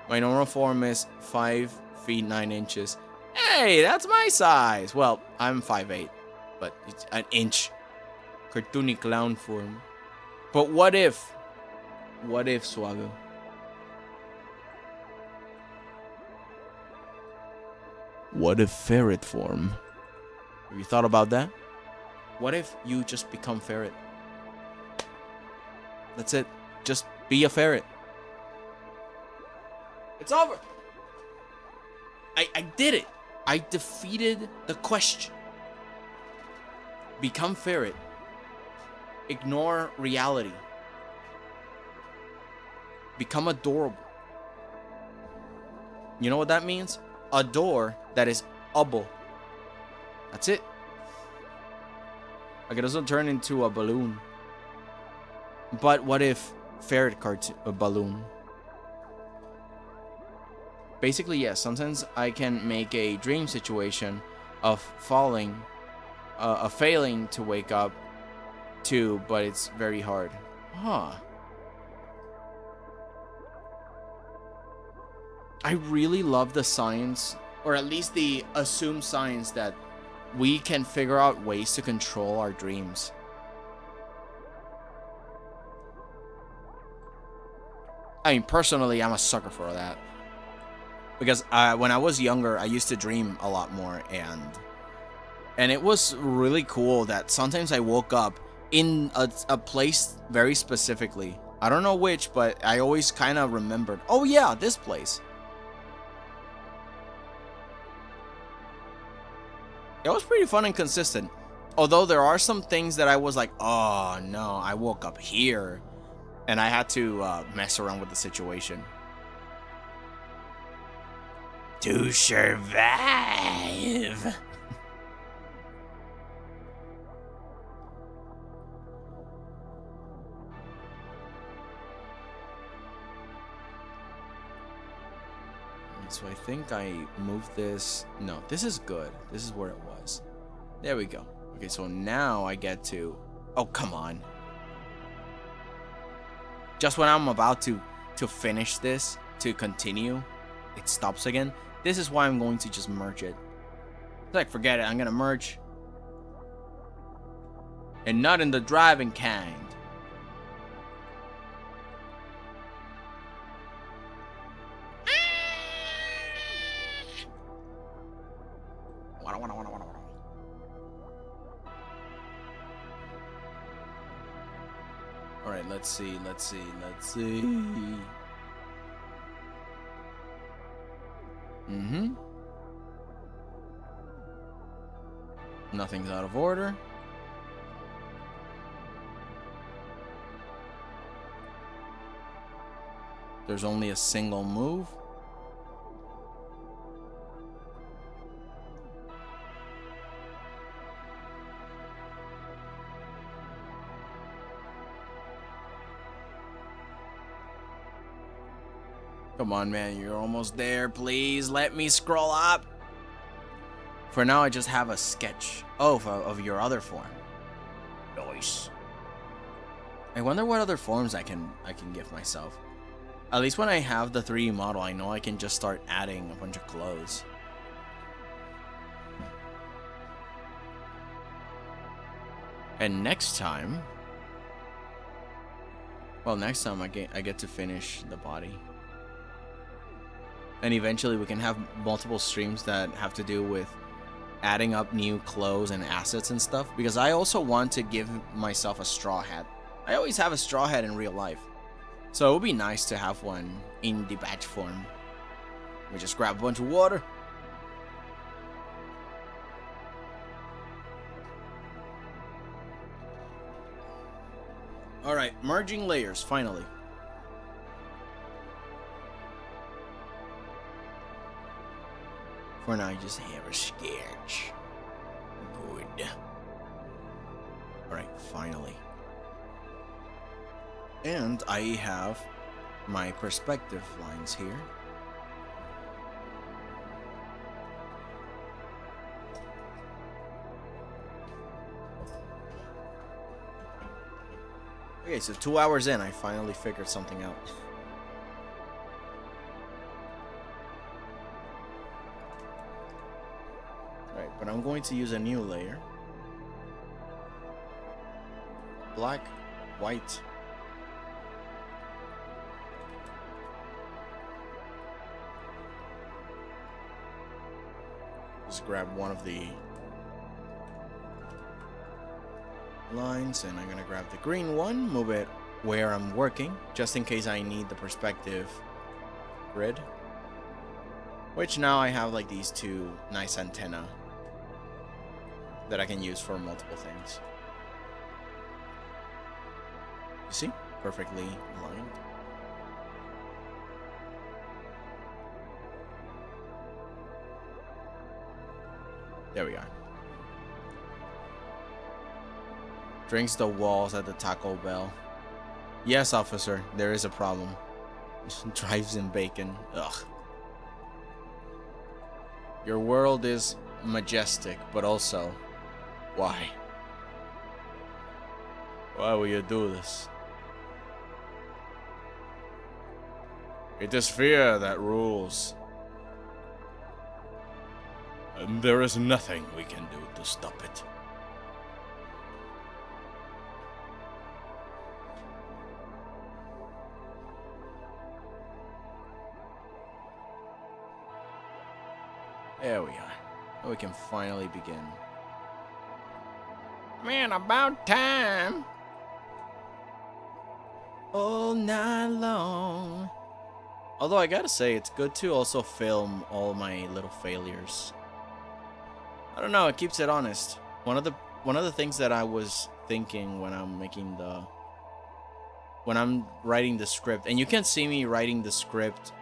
My normal form is 5 feet 9 inches. Hey, that's my size. Well, I'm 5'8", but it's an inch. Cartoony clown form. But what if? What if, Swago? What if ferret form? Have you thought about that? What if you just become ferret? That's it. Just be a ferret. It's over. I did it. I defeated the question. Become ferret. Ignore reality. Become adorable. You know what that means? A door that is able. That's it. Like it doesn't turn into a balloon. But what if ferret a balloon? Basically, yes. Sometimes I can make a dream situation of failing to wake up too, but it's very hard. Huh. I really love the science, or at least the assumed science, that we can figure out ways to control our dreams. I mean, personally, I'm a sucker for that. Because when I was younger, I used to dream a lot more, and it was really cool that sometimes I woke up in a place very specifically. I don't know which, but I always kind of remembered, oh yeah, this place. It was pretty fun and consistent. Although there are some things that I was like, oh no, I woke up here. And I had to mess around with the situation. To survive. So I think I moved this. No, this is good. This is where it was. There we go. Okay, so now I get to... Oh, come on. Just when I'm about to finish this, to continue, it stops again. This is why I'm going to just merge it. It's like, forget it. I'm going to merge. And not in the driving kind. Alright, let's see. Nothing's out of order. There's only a single move. Come on, man, you're almost there. Please let me scroll up. For now, I just have a sketch of your other form. Nice. I wonder what other forms I can give myself. At least when I have the 3D model, I know I can just start adding a bunch of clothes. And next time, well, next time I get to finish the body. And eventually we can have multiple streams that have to do with adding up new clothes and assets and stuff. Because I also want to give myself a straw hat. I always have a straw hat in real life. So it would be nice to have one in the batch form. We just grab a bunch of water. Alright, merging layers, finally. For now, I just have a sketch. Good. Alright, finally. And I have my perspective lines here. Okay, so 2 hours in, I finally figured something out. Right, but I'm going to use a new layer. Black, white. Just grab one of the lines and I'm gonna grab the green one, move it where I'm working, just in case I need the perspective grid. Which now I have like these two nice antenna that I can use for multiple things. You see? Perfectly aligned. There we are. Drinks the walls at the Taco Bell. Yes, officer, there is a problem. Drives in bacon. Ugh. Your world is majestic, but also, why? Why will you do this? It is fear that rules. And there is nothing we can do to stop it. There we are. We can finally begin. Man, about time. All night long. Although I gotta say, it's good to also film all my little failures. I don't know, it keeps it honest. One of the things that I was thinking when I'm writing the script, and you can see me writing the script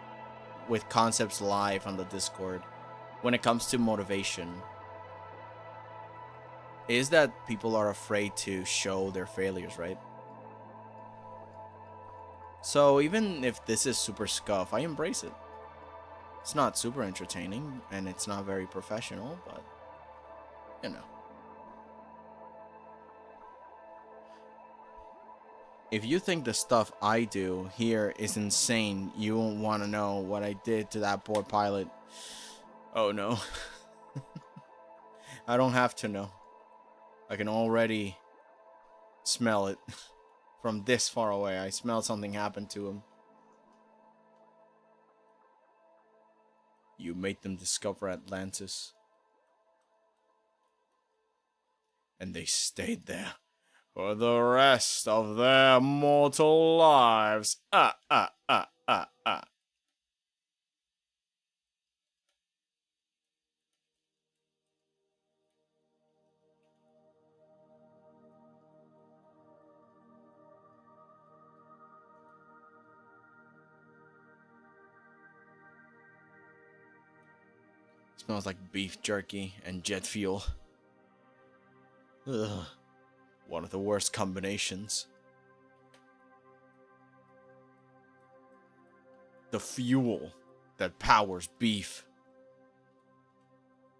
with concepts live on the Discord when it comes to motivation, is that people are afraid to show their failures, right? So even if this is super scuff, I embrace it. It's not super entertaining, and it's not very professional, but, you know. If you think the stuff I do here is insane, you won't want to know what I did to that poor pilot. Oh no. I don't have to know. I can already smell it from this far away. I smell something happened to him. You made them discover Atlantis. And they stayed there for the rest of their mortal lives. Smells like beef jerky and jet fuel. Ugh. One of the worst combinations. The fuel that powers beef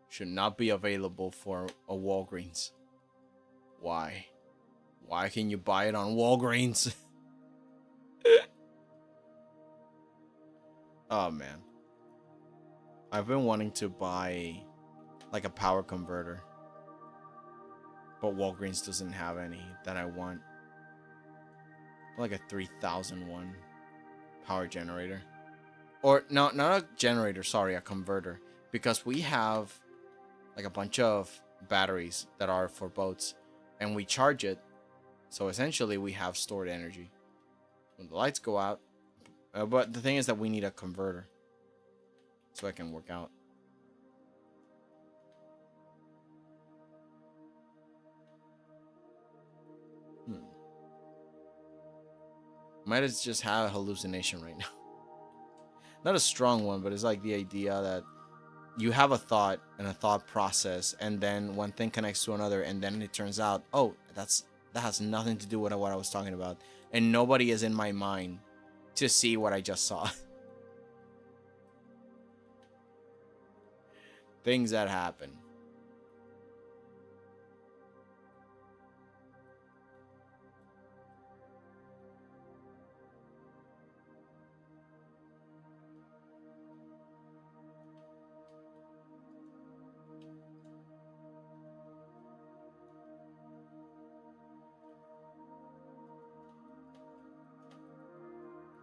should not be available for a Walgreens. Why? Why can you buy it on Walgreens? Oh man. I've been wanting to buy like a power converter, but Walgreens doesn't have any that I want. Like a 3001 power generator. Or no, not a generator, sorry, a converter. Because we have like a bunch of batteries that are for boats, and we charge it. So essentially we have stored energy when the lights go out. But the thing is that we need a converter so I can work out. Might just have a hallucination right now. Not a strong one, but it's like the idea that you have a thought and a thought process, and then one thing connects to another, and then it turns out, oh, that has nothing to do with what I was talking about, and nobody is in my mind to see what I just saw. Things that happen.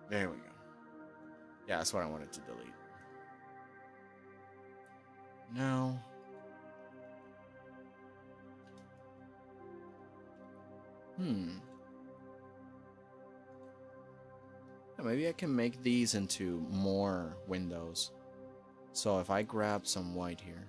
There we go. Yeah, that's what I wanted to delete. No. Maybe I can make these into more windows. So if I grab some white here.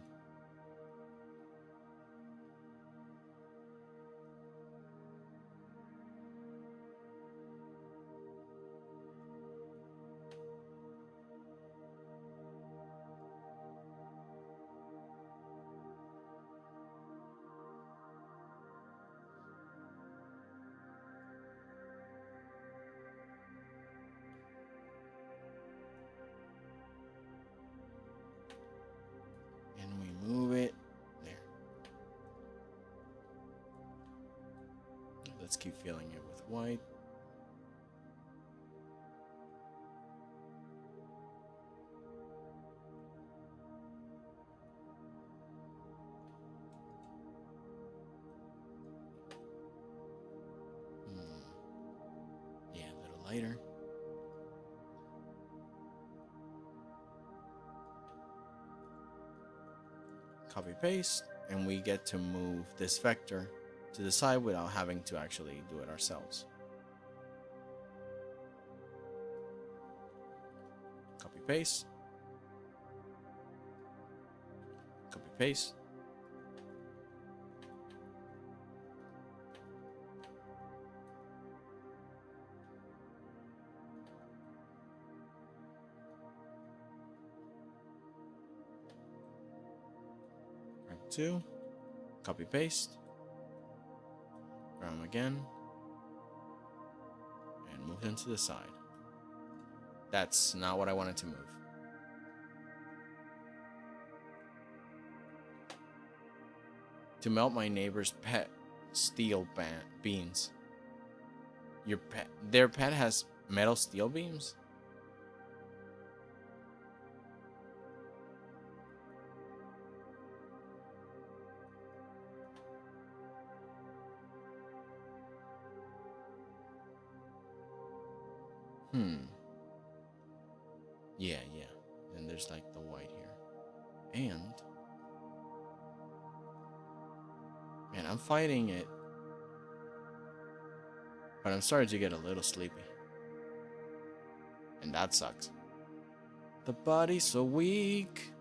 Let's keep filling it with white. Yeah, a little lighter. Copy paste, and we get to move this vector to the side without having to actually do it ourselves. Copy paste. Copy paste. Grab 2. Copy paste. Grab them again. And move them to the side. That's not what I wanted to move. To melt my neighbor's pet steel beams. Their pet has metal steel beams? Yeah. And there's like the white here. And man, I'm fighting it. But I'm starting to get a little sleepy. And that sucks. The body's so weak.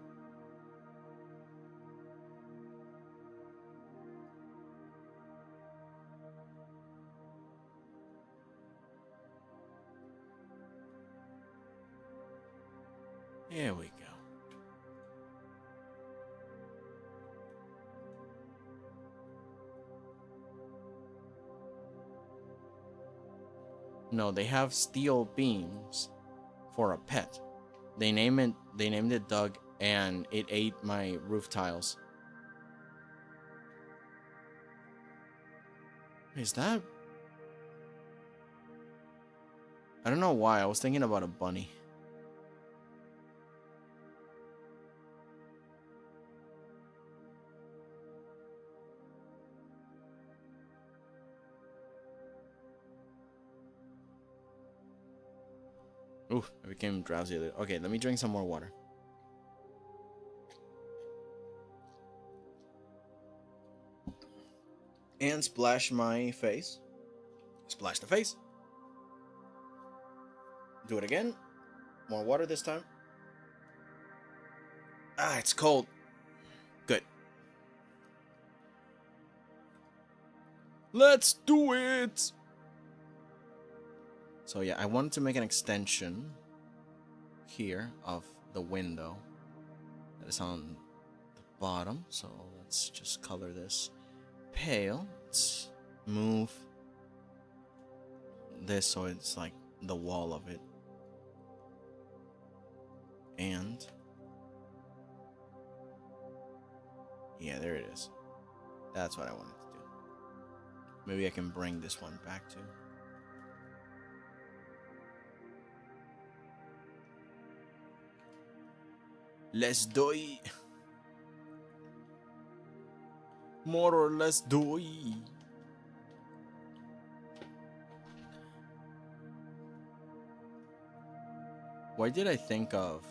Here we go. No, they have steel beams for a pet. They named it Doug, and it ate my roof tiles. Is that? I don't know why. I was thinking about a bunny. Ooh, I became drowsy. Okay, let me drink some more water. And splash my face. Splash the face. Do it again. More water this time. Ah, it's cold. Good. Let's do it! So yeah, I wanted to make an extension here of the window that is on the bottom. So let's just color this pale. Let's move this so it's like the wall of it. And yeah, there it is. That's what I wanted to do. Maybe I can bring this one back too. Let's do it. More or less do it. Why did I think of?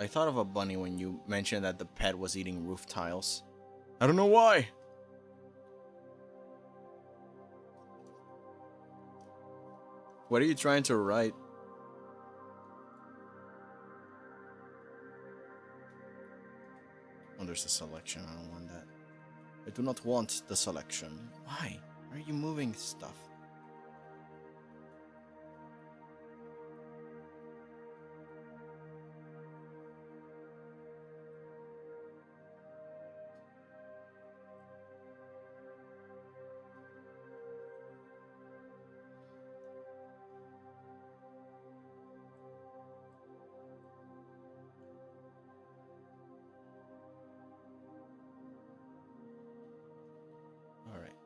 I thought of a bunny when you mentioned that the pet was eating roof tiles. I don't know why. What are you trying to write? Oh, there's a selection. I don't want that. I do not want the selection. Why? Why are you moving stuff?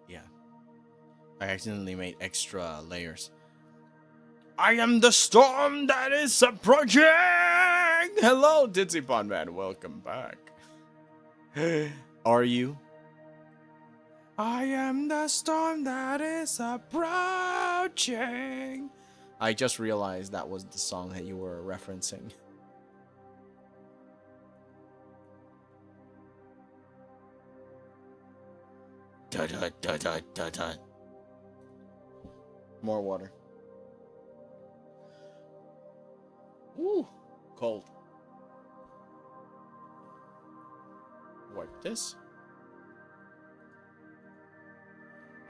Yeah. I accidentally made extra layers. I am the storm that is approaching! Hello, Ditsy Pond Man. Welcome back. Are you? I am the storm that is approaching. I just realized that was the song that you were referencing. Da da da da da da. More water. Woo, cold. Wipe this.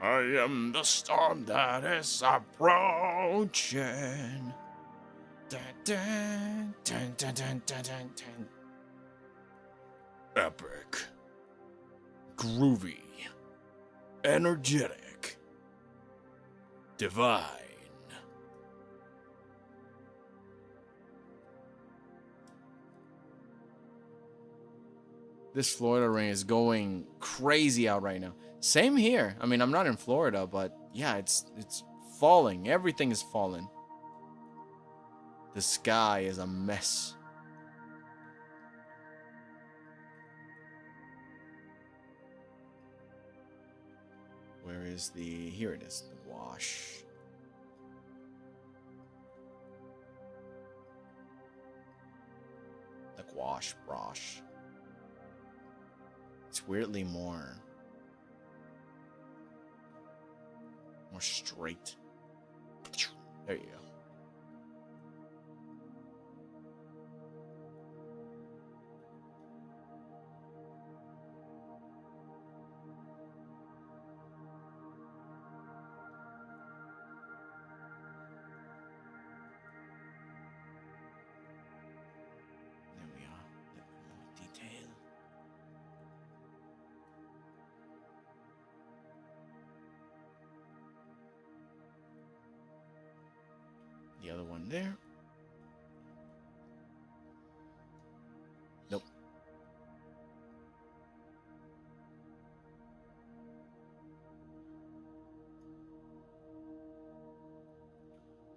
I am the storm that is approaching. Dun, dun, dun, dun, dun, dun, dun, dun. Epic. Groovy. Energetic. Divine. This Florida rain is going crazy out right now. Same here. I mean, I'm not in Florida, but yeah, it's falling. Everything is falling. The sky is a mess. Where is the... Here it is. The wash. The wash brush. It's weirdly more straight. There you go. There we are. A bit more detail. the other one there. Nope.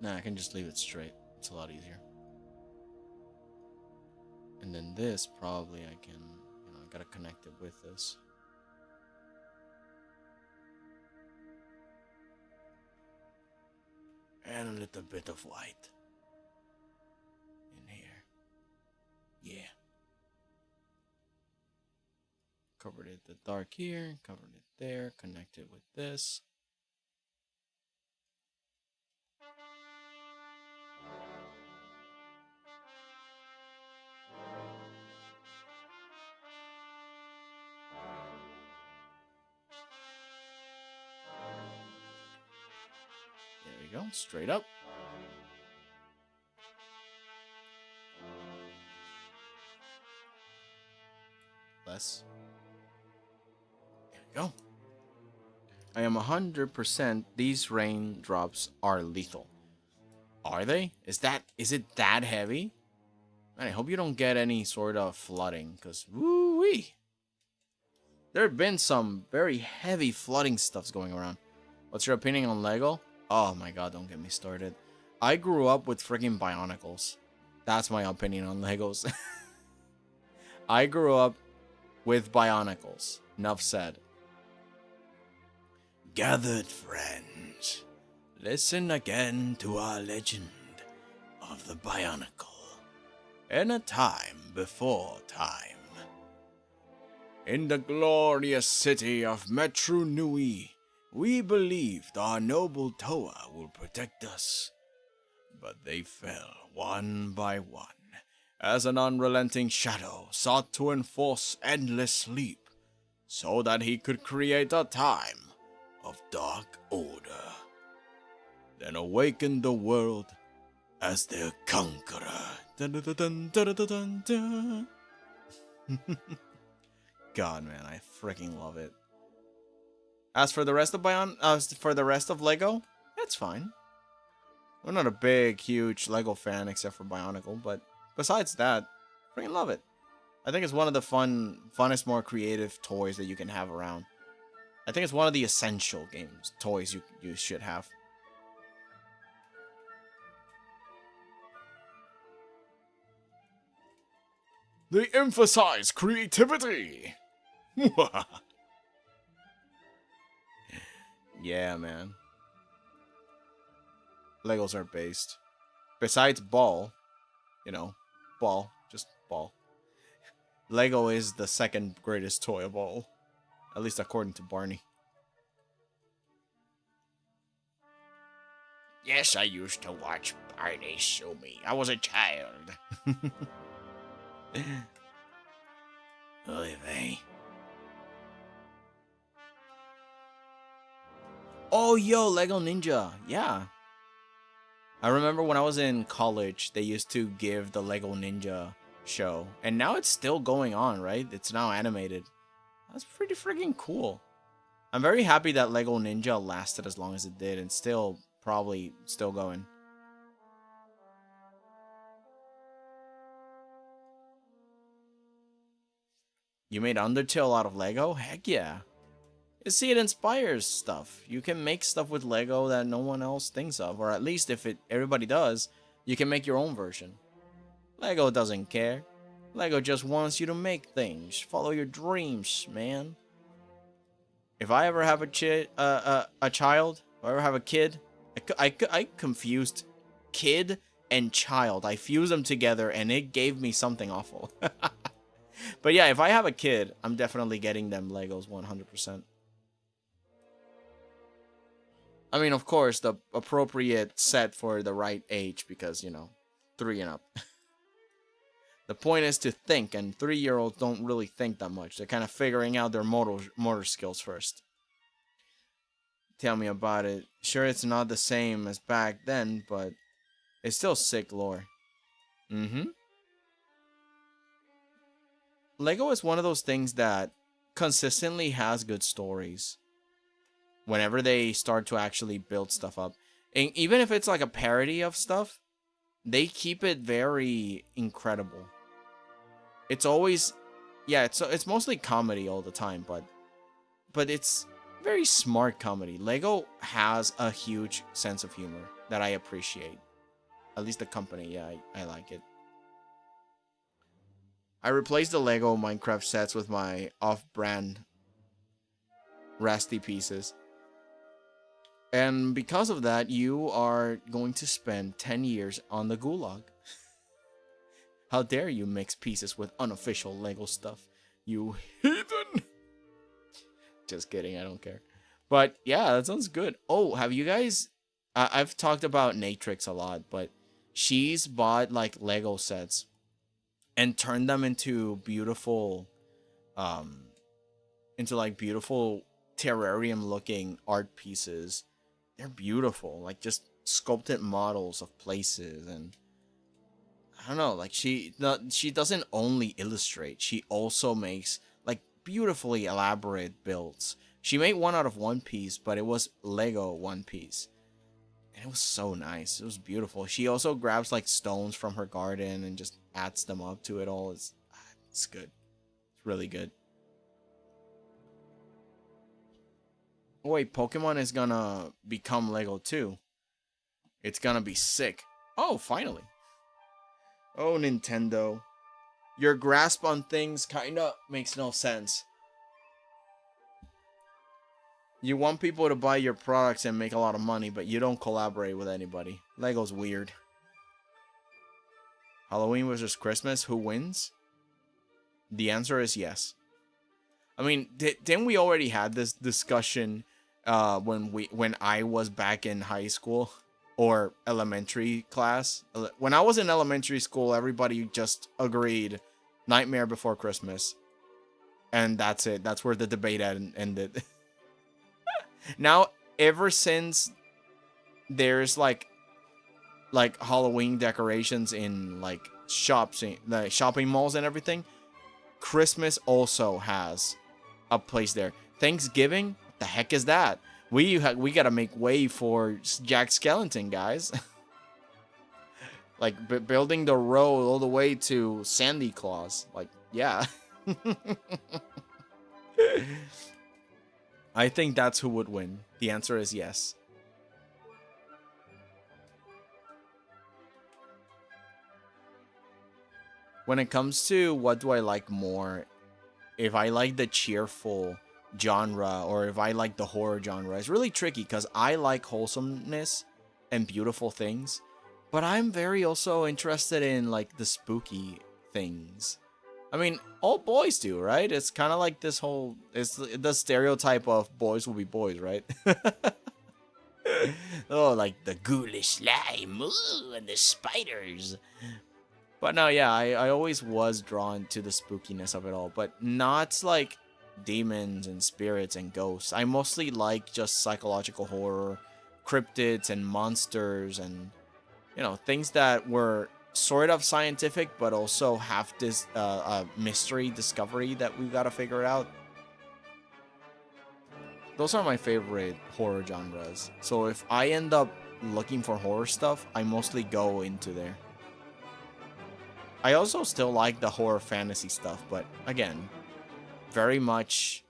Nah, I can just leave it straight. It's a lot easier. And then this, probably I can, you know, I gotta connect it with this. And a little bit of white in here. Yeah. Covered it the dark here, covered it there, connected with this. There we go, straight up. Less. There we go. I am 100% these raindrops are lethal. Are they? Is it that heavy? Man, I hope you don't get any sort of flooding, because woo-wee. There have been some very heavy flooding stuffs going around. What's your opinion on Lego? Oh my god, don't get me started. I grew up with freaking Bionicles. That's my opinion on Legos. I grew up with Bionicles. Enough said. Gathered friends, listen again to our legend of the Bionicle. In a time before time. In the glorious city of Metru Nui, we believed our noble Toa will protect us. But they fell one by one, as an unrelenting shadow sought to enforce endless sleep, so that he could create a time of dark order. Then awakened the world as their conqueror. Dun, dun, dun, dun, dun, dun, dun. God, man, I freaking love it. As for the rest of Lego, it's fine. I'm not a big, huge Lego fan except for Bionicle, but besides that, freaking love it. I think it's one of the funnest, more creative toys that you can have around. I think it's one of the essential toys you should have. They emphasize creativity. Yeah, man. Legos are based. Besides ball, you know, just ball. Lego is the second greatest toy of all. At least according to Barney. Yes, I used to watch Barney show me. I was a child. Oy vey. Oh, yo, Lego Ninja. Yeah. I remember when I was in college, they used to give the Lego Ninja show. And now it's still going on, right? It's now animated. That's pretty freaking cool. I'm very happy that Lego Ninja lasted as long as it did and probably still going. You made Undertale out of Lego? Heck yeah. You see, it inspires stuff. You can make stuff with Lego that no one else thinks of. Or at least if everybody does, you can make your own version. Lego doesn't care. Lego just wants you to make things. Follow your dreams, man. If I ever have a child, if I ever have a kid, I confused kid and child. I fused them together and it gave me something awful. But yeah, if I have a kid, I'm definitely getting them Legos 100%. I mean, of course, the appropriate set for the right age because, you know, 3 and up. The point is to think, and 3-year-olds don't really think that much. They're kind of figuring out their motor skills first. Tell me about it. Sure, it's not the same as back then, but it's still sick lore. Lego is one of those things that consistently has good stories. Whenever they start to actually build stuff up. And even if it's like a parody of stuff, they keep it very incredible. It's always, yeah, it's mostly comedy all the time, but it's very smart comedy. Lego has a huge sense of humor that I appreciate. At least the company, yeah, I like it. I replaced the Lego Minecraft sets with my off-brand Rusty pieces. And because of that, you are going to spend 10 years on the gulag. How dare you mix pieces with unofficial Lego stuff, you heathen! Just kidding, I don't care. But yeah, that sounds good. Oh, have you guys... I've talked about Natrix a lot, but she's bought like Lego sets and turned them into beautiful, beautiful terrarium looking art pieces. They're beautiful, like just sculpted models of places. And I don't know, like she doesn't only illustrate, she also makes like beautifully elaborate builds. She made one out of One Piece, but it was Lego One Piece. And it was so nice. It was beautiful. She also grabs like stones from her garden and just adds them up to it all. It's good. It's really good. Oh wait, Pokemon is gonna become Lego too. It's gonna be sick. Oh, finally. Oh, Nintendo. Your grasp on things kinda makes no sense. You want people to buy your products and make a lot of money, but you don't collaborate with anybody. Lego's weird. Halloween versus Christmas, who wins? The answer is yes. I mean, didn't we already had this discussion when I was back in high school or elementary class? When I was in elementary school, everybody just agreed Nightmare Before Christmas. And that's it. That's where the debate ended. Now, ever since there's like Halloween decorations in like shops, like shopping malls and everything, Christmas also has a place there. Thanksgiving, what the heck is that? We gotta make way for Jack Skellington, guys. Like building the road all the way to Sandy Claus. Like, yeah. I think that's who would win. The answer is yes. When it comes to what do I like more, if I like the cheerful genre or if I like the horror genre, it's really tricky because I like wholesomeness and beautiful things, but I'm very also interested in like the spooky things. I mean, all boys do, right? It's kind of like this whole... It's the stereotype of boys will be boys, right? Oh, like the ghoulish slime, ooh, and the spiders. But no, yeah, I always was drawn to the spookiness of it all. But not like demons and spirits and ghosts. I mostly like just psychological horror, cryptids and monsters and, you know, things that were... sort of scientific, but also have this mystery discovery that we gotta figure out. Those are my favorite horror genres. So if I end up looking for horror stuff, I mostly go into there. I also still like the horror fantasy stuff, but again, very much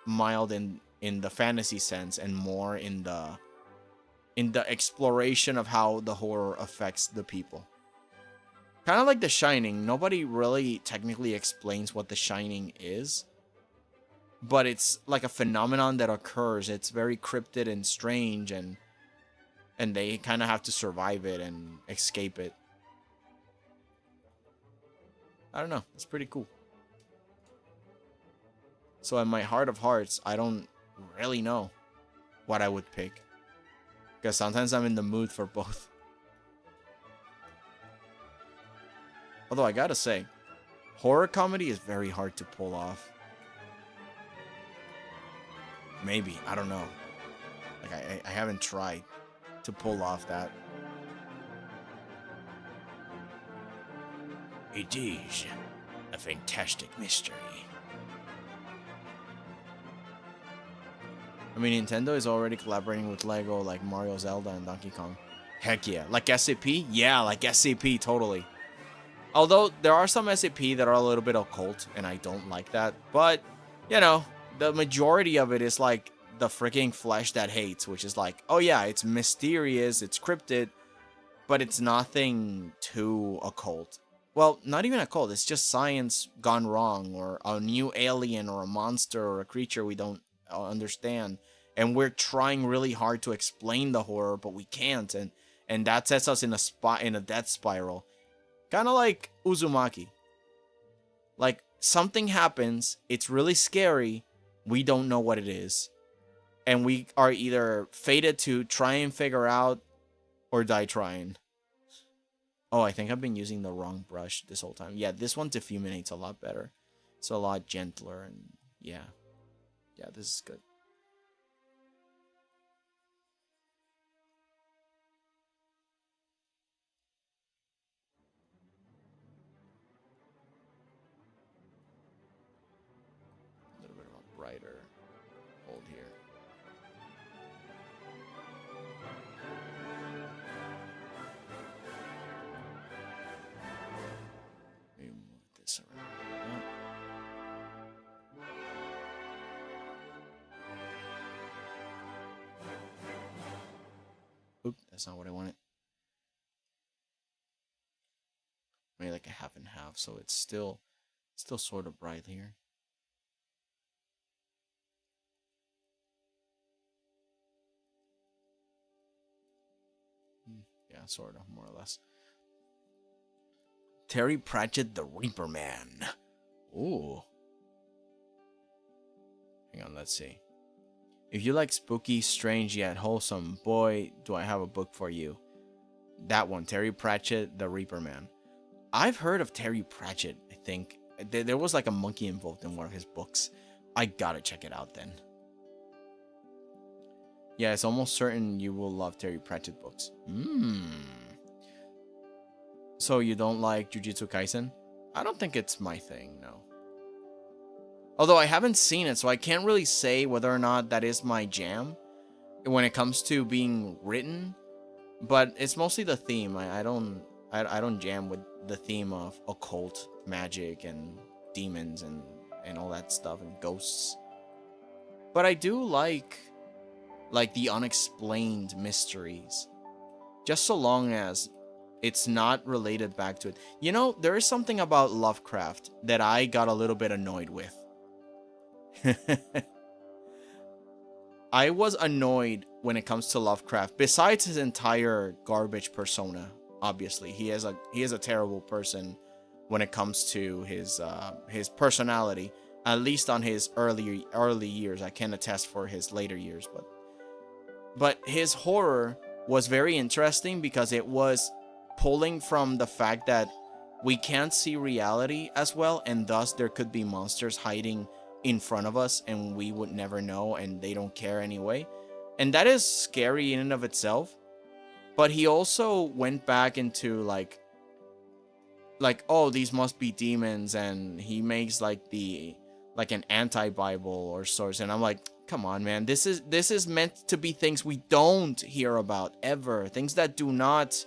mild in the fantasy sense and more in the exploration of how the horror affects the people. Kind of like The Shining, nobody really technically explains what The Shining is. But it's like a phenomenon that occurs. It's very cryptid and strange, and they kind of have to survive it and escape it. I don't know, it's pretty cool. So in my heart of hearts, I don't really know what I would pick. Because sometimes I'm in the mood for both. Although I gotta say, horror comedy is very hard to pull off. Maybe, I don't know. Like, I haven't tried to pull off that. It is a fantastic mystery. I mean, Nintendo is already collaborating with Lego like Mario, Zelda, and Donkey Kong. Heck yeah. Like SCP? Yeah, like SCP, totally. Although there are some SCP that are a little bit occult, and I don't like that. But, you know, the majority of it is like the freaking flesh that hates, which is like, oh yeah, it's mysterious, it's cryptid, but it's nothing too occult. Well, not even occult, it's just science gone wrong, or a new alien, or a monster, or a creature we don't understand. And we're trying really hard to explain the horror, but we can't, and that sets us in a death spiral. Kind of like Uzumaki. Like, something happens, it's really scary, we don't know what it is. And we are either fated to try and figure out or die trying. Oh, I think I've been using the wrong brush this whole time. Yeah, this one diffuminates a lot better. It's a lot gentler, and yeah. Yeah, this is good. A little bit of a brighter hold here. Maybe move this around. Oop, that's not what I wanted. Maybe like a half and half, so it's still sort of bright here. Yeah, sort of, more or less. Terry Pratchett, the Reaper Man. Ooh. Hang on, let's see. If you like spooky, strange, yet wholesome, boy, do I have a book for you. That one, Terry Pratchett, the Reaper Man. I've heard of Terry Pratchett, I think. There was like a monkey involved in one of his books. I gotta check it out then. Yeah, it's almost certain you will love Terry Pratchett books. So you don't like Jujutsu Kaisen? I don't think it's my thing, no. Although I haven't seen it, so I can't really say whether or not that is my jam when it comes to being written. But it's mostly the theme. I don't jam with the theme of occult magic and demons and all that stuff and ghosts. But I do like the unexplained mysteries. Just so long as it's not related back to it. You know, there is something about Lovecraft that I got a little bit annoyed with. I was annoyed when it comes to Lovecraft. Besides his entire garbage persona, obviously, he is a terrible person when it comes to his personality. At least on his early years. I can't attest for his later years, but his horror was very interesting because it was pulling from the fact that we can't see reality as well, and thus there could be monsters hiding in front of us and we would never know, and they don't care anyway. And that is scary in and of itself. But he also went back into like oh, these must be demons, and he makes like an anti-Bible or sorts, and I'm like, come on, man, this is meant to be things we don't hear about ever, things that do not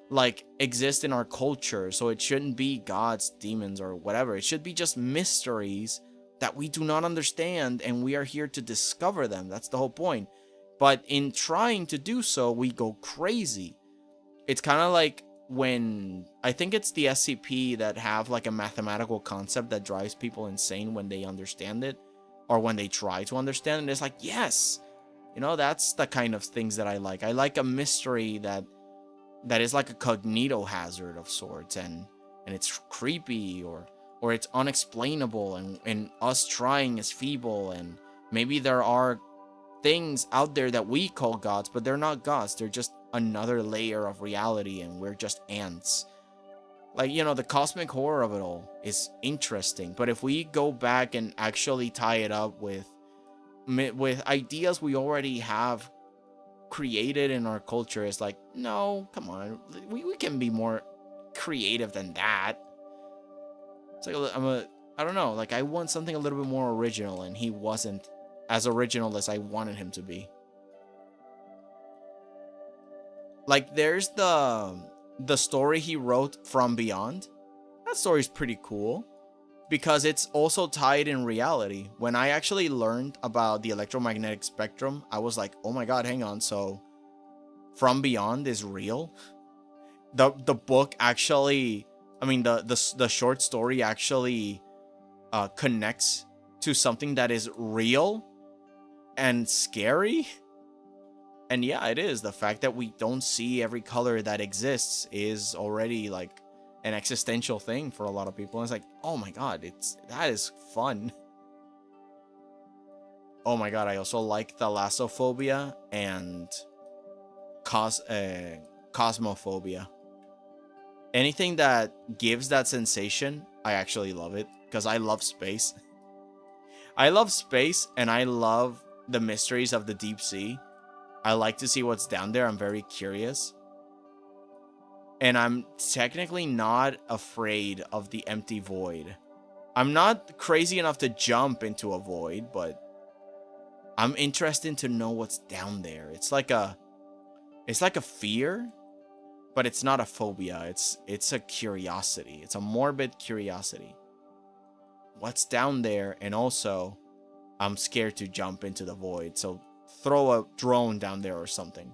like exist in our culture. So it shouldn't be gods, demons, or whatever. It should be just mysteries that we do not understand, and we are here to discover them. That's the whole point. But in trying to do so, we go crazy. It's kind of like when, I think it's the SCP that have like a mathematical concept that drives people insane when they understand it, or when they try to understand it. It's like, yes, you know, that's the kind of things that I like. I like a mystery that is like a cognito hazard of sorts, and it's creepy, or it's unexplainable, and us trying is feeble, and maybe there are things out there that we call gods, but they're not gods. They're just another layer of reality, and we're just ants. Like, you know, the cosmic horror of it all is interesting, but if we go back and actually tie it up with ideas we already have created in our culture, it's like, no, come on, we can be more creative than that. It's like, I don't know, like, I want something a little bit more original, and he wasn't as original as I wanted him to be. Like, there's the story he wrote, From Beyond. That story's pretty cool because it's also tied in reality. When I actually learned about the electromagnetic spectrum, I was like, oh my god, hang on, so From Beyond is real? The book actually, I mean, the short story actually connects to something that is real and scary? And yeah, it is. The fact that we don't see every color that exists is already like an existential thing for a lot of people. And it's like, oh my god, that is fun. Oh my god, I also like thalassophobia and cosmophobia. Anything that gives that sensation, I actually love it because I love space. I love space and I love the mysteries of the deep sea. I like to see what's down there. I'm very curious. And I'm technically not afraid of the empty void. I'm not crazy enough to jump into a void, but I'm interested to know what's down there. It's like a fear, but it's not a phobia. It's a curiosity. It's a morbid curiosity. What's down there? And also, I'm scared to jump into the void. So throw a drone down there or something.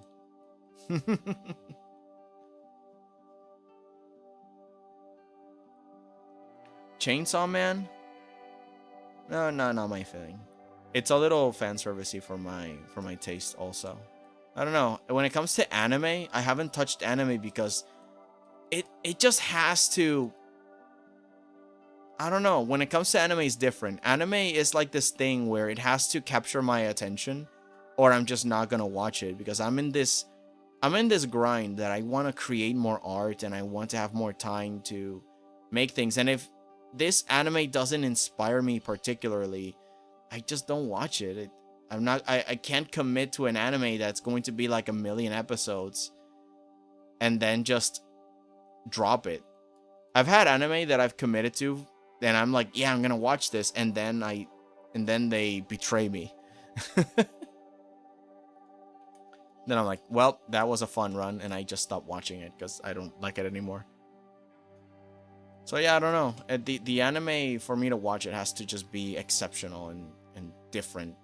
Chainsaw Man? No, not my thing. It's a little fan servicey for my taste also. I don't know. When it comes to anime, I haven't touched anime because it just has to. I don't know. When it comes to anime, it's different. Anime is like this thing where it has to capture my attention, or I'm just not gonna watch it because I'm in this grind that I want to create more art and I want to have more time to make things. And if this anime doesn't inspire me particularly, I just don't watch it. I can't commit to an anime that's going to be like 1,000,000 episodes and then just drop it. I've had anime that I've committed to and I'm like, yeah, I'm gonna watch this, and then they betray me. Then I'm like, well, that was a fun run, and I just stopped watching it because I don't like it anymore. So yeah, I don't know. The anime, for me to watch it, has to just be exceptional and different.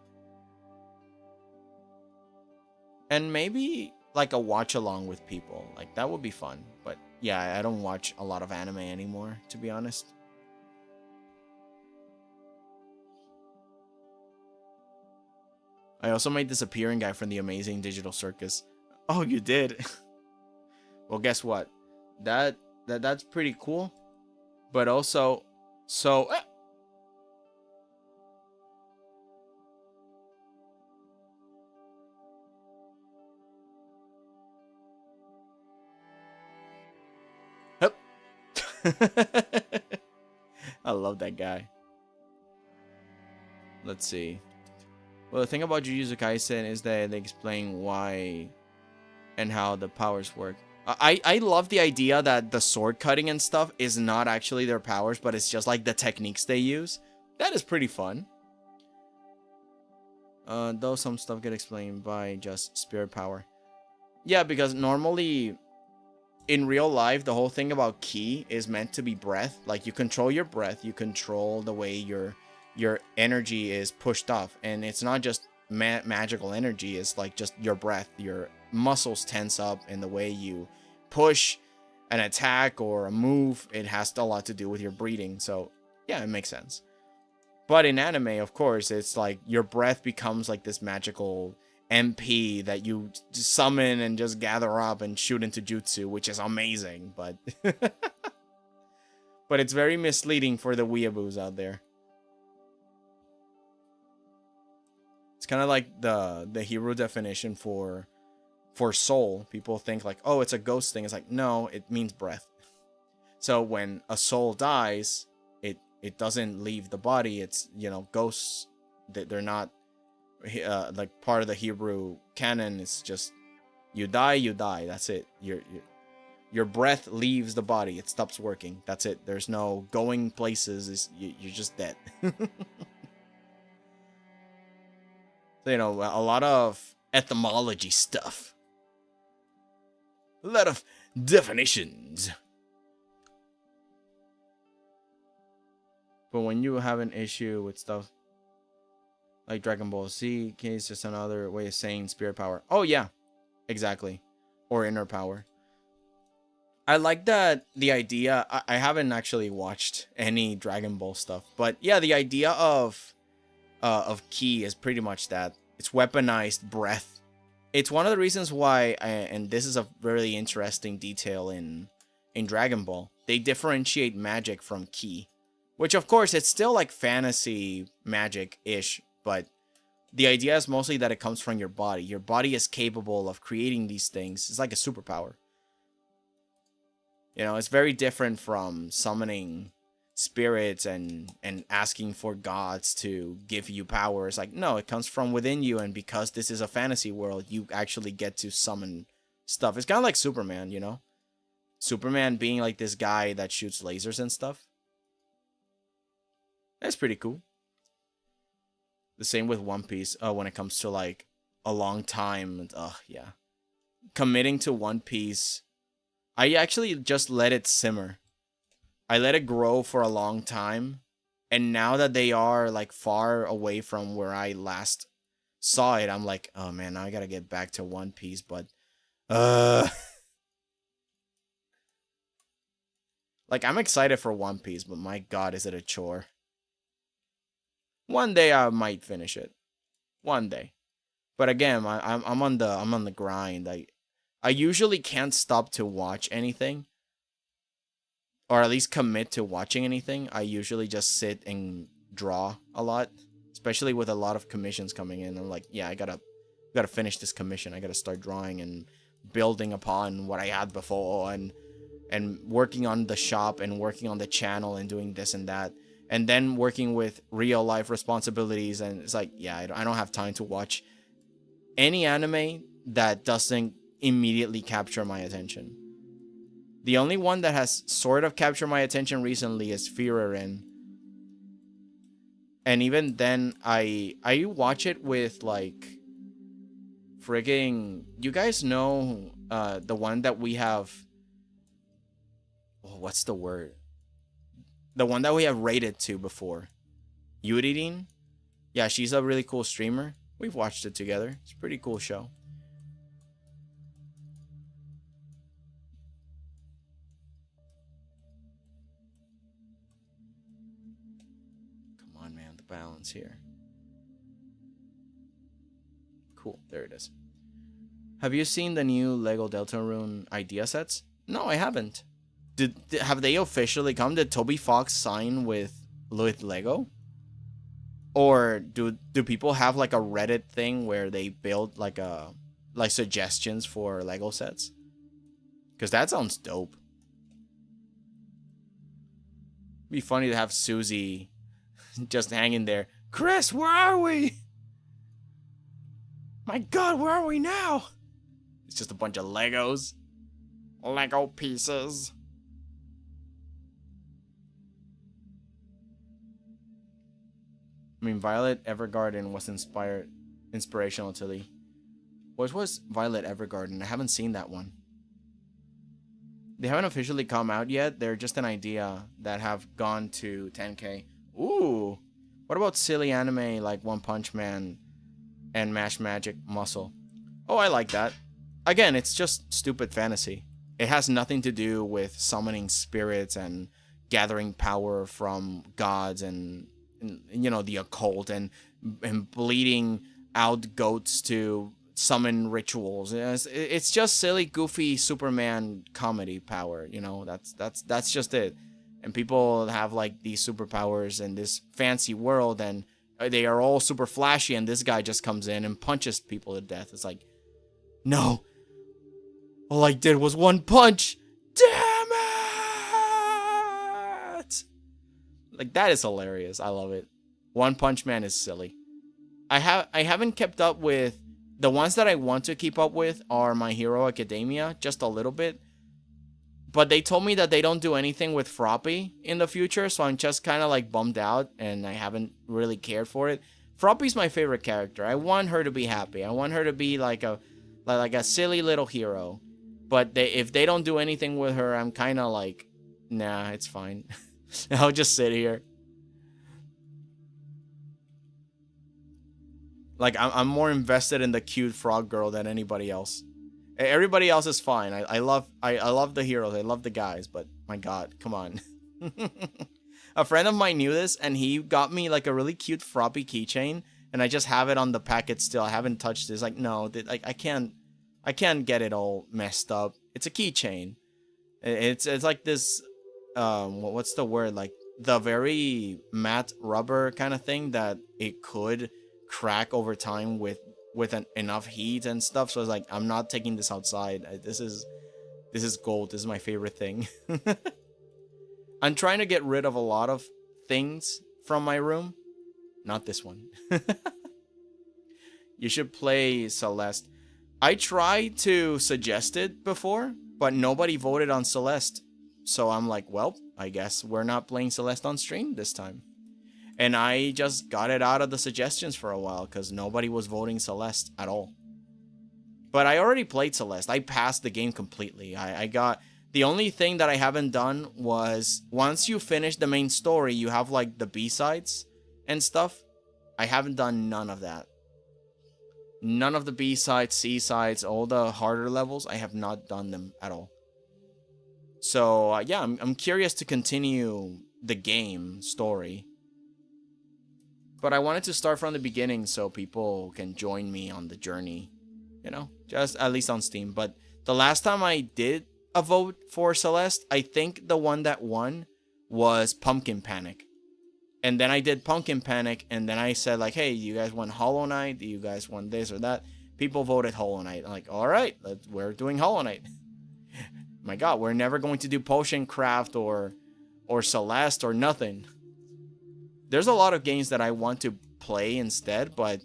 And maybe like a watch along with people. Like, that would be fun. But yeah, I don't watch a lot of anime anymore, to be honest. I also made this appearing guy from the Amazing Digital Circus. Oh, you did? Well, guess what? That's pretty cool. But also, so... I love that guy. Let's see. Well, the thing about Jujutsu Kaisen is that they explain why and how the powers work. I love the idea that the sword cutting and stuff is not actually their powers, but it's just like the techniques they use. That is pretty fun. Though some stuff get explained by just spirit power. Yeah, because normally in real life, the whole thing about ki is meant to be breath. Like, you control your breath, you control the way your energy is pushed off, and it's not just magical energy. It's like just your breath, your muscles tense up, and the way you push an attack or a move, it has a lot to do with your breathing. So yeah, it makes sense. But in anime, of course, it's like your breath becomes like this magical MP that you summon and just gather up and shoot into jutsu, which is amazing, but but it's very misleading for the weeaboos out there. It's kind of like the hero definition for soul. People think like, oh, it's a ghost thing. It's like, no, it means breath. So when a soul dies, it doesn't leave the body. It's, you know, ghosts, they're not like part of the Hebrew canon. It's just you die, that's it. Your breath leaves the body, it stops working, that's it. There's no going places. You're just dead. So, you know, a lot of etymology stuff. A lot of definitions. But when you have an issue with stuff like Dragon Ball Z, it's just another way of saying spirit power. Oh yeah, exactly. Or inner power. I like that the idea. I haven't actually watched any Dragon Ball stuff, but yeah, the idea of ki is pretty much that. It's weaponized breath. It's one of the reasons why, and this is a really interesting detail in Dragon Ball, they differentiate magic from ki. Which, of course, it's still like fantasy magic-ish, but the idea is mostly that it comes from your body. Your body is capable of creating these things. It's like a superpower. You know, it's very different from summoning spirits and asking for gods to give you power. It's like, no, it comes from within you, and because this is a fantasy world, you actually get to summon stuff. It's kind of like Superman, you know? Superman being like this guy that shoots lasers and stuff. That's pretty cool. The same with One Piece. When it comes to like a long time. Yeah. Committing to One Piece. I actually just let it simmer. I let it grow for a long time. And now that they are like far away from where I last saw it, I'm like, oh man, now I gotta get back to One Piece. But like, I'm excited for One Piece, but my god, is it a chore. One day I might finish it. One day. But again, I'm on the grind. I usually can't stop to watch anything. Or at least commit to watching anything. I usually just sit and draw a lot. Especially with a lot of commissions coming in. I'm like, yeah, I gotta finish this commission. I gotta start drawing and building upon what I had before, and working on the shop and working on the channel and doing this and that. And then working with real life responsibilities, and it's like, yeah, I don't have time to watch any anime that doesn't immediately capture my attention. The only one that has sort of captured my attention recently is Frieren. And even then, I watch it with like frigging, you guys know the one that we have, oh, what's the word? The one that we have rated to before. Hydrate. Yeah, she's a really cool streamer. We've watched it together. It's a pretty cool show. Come on, man. The balance here. Cool. There it is. Have you seen the new Lego Deltarune idea sets? No, I haven't. Have they officially come? Did Toby Fox sign with Lego? Or do people have like a Reddit thing where they build like suggestions for Lego sets? Because that sounds dope. It'd be funny to have Susie just hanging there. Chris, where are we? My god, where are we now? It's just a bunch of Legos. Lego pieces. I mean, Violet Evergarden was inspirational to the... What was Violet Evergarden? I haven't seen that one. They haven't officially come out yet. They're just an idea that have gone to 10K. Ooh! What about silly anime like One Punch Man and Mash Magic Muscle? Oh, I like that. Again, it's just stupid fantasy. It has nothing to do with summoning spirits and gathering power from gods and you know, the occult and bleeding out goats to summon rituals. It's just silly, goofy Superman comedy power. You know, that's just it. And people have like these superpowers in this fancy world, and they are all super flashy. And this guy just comes in and punches people to death. It's like, no, all I did was one punch. Damn it! Like, that is hilarious. I love it. One Punch Man is silly. I haven't kept up with... The ones that I want to keep up with are My Hero Academia, just a little bit. But they told me that they don't do anything with Froppy in the future, so I'm just kind of like bummed out, and I haven't really cared for it. Froppy's my favorite character. I want her to be happy. I want her to be like a silly little hero. But if they don't do anything with her, I'm kind of like, nah, it's fine. I'll just sit here. Like, I'm more invested in the cute frog girl than anybody else. Everybody else is fine. I love the heroes. I love the guys. But my God, come on. A friend of mine knew this, and he got me like a really cute floppy keychain, and I just have it on the packet still. I haven't touched it. It's like, no, I can't get it all messed up. It's a keychain. It's like this. What's the word? Like the very matte rubber kind of thing that it could crack over time with enough heat and stuff. So it's like, I'm not taking this outside. This is gold. This is my favorite thing. I'm trying to get rid of a lot of things from my room. Not this one. You should play Celeste. I tried to suggest it before, but nobody voted on Celeste. So I'm like, well, I guess we're not playing Celeste on stream this time. And I just got it out of the suggestions for a while because nobody was voting Celeste at all. But I already played Celeste. I passed the game completely. I got... The only thing that I haven't done was, once you finish the main story, you have like the B-sides and stuff. I haven't done none of that. None of the B-sides, C-sides, all the harder levels, I have not done them at all. So, yeah, I'm curious to continue the game story. But I wanted to start from the beginning so people can join me on the journey. You know, just at least on Steam. But the last time I did a vote for Celeste, I think the one that won was Pumpkin Panic. And then I did Pumpkin Panic, and then I said like, hey, you guys want Hollow Knight? Do you guys want this or that? People voted Hollow Knight. I'm like, all right, we're doing Hollow Knight. My God, we're never going to do Potion Craft or Celeste or nothing. There's a lot of games that I want to play instead, but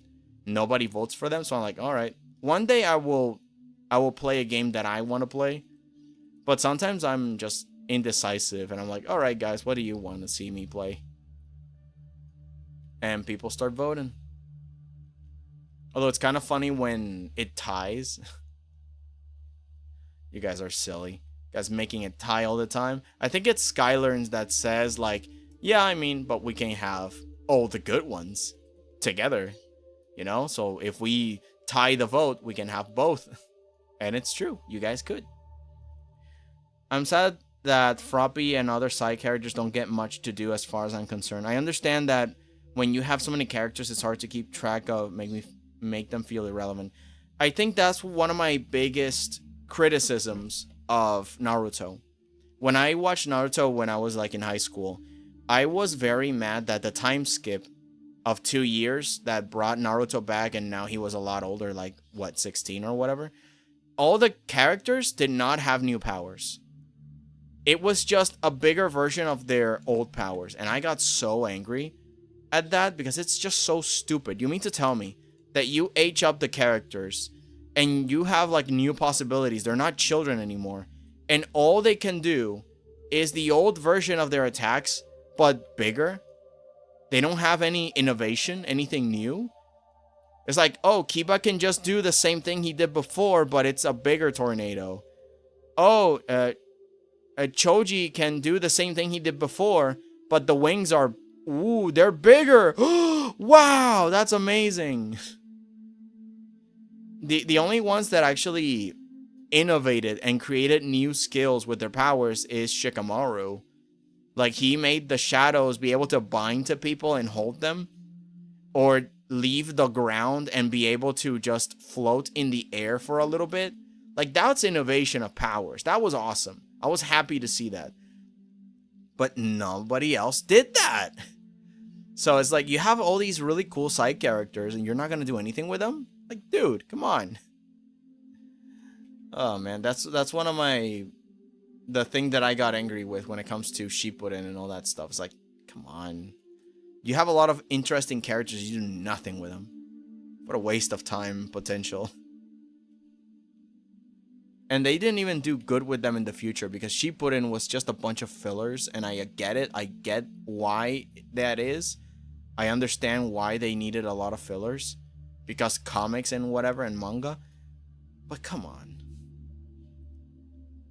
nobody votes for them. So I'm like, all right, one day I will play a game that I want to play. But sometimes I'm just indecisive, and I'm like, all right, guys, what do you want to see me play? And people start voting. Although it's kind of funny when it ties. You guys are silly. You guys making it tie all the time. I think it's Skylarns that says, like, yeah, I mean, but we can have all the good ones together. You know? So if we tie the vote, we can have both. And it's true. You guys could. I'm sad that Froppy and other side characters don't get much to do as far as I'm concerned. I understand that when you have so many characters, it's hard to keep track of, make them feel irrelevant. I think that's one of my biggest criticisms of Naruto. When I watched Naruto when I was like in high school, I was very mad that the time skip of 2 years that brought Naruto back, and now he was a lot older, like what, 16 or whatever. All the characters did not have new powers. It was just a bigger version of their old powers. And I got so angry at that because it's just so stupid. You mean to tell me that you age up the characters and you have like new possibilities? They're not children anymore. And all they can do is the old version of their attacks, but bigger. They don't have any innovation, anything new. It's like, oh, Kiba can just do the same thing he did before, but it's a bigger tornado. Oh, Choji can do the same thing he did before, but the wings are, ooh, they're bigger. Wow, that's amazing. The only ones that actually innovated and created new skills with their powers is Shikamaru. Like, he made the shadows be able to bind to people and hold them, or leave the ground and be able to just float in the air for a little bit. Like, that's innovation of powers. That was awesome. I was happy to see that. But nobody else did that. So it's like, you have all these really cool side characters and you're not going to do anything with them? Like, dude, come on. Oh, man, that's one of the thing that I got angry with when it comes to Shippuden and all that stuff. It's like, come on. You have a lot of interesting characters. You do nothing with them. What a waste of time potential. And they didn't even do good with them in the future because Shippuden was just a bunch of fillers. And I get it. I get why that is. I understand why they needed a lot of fillers. Because comics and whatever and manga. But come on.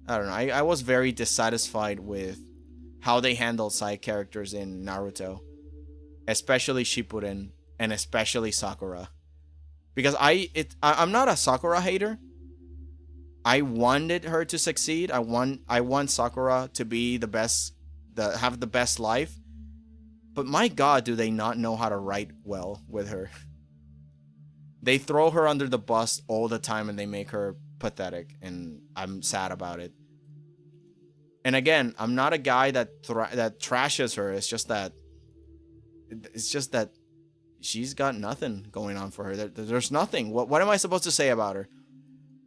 I don't know. I was very dissatisfied with how they handled side characters in Naruto, especially Shippuden and especially Sakura. Because I'm not a Sakura hater. I wanted her to succeed. I want Sakura to be the best, have the best life. But my God, do they not know how to write well with her? They throw her under the bus all the time and they make her pathetic, and I'm sad about it. And again, I'm not a guy that trashes her. It's just that she's got nothing going on for her. There's nothing. What am I supposed to say about her?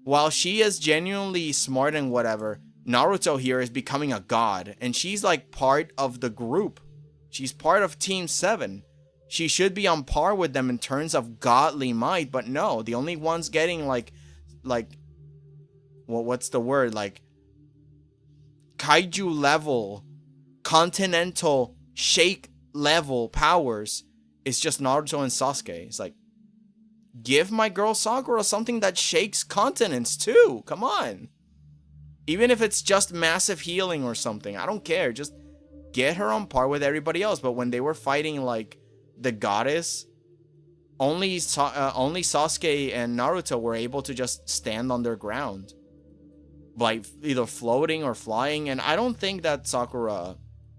While she is genuinely smart and whatever, Naruto here is becoming a god, and she's like part of the group. She's part of Team 7. She should be on par with them in terms of godly might, but no, the only ones getting like what's the word? Like kaiju level, continental shake level powers is just Naruto and Sasuke. It's like, give my girl Sakura something that shakes continents too. Come on. Even if it's just massive healing or something, I don't care. Just get her on par with everybody else. But when they were fighting like the goddess, only Sasuke and Naruto were able to just stand on their ground, like either floating or flying. And I don't think that Sakura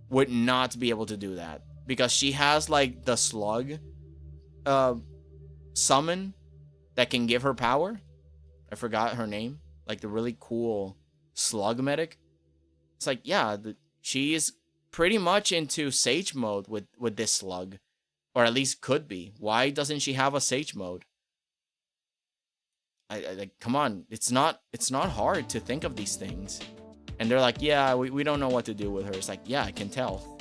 would not be able to do that, because she has like the slug summon that can give her power. I forgot her name. Like the really cool slug medic. It's like, yeah, she is pretty much into Sage mode with this slug. Or at least could be. Why doesn't she have a Sage mode? I come on, it's not hard to think of these things. And they're like, yeah, we don't know what to do with her. It's like, yeah, I can tell.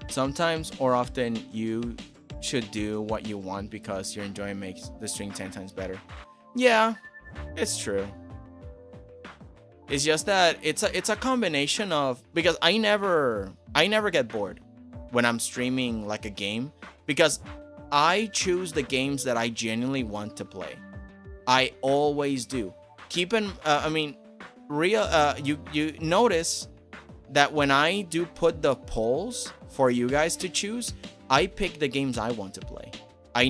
Sometimes or often you should do what you want because your enjoyment makes the stream 10 times better. Yeah, it's true. It's just that it's a combination of, because I never get bored when I'm streaming like a game, because I choose the games that I genuinely want to play. I always do. You notice that when I do put the polls for you guys to choose, I pick the games I want to play. I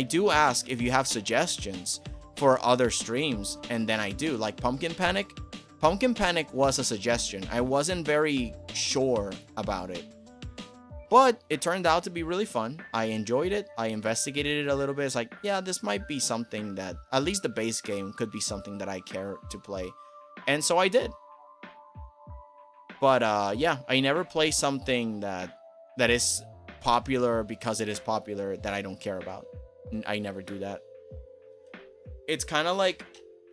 do ask if you have suggestions for other streams, and then I do. Like Pumpkin Panic. Pumpkin Panic was a suggestion. I wasn't very sure about it, but it turned out to be really fun. I enjoyed it. I investigated it a little bit. It's like, yeah, this might be something that, at least the base game could be something that I care to play. And so I did. But yeah, I never play something that is popular because it is popular that I don't care about. I never do that. It's kind of like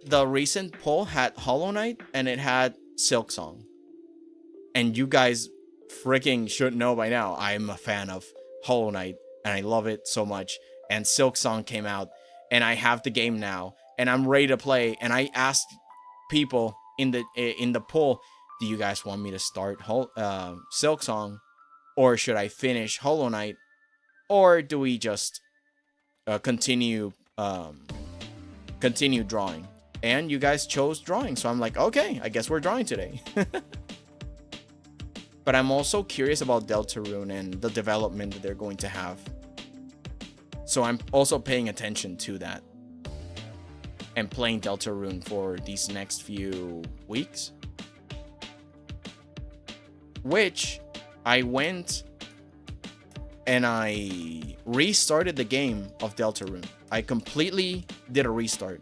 the recent poll had Hollow Knight and it had Silk Song. And you guys freaking should know by now, I'm a fan of Hollow Knight and I love it so much. And Silk Song came out and I have the game now and I'm ready to play. And I asked people in the poll, do you guys want me to start Silk Song, or should I finish Hollow Knight, or do we just continue drawing? And you guys chose drawing, so I'm like, okay, I guess we're drawing today. But I'm also curious about Deltarune and the development that they're going to have, so I'm also paying attention to that and playing Deltarune for these next few weeks. Which I went and I restarted the game of Deltarune. I completely did a restart.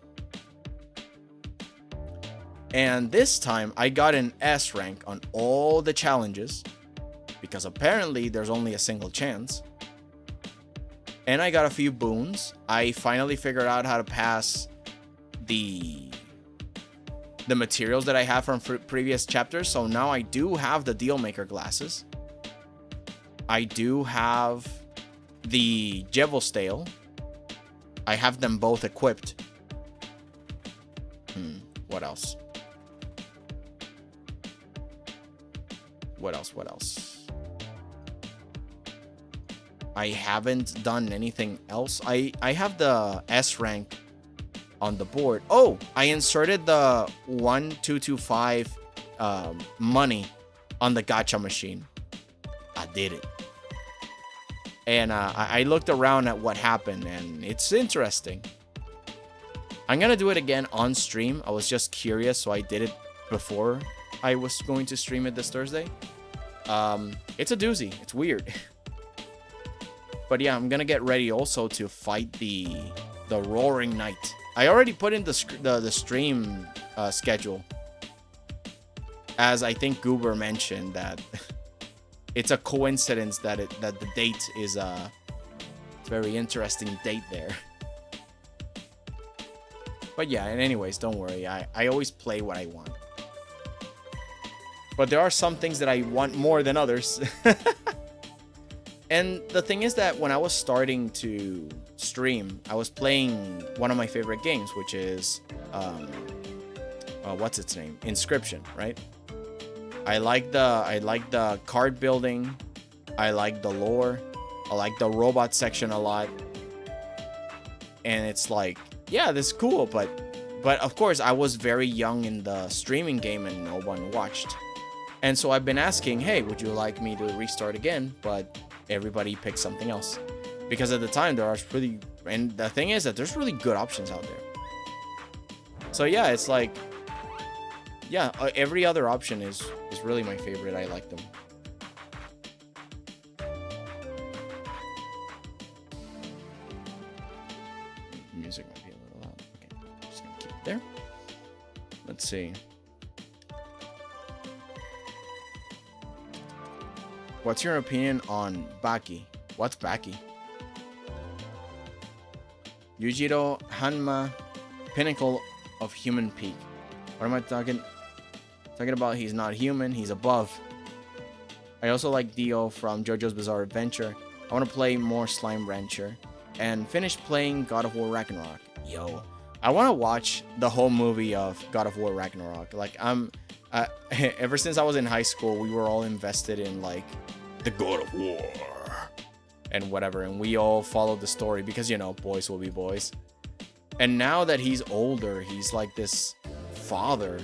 And this time I got an S rank on all the challenges, because apparently there's only a single chance. And I got a few boons. I finally figured out how to pass the materials that I have from previous chapters. So now I do have the Deal Maker glasses. I do have the Jevostale. I have them both equipped. What else? What else? I haven't done anything else. I have the S rank on the board. Oh, I inserted the 1225 money on the gacha machine. I did it. And I looked around at what happened, and it's interesting. I'm gonna do it again on stream. I was just curious, so I did it before I was going to stream it this Thursday. It's a doozy. It's weird. But yeah, I'm gonna get ready also to fight the Roaring Knight. I already put in the stream schedule, as I think Goober mentioned that it's a coincidence that the date is a very interesting date there. But yeah, and anyways, don't worry. I always play what I want. But there are some things that I want more than others. And the thing is that when I was starting to stream, I was playing one of my favorite games, which is what's its name? Inscription, right? I like the card building. I like the lore. I like the robot section a lot. And it's like, yeah, this is cool, but of course I was very young in the streaming game and no one watched. And so I've been asking, hey, would you like me to restart again? But everybody picked something else. Because at the time there are really, and the thing is that there's really good options out there. So yeah, it's like, yeah, every other option is really my favorite. I like them. Music might be a little loud. Okay, just gonna keep it there. Let's see. What's your opinion on Baki? What's Baki? Yujiro Hanma, pinnacle of human peak. What am I talking about? He's not human, he's above. I also like Dio from JoJo's Bizarre Adventure. I want to play more Slime Rancher and finish playing God of War Ragnarok. Yo, I want to watch the whole movie of God of War Ragnarok. Like, ever since I was in high school, we were all invested in like the God of War and whatever, and we all followed the story because, you know, boys will be boys. And now that he's older, he's like this father.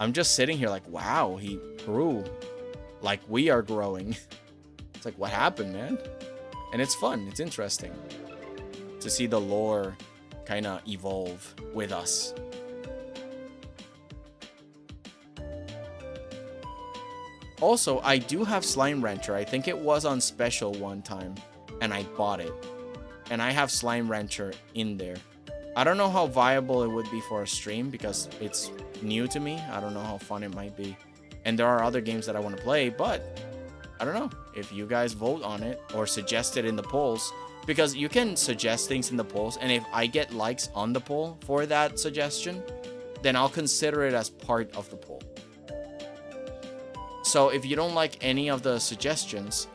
I'm just sitting here like, wow, he grew like we are growing. It's like, what happened, man? And it's fun. It's interesting to see the lore kind of evolve with us. Also, I do have Slime Rancher. I think it was on special one time, and I bought it. And I have Slime Rancher in there. I don't know how viable it would be for a stream because it's new to me. I don't know how fun it might be. And there are other games that I want to play, but I don't know if you guys vote on it or suggest it in the polls, because you can suggest things in the polls, and if I get likes on the poll for that suggestion, then I'll consider it as part of the poll. So if you don't like any of the suggestions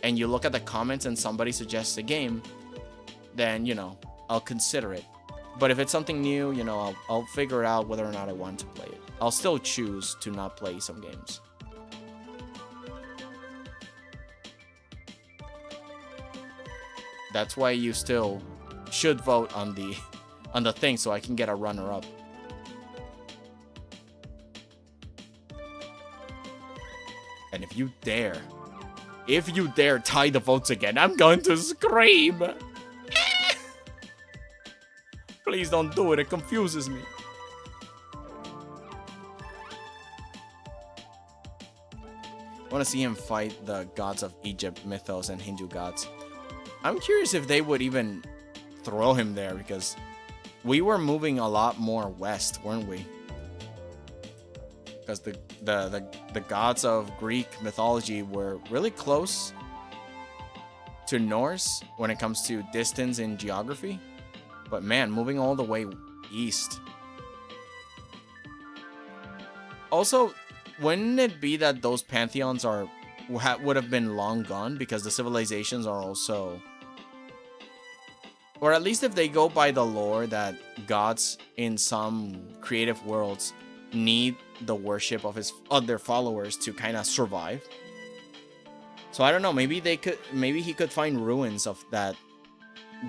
and you look at the comments and somebody suggests a game, then, you know, I'll consider it. But if it's something new, you know, I'll figure out whether or not I want to play it. I'll still choose to not play some games. That's why you still should vote on the thing so I can get a runner-up. And if you dare tie the votes again, I'm going to scream. Please don't do it. It confuses me. I want to see him fight the gods of Egypt, mythos, and Hindu gods. I'm curious if they would even throw him there, because we were moving a lot more west, weren't we? Because the gods of Greek mythology were really close to Norse when it comes to distance in geography. But man, moving all the way east. Also, wouldn't it be that those pantheons would have been long gone because the civilizations are also, or at least if they go by the lore that gods in some creative worlds need the worship of their followers to kind of survive. So I don't know, maybe he could find ruins of that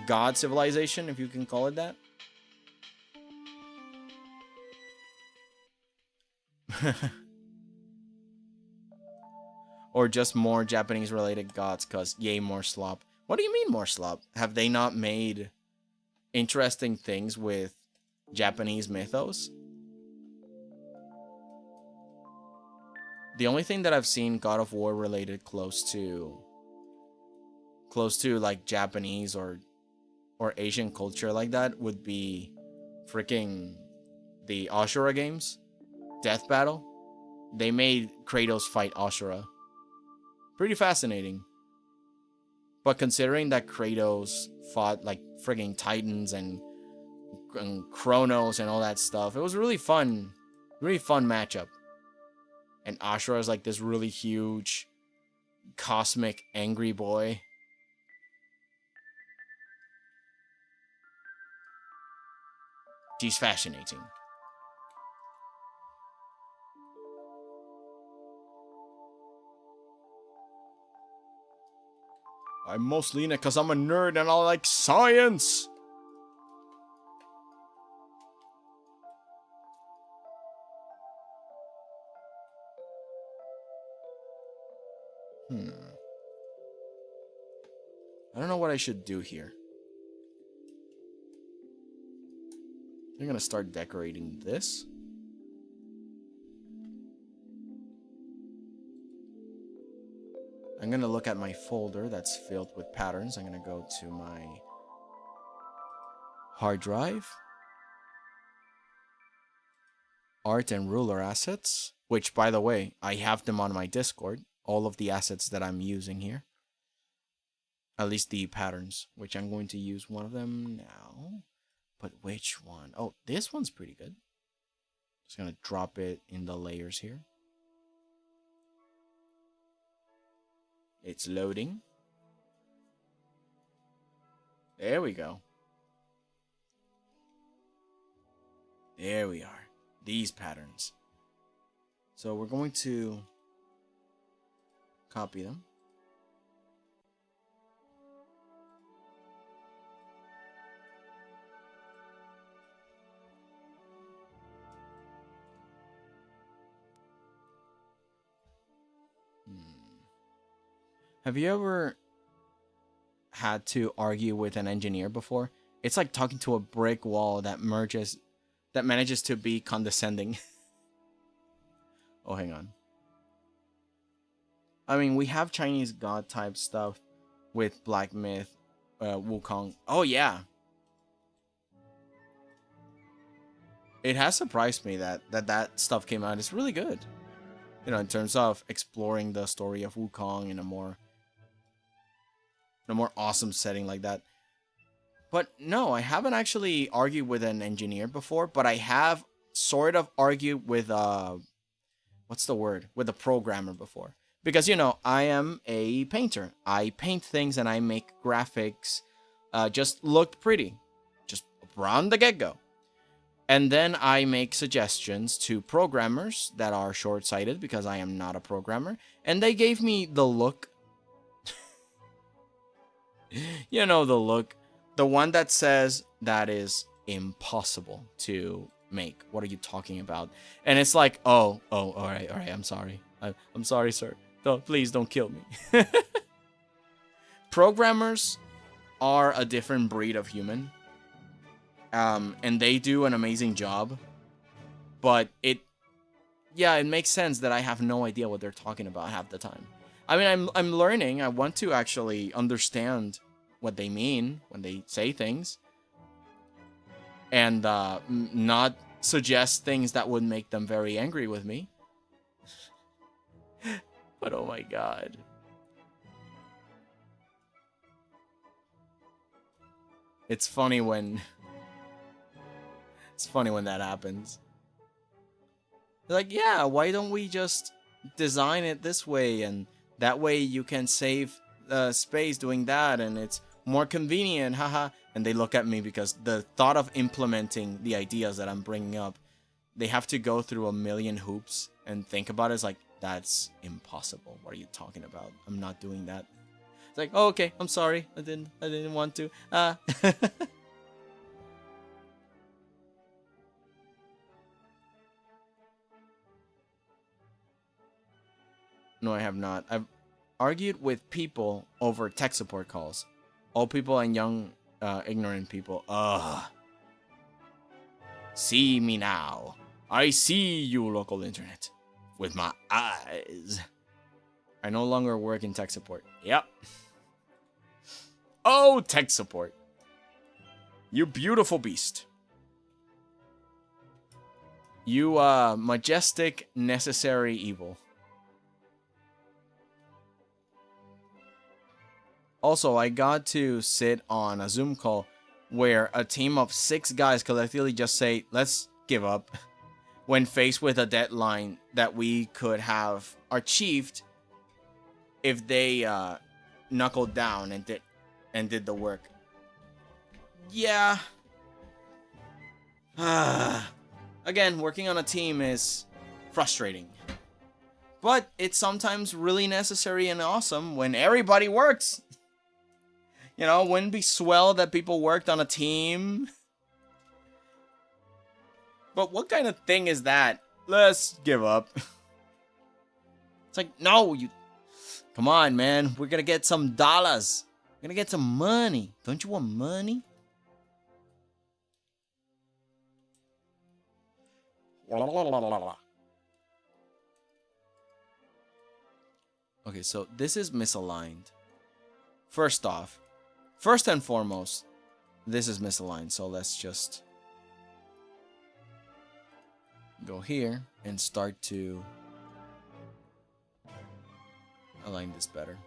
god civilization, if you can call it that, Or just more Japanese related gods, cause yay, more slop. What do you mean more slop? Have they not made interesting things with Japanese mythos? The only thing that I've seen God of War related close to like Japanese or Asian culture like that would be freaking the Ashura games, Death Battle. They made Kratos fight Ashura. Pretty fascinating. But considering that Kratos fought like frigging Titans and Kronos and all that stuff, it was a really fun matchup. And Ashura is like this really huge, cosmic, angry boy. She's fascinating. I'm mostly in it because I'm a nerd and I like science. I don't know what I should do here. I'm gonna start decorating this. I'm gonna look at my folder that's filled with patterns. I'm gonna go to my hard drive, art and ruler assets, which, by the way, I have them on my Discord. All of the assets that I'm using here. At least the patterns, which I'm going to use one of them now. But which one? Oh, this one's pretty good. Just gonna drop it in the layers here. It's loading. There we go. There we are. These patterns. So we're going to copy them. Have you ever had to argue with an engineer before? It's like talking to a brick wall that manages to be condescending. Oh, hang on. I mean, we have Chinese god type stuff with Black Myth, Wukong. Oh yeah. It has surprised me that stuff came out. It's really good. You know, in terms of exploring the story of Wukong in a more awesome setting like that. But no, I haven't actually argued with an engineer before, but I have sort of argued with what's the word? With a programmer before. Because, you know, I am a painter. I paint things and I make graphics just look pretty. Just from the get-go. And then I make suggestions to programmers that are short-sighted because I am not a programmer. And they gave me the look. You know the look. The one that says that is impossible to make. What are you talking about? And it's like, oh, all right, I'm sorry. I'm sorry, sir. Please don't kill me. Programmers are a different breed of human. And they do an amazing job. But it makes sense that I have no idea what they're talking about half the time. I mean, I'm learning. I want to actually understand what they mean when they say things. And not suggest things that would make them very angry with me. But oh my god. It's funny when that happens. They're like, yeah, why don't we just design it this way, and that way you can save space doing that, and it's more convenient, haha. And they look at me because the thought of implementing the ideas that I'm bringing up, they have to go through a million hoops and think about it. It's like, that's impossible. What are you talking about? I'm not doing that. It's like, oh, okay, I'm sorry. I didn't want to. No, I have not. I've argued with people over tech support calls. Old people and young, ignorant people. Ugh. See me now. I see you, local internet. With my eyes. I no longer work in tech support. Yep. Oh, tech support. You beautiful beast. You, majestic, necessary evil. Also, I got to sit on a Zoom call where a team of 6 guys collectively just say, let's give up, when faced with a deadline that we could have achieved if they knuckled down and did the work. Yeah. Again, working on a team is frustrating. But it's sometimes really necessary and awesome when everybody works. You know, wouldn't it be swell that people worked on a team? But what kind of thing is that? Let's give up. It's like, no, you... Come on, man. We're gonna get some dollars. We're gonna get some money. Don't you want money? Okay, so this is misaligned. First and foremost, this is misaligned. So let's just go here and start to align this better.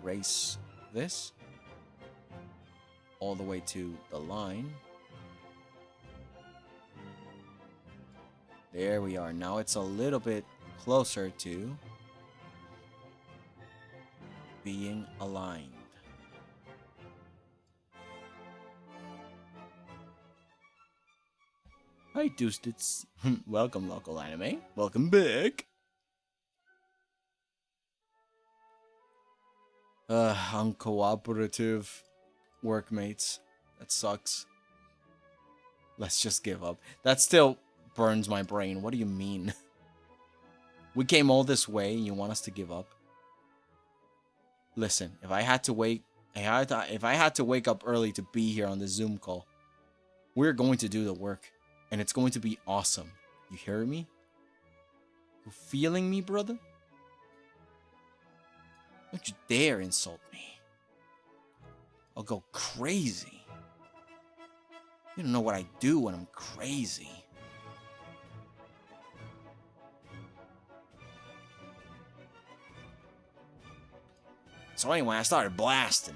Erase this all the way to the line. There we are. Now it's a little bit closer to being aligned. Hi, Doostits. Welcome, local anime. Welcome back. Uncooperative workmates. That sucks. Let's just give up. That still burns my brain. What do you mean? We came all this way and you want us to give up? Listen, if I had to wake up early to be here on the Zoom call, we're going to do the work. And it's going to be awesome. You hear me? You feeling me, brother? Don't you dare insult me. I'll go crazy. You don't know what I do when I'm crazy. So anyway, I started blasting.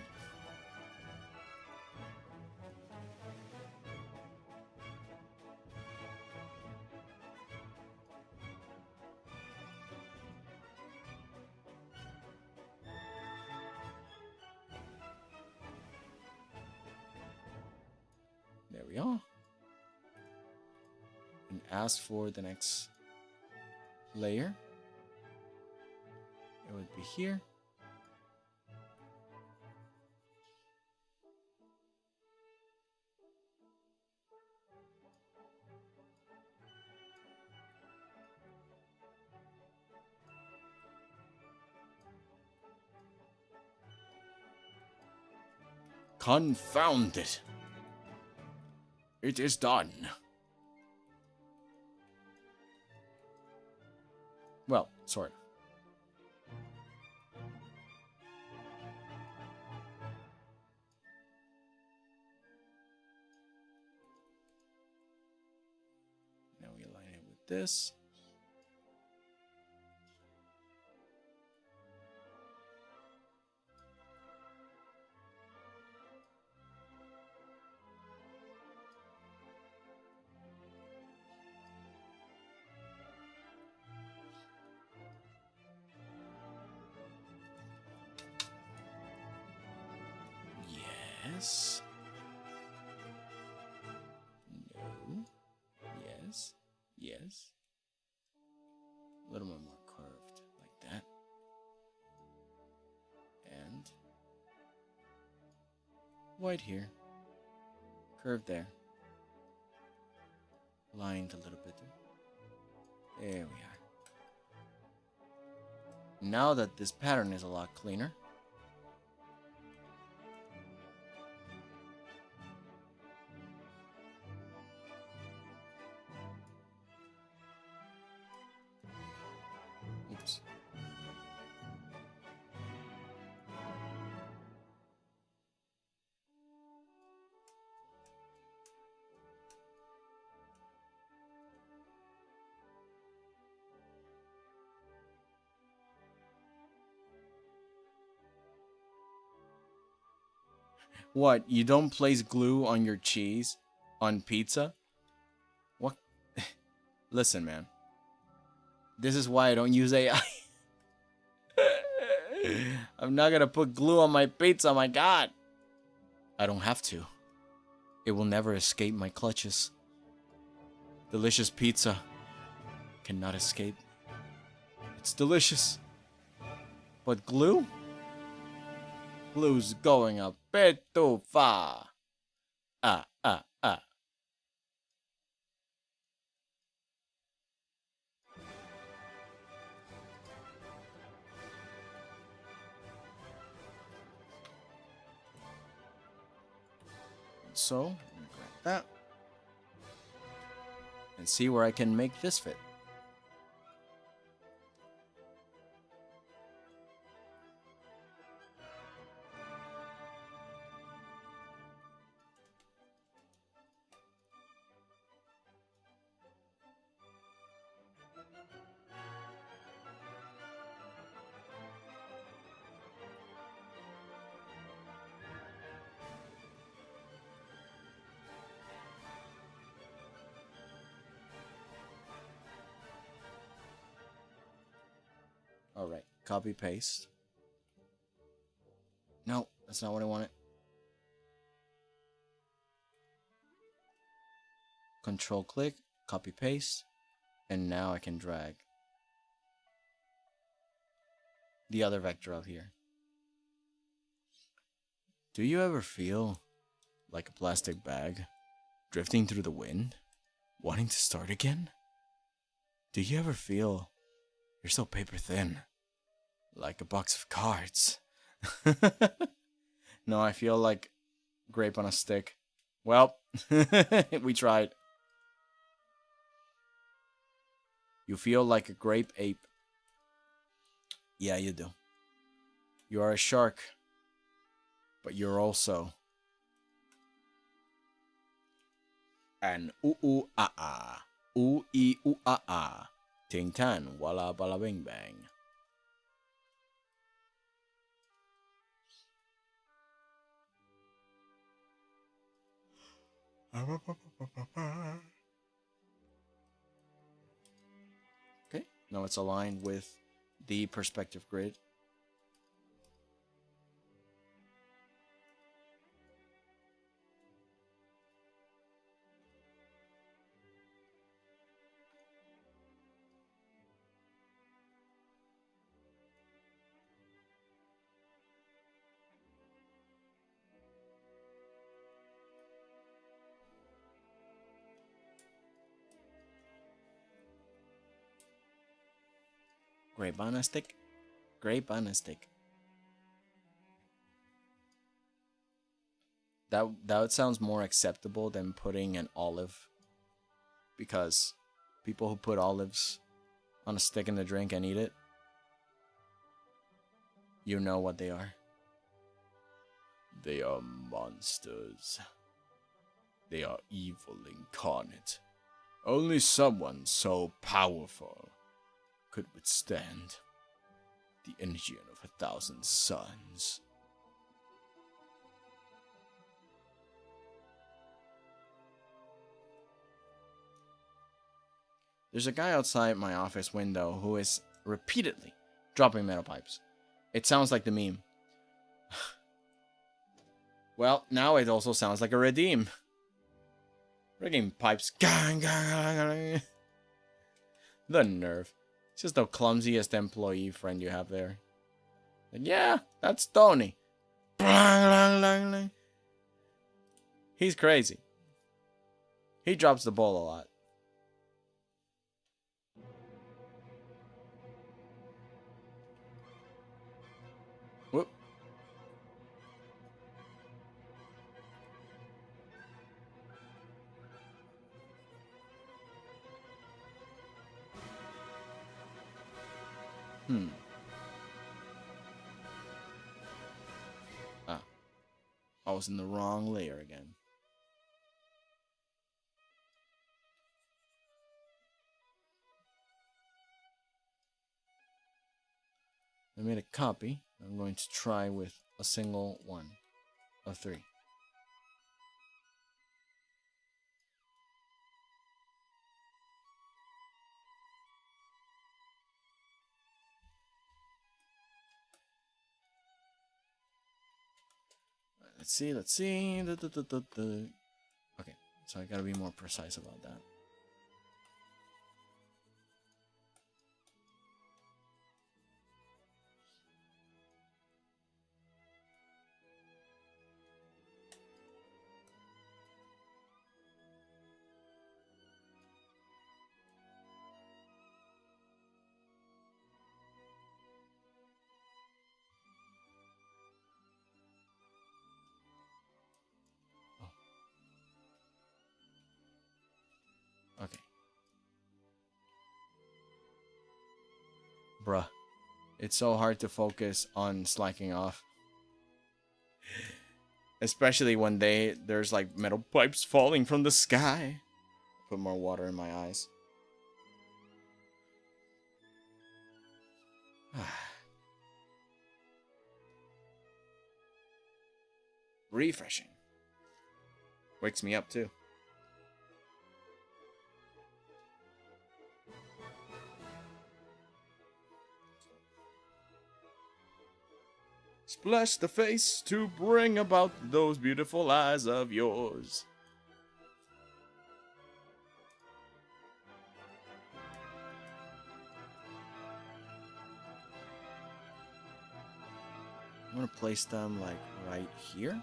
There we are. And ask for the next layer. It would be here. Confound it. It is done. Well, sort of. Now we align it with this. Yes. No. Yes. Yes. A little bit more curved, like that. And White here. Curve there. Lined a little bit there. There we are. Now that this pattern is a lot cleaner, oops. What, you don't place glue on your cheese on pizza? What? Listen, man. This is why I don't use AI. I'm not gonna put glue on my pizza, my god. I don't have to. It will never escape my clutches. Delicious pizza cannot escape. It's delicious. But glue? Glue's going a bit too far. Ah. So, grab that. And see where I can make this fit. Alright, copy paste. No, that's not what I wanted. Control click, copy paste, and now I can drag the other vector out here. Do you ever feel like a plastic bag drifting through the wind, wanting to start again? Do you ever feel you're so paper thin, like a box of cards? No, I feel like grape on a stick. Well, we tried. You feel like a grape ape. Yeah, you do. You are a shark, but you're also an ooh-ooh-ah-ah. Ooh-ee-ooh-ah-ah. Ting-tan, walla balla bing bang. Okay, now it's aligned with the perspective grid. Grape on a stick. Grape on a stick. That sounds more acceptable than putting an olive. Because people who put olives on a stick in the drink and eat it, you know what they are. They are monsters. They are evil incarnate. Only someone so powerful could withstand the engine of 1,000 suns. There's a guy outside my office window who is repeatedly dropping metal pipes. It sounds like the meme. Well, now it also sounds like a redeem. Rigging pipes. Gang, gang, gang. The nerve. It's just the clumsiest employee friend you have there. Like, yeah, that's Tony. He's crazy. He drops the ball a lot. Whoop. Ah. I was in the wrong layer again. I made a copy. I'm going to try with a single one of 3. Let's see. Okay, so I gotta be more precise about that. Okay. Bruh. It's so hard to focus on slacking off. Especially when there's like metal pipes falling from the sky. Put more water in my eyes. Refreshing. Wakes me up too. Splash the face to bring about those beautiful eyes of yours. I'm gonna place them like right here.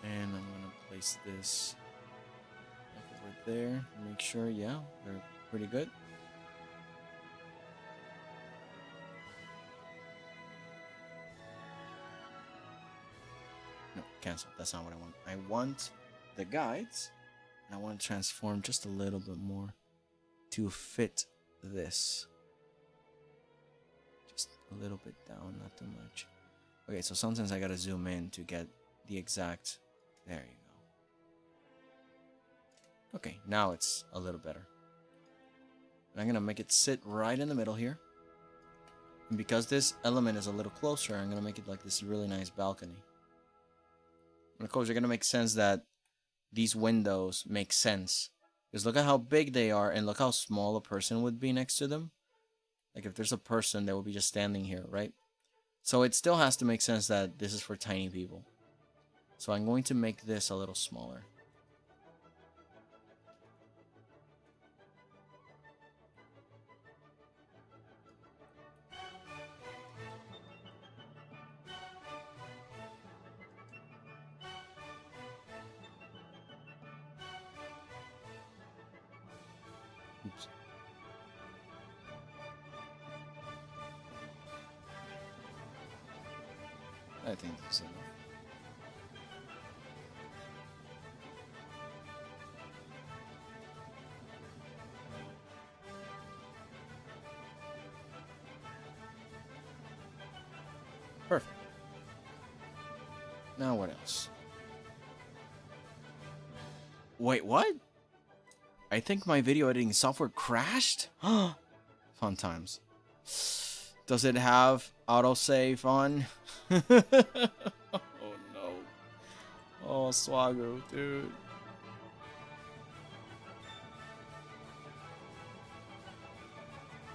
And I'm gonna place this like over there. Make sure, yeah, they're pretty good. No, cancel. That's not what I want. I want the guides, and I want to transform just a little bit more to fit this. Just a little bit down, not too much. Okay, so sometimes I gotta zoom in to get the exact. There you go. Okay, now it's a little better. And I'm gonna make it sit right in the middle here. And because this element is a little closer, I'm gonna make it like this really nice balcony. And of course, you're gonna make sense that these windows make sense. Because look at how big they are, and look how small a person would be next to them. Like if there's a person, they will be just standing here, right? So it still has to make sense that this is for tiny people. So I'm going to make this a little smaller. Oops. I think this is enough. Perfect. Now what else? Wait, what? I think my video editing software crashed? Fun times. Does it have autosave on? Oh no. Oh, Swagoo, dude.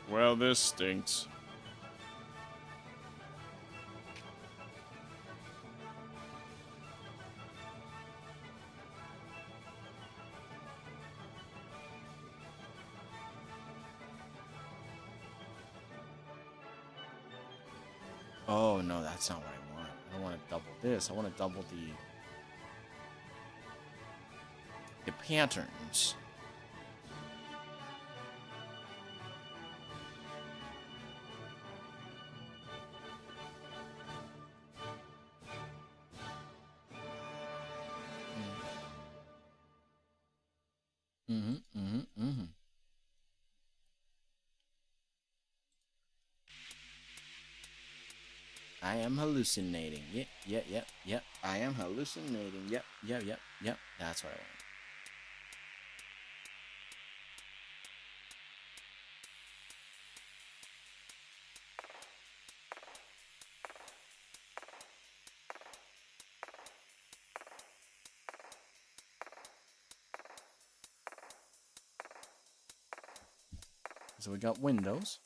Well, this stinks. Oh no, that's not what I want. I don't want to double this. I want to double the patterns. I am hallucinating. Yep. I am hallucinating. Yep. That's what I want. So we got windows.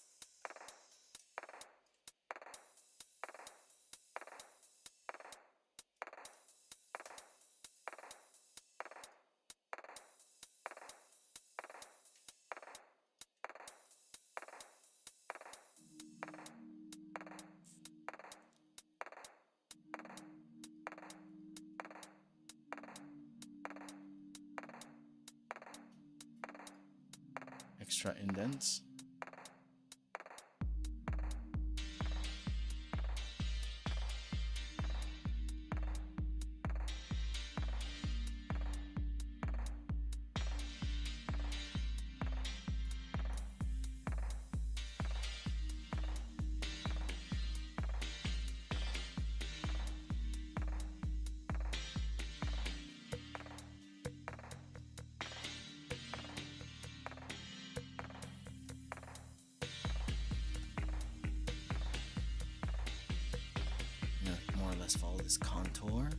Extra indents. More or less follow this contour.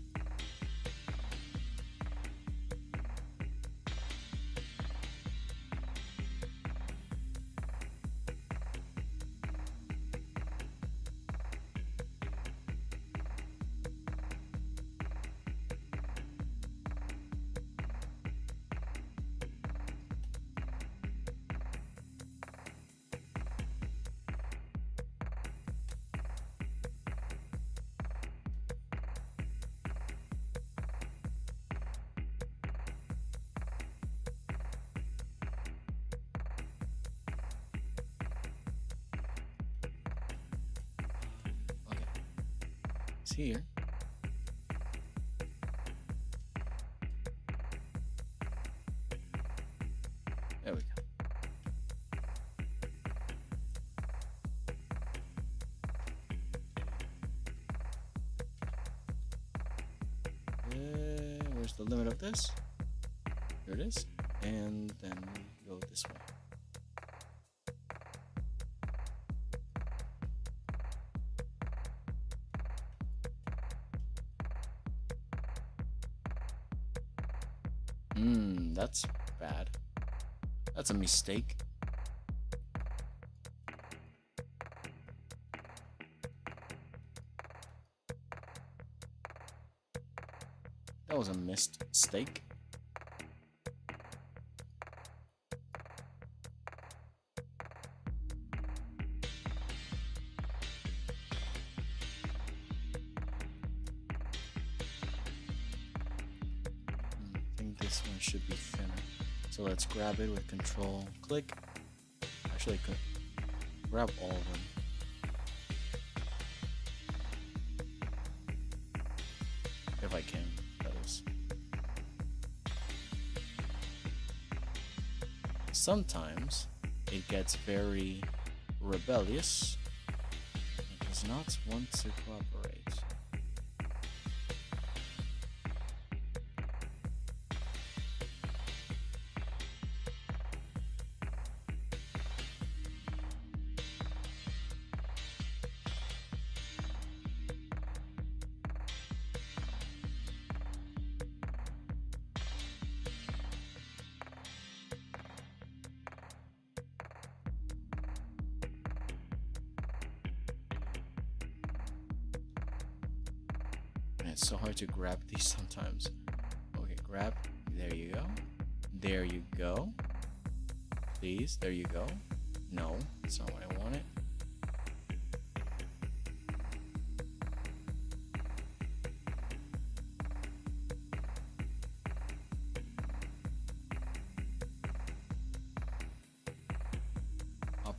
Here. There we go. Where's the limit of this? Here it is. And then we go this way. That's bad. That's a mistake. That was a mistake. This one should be thinner. So let's grab it with control click. Actually, I could grab all of them. If I can, that is. Sometimes it gets very rebellious. It does not want to cooperate. It's so hard to grab these sometimes. Okay, grab. There you go. There you go. Please, there you go. No, that's not what I wanted.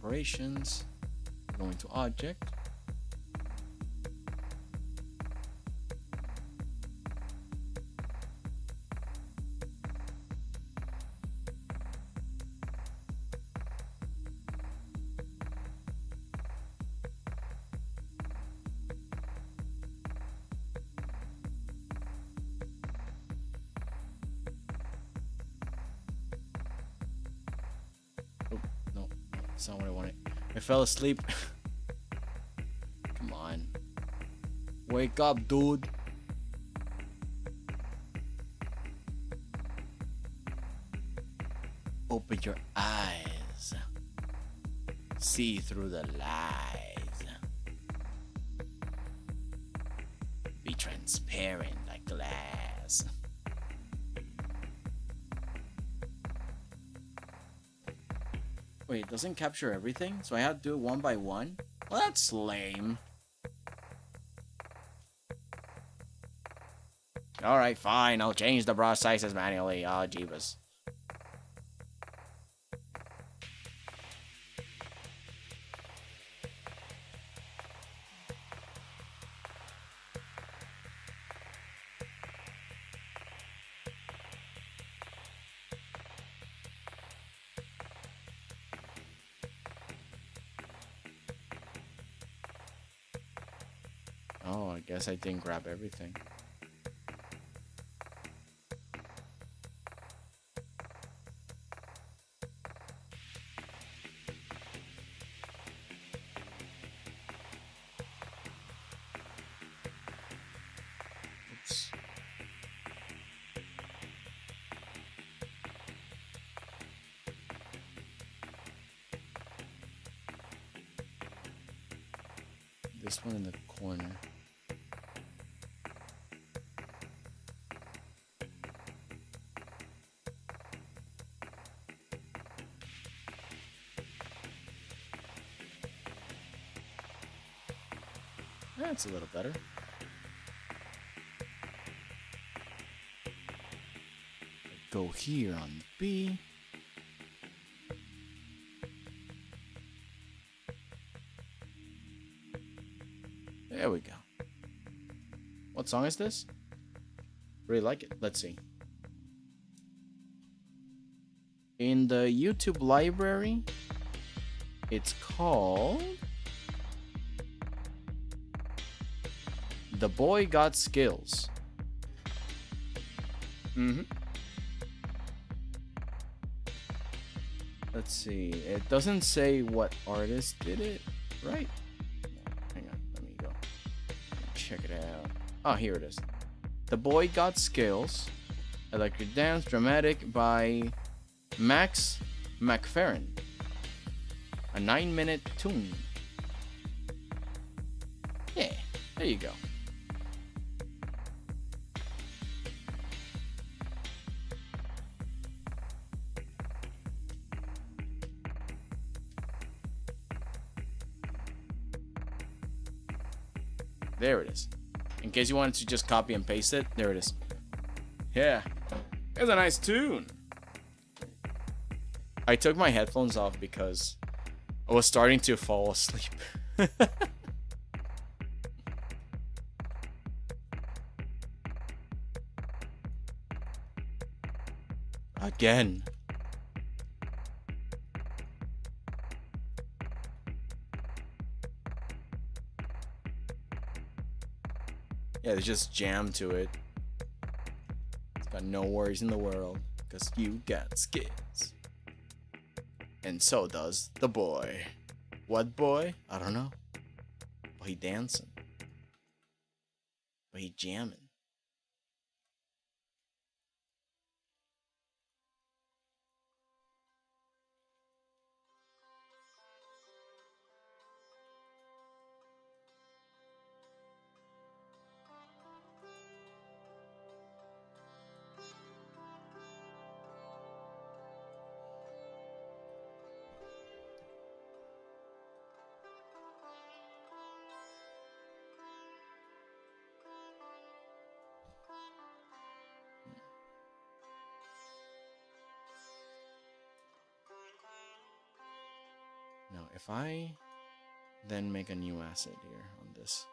operations. Going to object. Oh, no, that's not what I wanted. I fell asleep. Come on. Wake up, dude. Open your eyes. See through the lies. Be transparent like glass. Wait, it doesn't capture everything? So I have to do it one by one? Well, that's lame. Alright, fine. I'll change the brush sizes manually. Oh, jeebus. Oh, I guess I didn't grab everything. Oops. This one in the corner. That's a little better. Go here on B. There we go. What song is this? Really like it. Let's see. In the YouTube library, it's called The Boy Got Skills. Let's see. It doesn't say what artist did it, right? Hang on. Let me go. Check it out. Oh, here it is. The Boy Got Skills. Electric Dance Dramatic by Max McFerrin. A 9-minute tune. Yeah, there you go. There it is. In case you wanted to just copy and paste it, there it is. Yeah, it's a nice tune. I took my headphones off because I was starting to fall asleep. Again. Yeah, they just jammed to it. It's got no worries in the world, because you got skills. And so does the boy. What boy? I don't know. But he dancing. But he jamming. Now, if I then make a new asset here on this.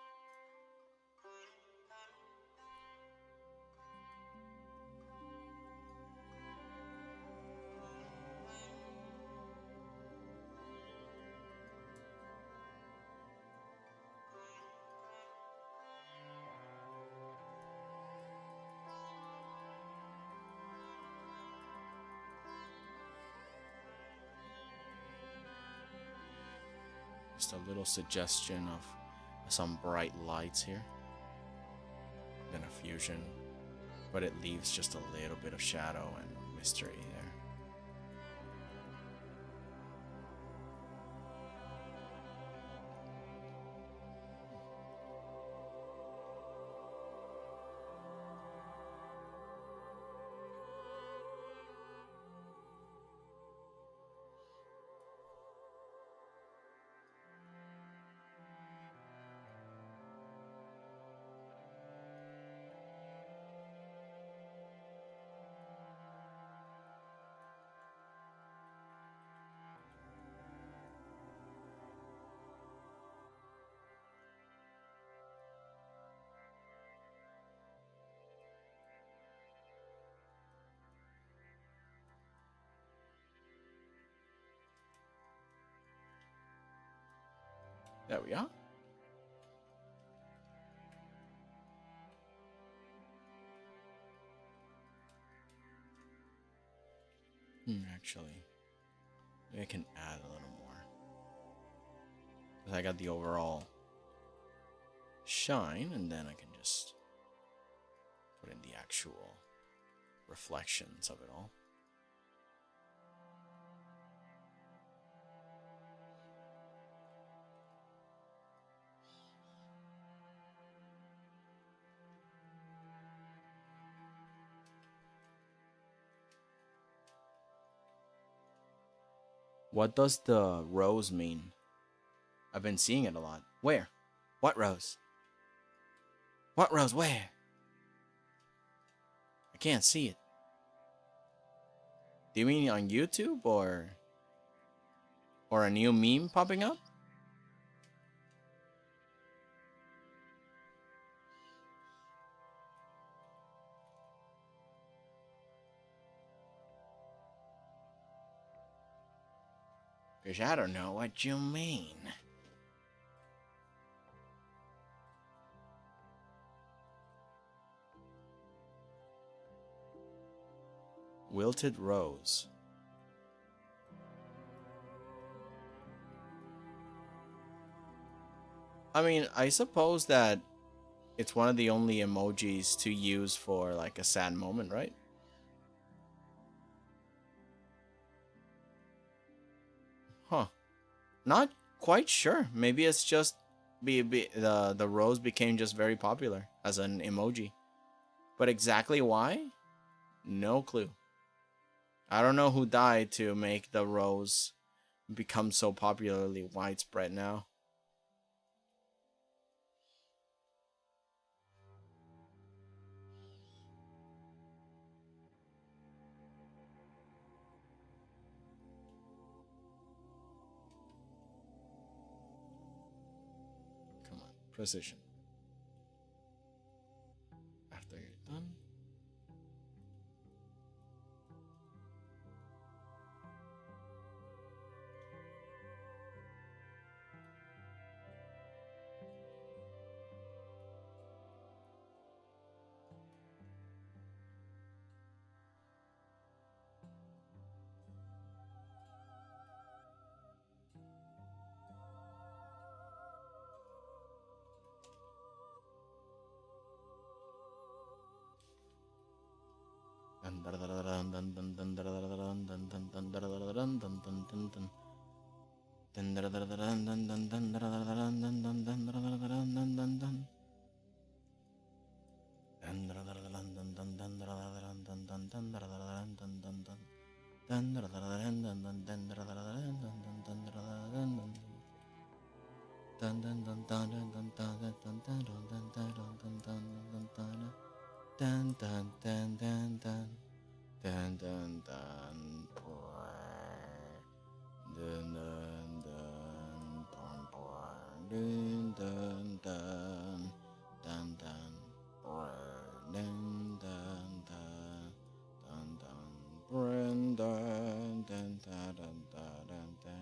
Just a little suggestion of some bright lights here. Then a fusion. But it leaves just a little bit of shadow and mystery there. There we are. Actually, maybe I can add a little more. Because I got the overall shine, and then I can just put in the actual reflections of it all. What does the rose mean? I've been seeing it a lot. Where? What rose? What rose? Where? I can't see it. Do you mean on YouTube or a new meme popping up? Because I don't know what you mean. Wilted rose. I mean, I suppose that it's one of the only emojis to use for like a sad moment, right? Huh. Not quite sure. Maybe it's just the rose became just very popular as an emoji. But exactly why? No clue. I don't know who died to make the rose become so popularly widespread now. Come on, precision. After you're done. Dun, dun, dun. Dun, dun, dun, dun, dun. Dun, dun, dun, dun, dun. Dun, dun, dun, dun, dun, dun, dun.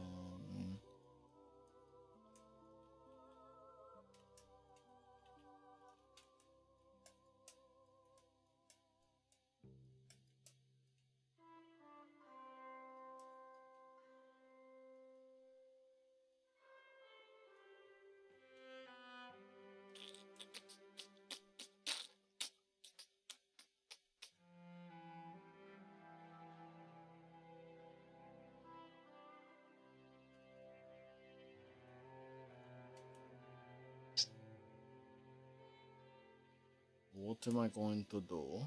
What am I going to do?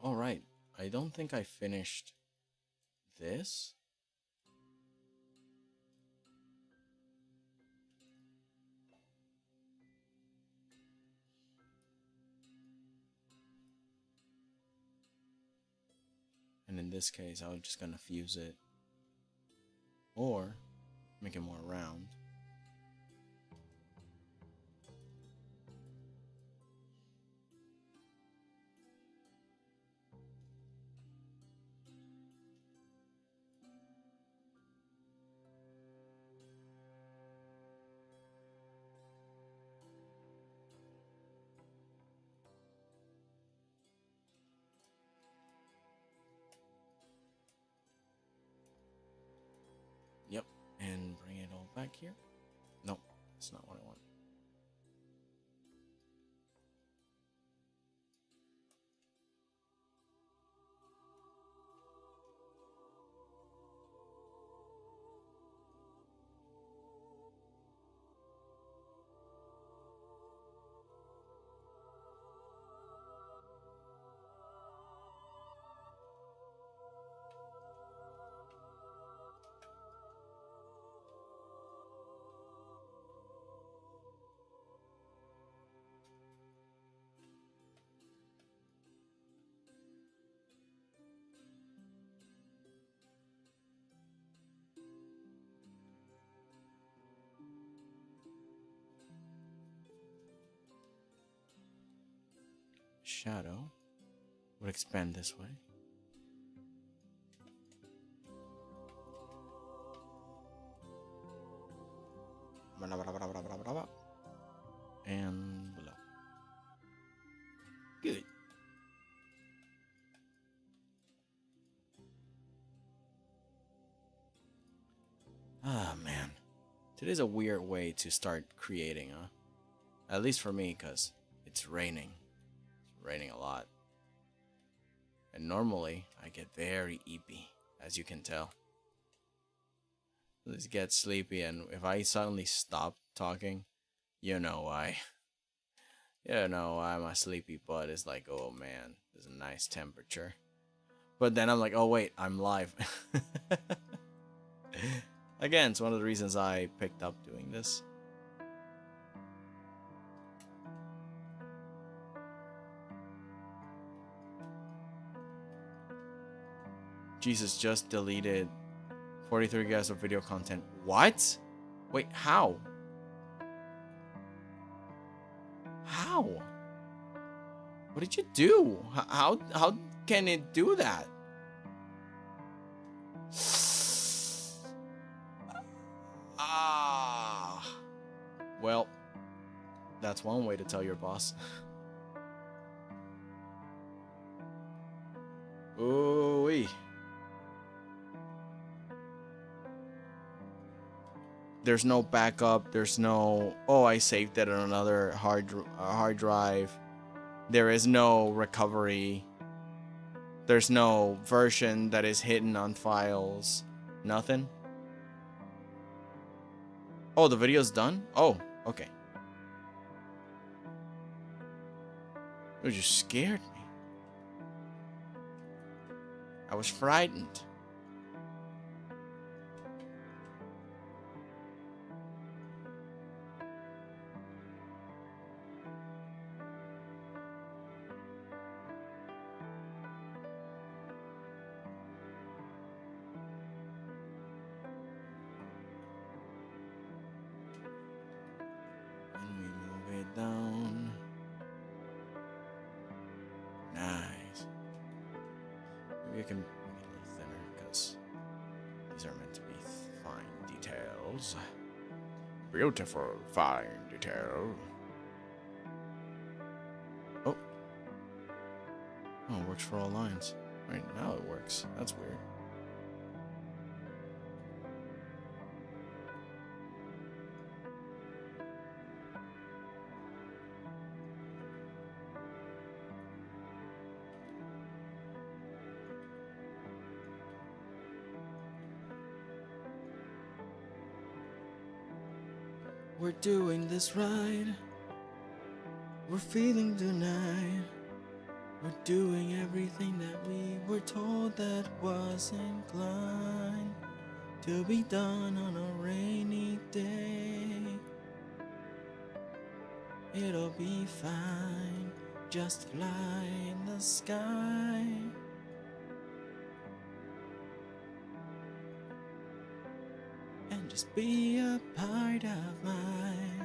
All right, I don't think I finished this. And in this case, I was just gonna fuse it or make it more round. Yep, and bring it all back here. No, that's not what I want. Shadow would expand this way. And below. Good. Ah, man. Today's a weird way to start creating, huh? At least for me, because it's raining. It's raining a lot. And normally, I get very eepy, as you can tell. Let's get sleepy, and if I suddenly stop talking, you know why. You know why my sleepy butt is like, oh man, there's a nice temperature. But then I'm like, oh wait, I'm live. Again, it's one of the reasons I picked up doing this. Jesus just deleted 43 gigs of video content. What? Wait, how? How? What did you do? How can it do that? Ah. Well, that's one way to tell your boss. Ooh-wee. There's no backup. There's no, oh, I saved it on another hard drive. There is no recovery. There's no version that is hidden on files. Nothing. Oh, the video's done? Oh, okay. You just scared me. I was frightened. can make it a little thinner because these are meant to be fine details. Beautiful fine detail. Oh. Oh, it works for all lines. Right now it works. That's weird. We're doing this right. We're feeling tonight. We're doing everything that we were told that was inclined to be done on a rainy day. It'll be fine, just fly in the sky. And just be a part of mine.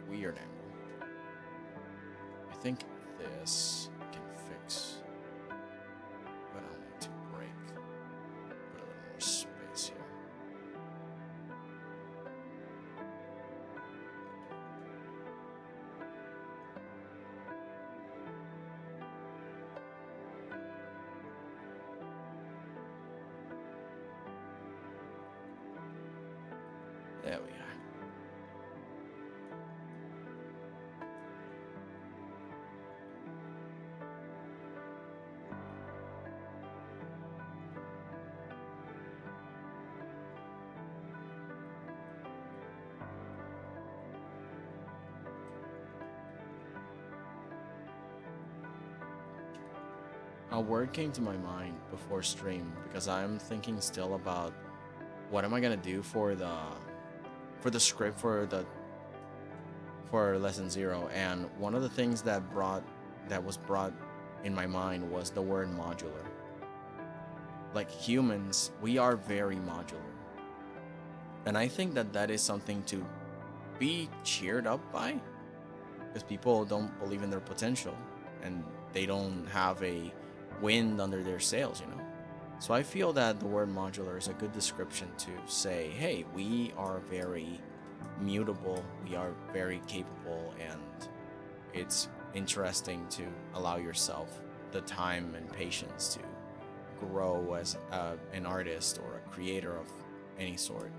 Weird angle. I think this can fix, but I'll need to break. Put a little more space here. There we are. A word came to my mind before stream because I'm thinking still about what am I gonna do for the script for lesson 0, and one of the things that was brought in my mind was the word modular. Like humans, we are very modular, and I think that is something to be cheered up by, because people don't believe in their potential and they don't have a wind under their sails, you know. So I feel that the word modular is a good description to say, hey, we are very mutable, we are very capable, and it's interesting to allow yourself the time and patience to grow as an artist or a creator of any sort.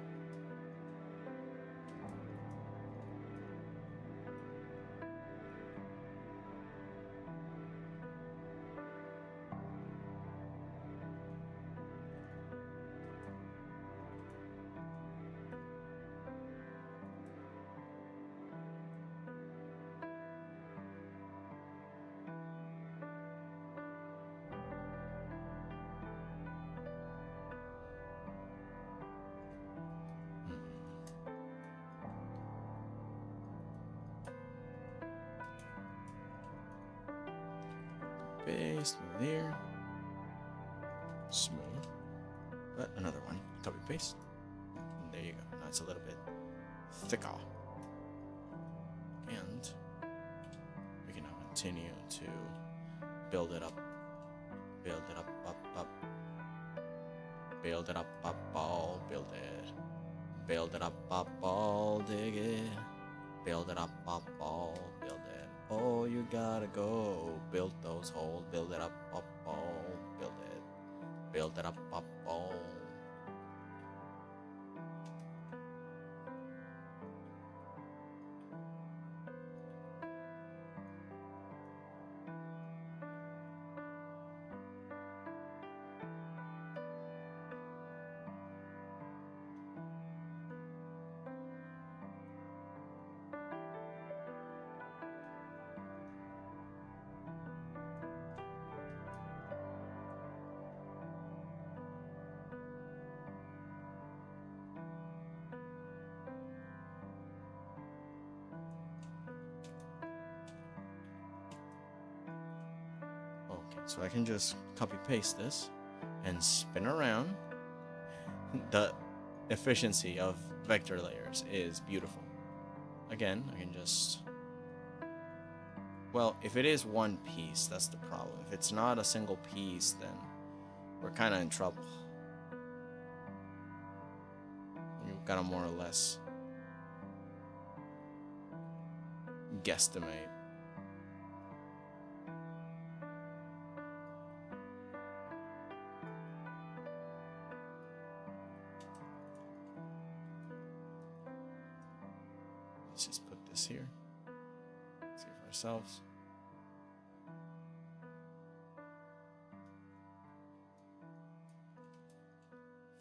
Paste, smooth here. Smooth. But another one. Copy paste. And there you go. Now it's a little bit thicker. And we can now continue to build it up. Build it up, up. Build it up, all. Build it. Build it up, all. Dig it. Build it up, all. Build it. Oh, you gotta go. Build those holes. Build it up, all. Build it. Build it up, all. So I can just copy paste this and spin around. The efficiency of vector layers is beautiful. Again, I can just... Well, if it is one piece, that's the problem. If it's not a single piece, then we're kind of in trouble. You've got to more or less guesstimate. Let's just put this here. See it for ourselves.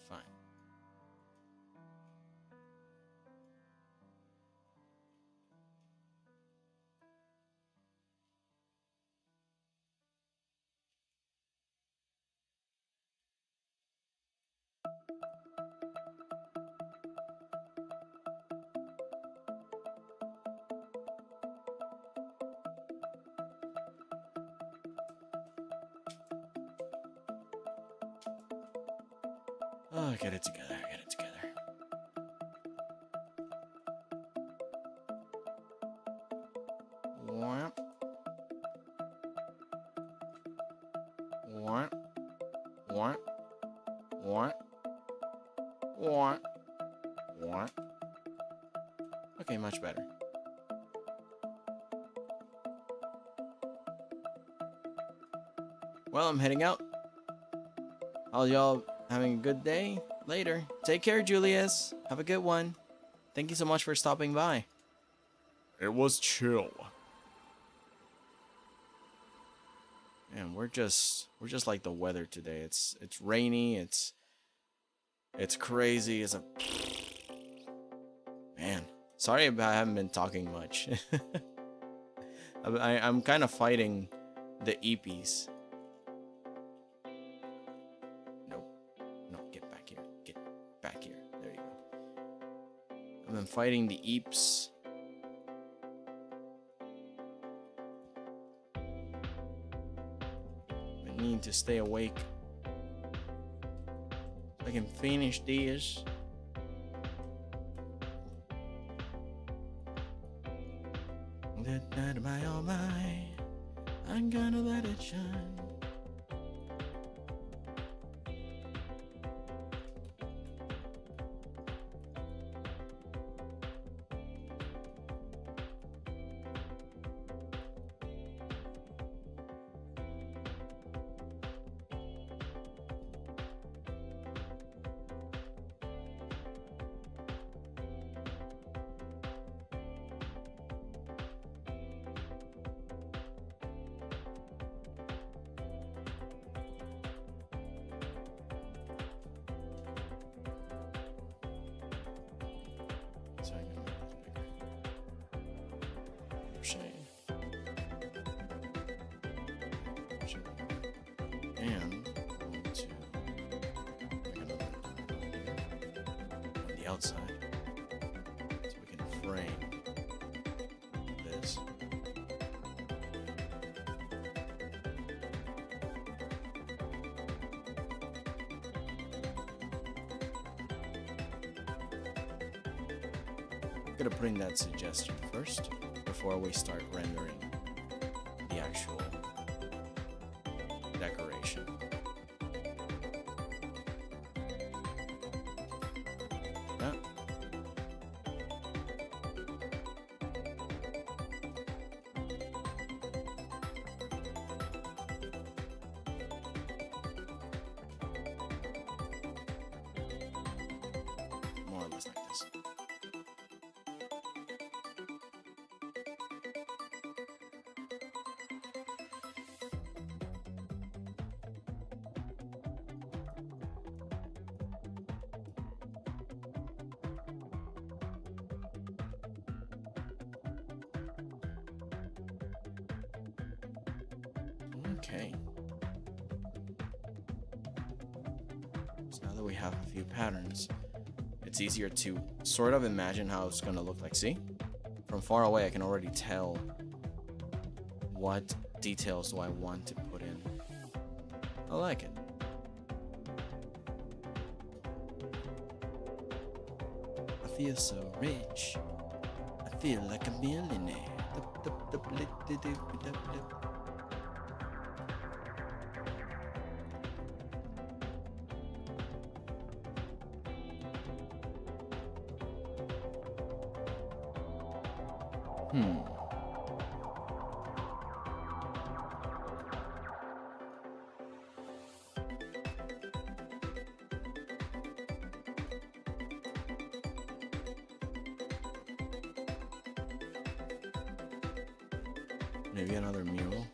Fine. Oh, get it together, get it together. Whap. Whap. Whap. Whap. Whap. Whap. Okay, much better. Well, I'm heading out. All y'all having a good day. Later. Take care, Julius. Have a good one. Thank you so much for stopping by. It was chill. Man, we're just like the weather today. It's rainy. It's crazy. It's a man. Sorry about I haven't been talking much. I'm kind of fighting the EPs. I've been fighting the eeps. I need to stay awake so I can finish this. That night, my oh my, I'm gonna let it shine. And going to make another on the outside so we can frame this. I'm gonna put in that suggestion first before we start rendering the actual decoration. Yeah. More or less like this. Okay. So now that we have a few patterns, it's easier to sort of imagine how it's going to look like. See? From far away, I can already tell what details do I want to put in. I like it. I feel so rich. I feel like a millionaire. Maybe another mural.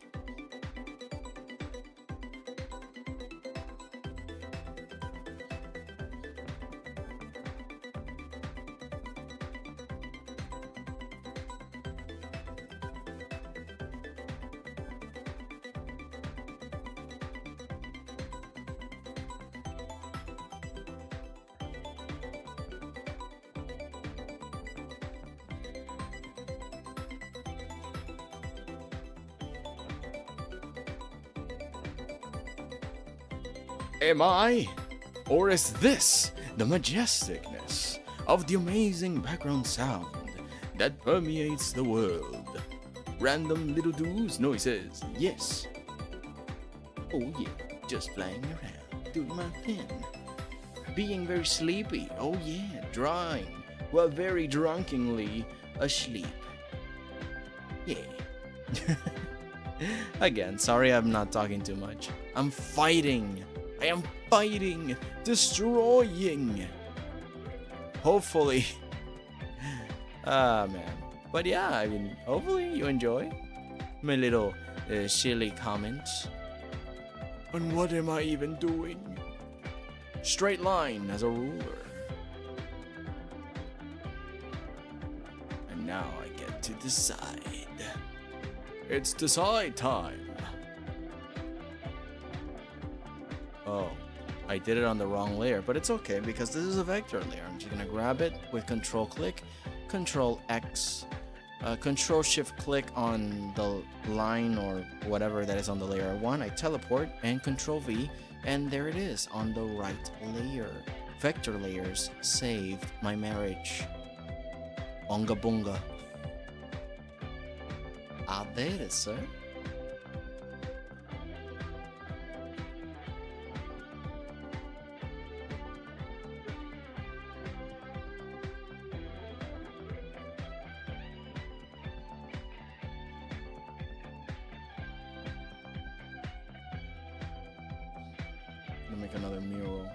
Am I? Or is this the majesticness of the amazing background sound that permeates the world? Random little do's noises, yes. Oh yeah, just flying around, doing my thing. Being very sleepy, oh yeah, drawing, while very drunkenly asleep. Yeah. Again, sorry I'm not talking too much. I'm fighting. I am fighting, destroying. Hopefully. Ah, man. But yeah, I mean, hopefully you enjoy my little silly comments. And what am I even doing? Straight line as a ruler. And now I get to decide. It's decide time. Oh, I did it on the wrong layer, but it's okay because this is a vector layer. I'm just gonna grab it with control click, control X, control shift click on the line or whatever that is on the layer 1. I teleport and control V, and there it is on the right layer. Vector layers saved my marriage. Onga bunga. Ah, there it is, sir. Make another mural.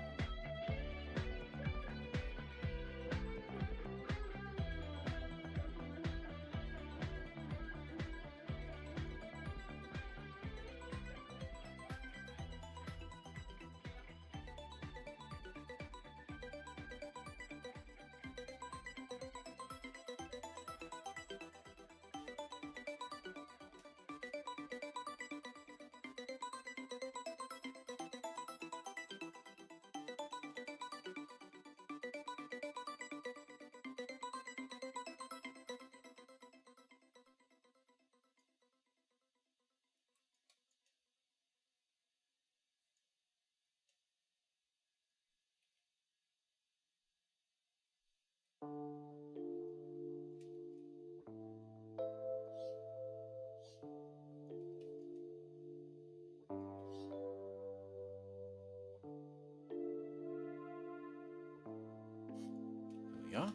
Yeah.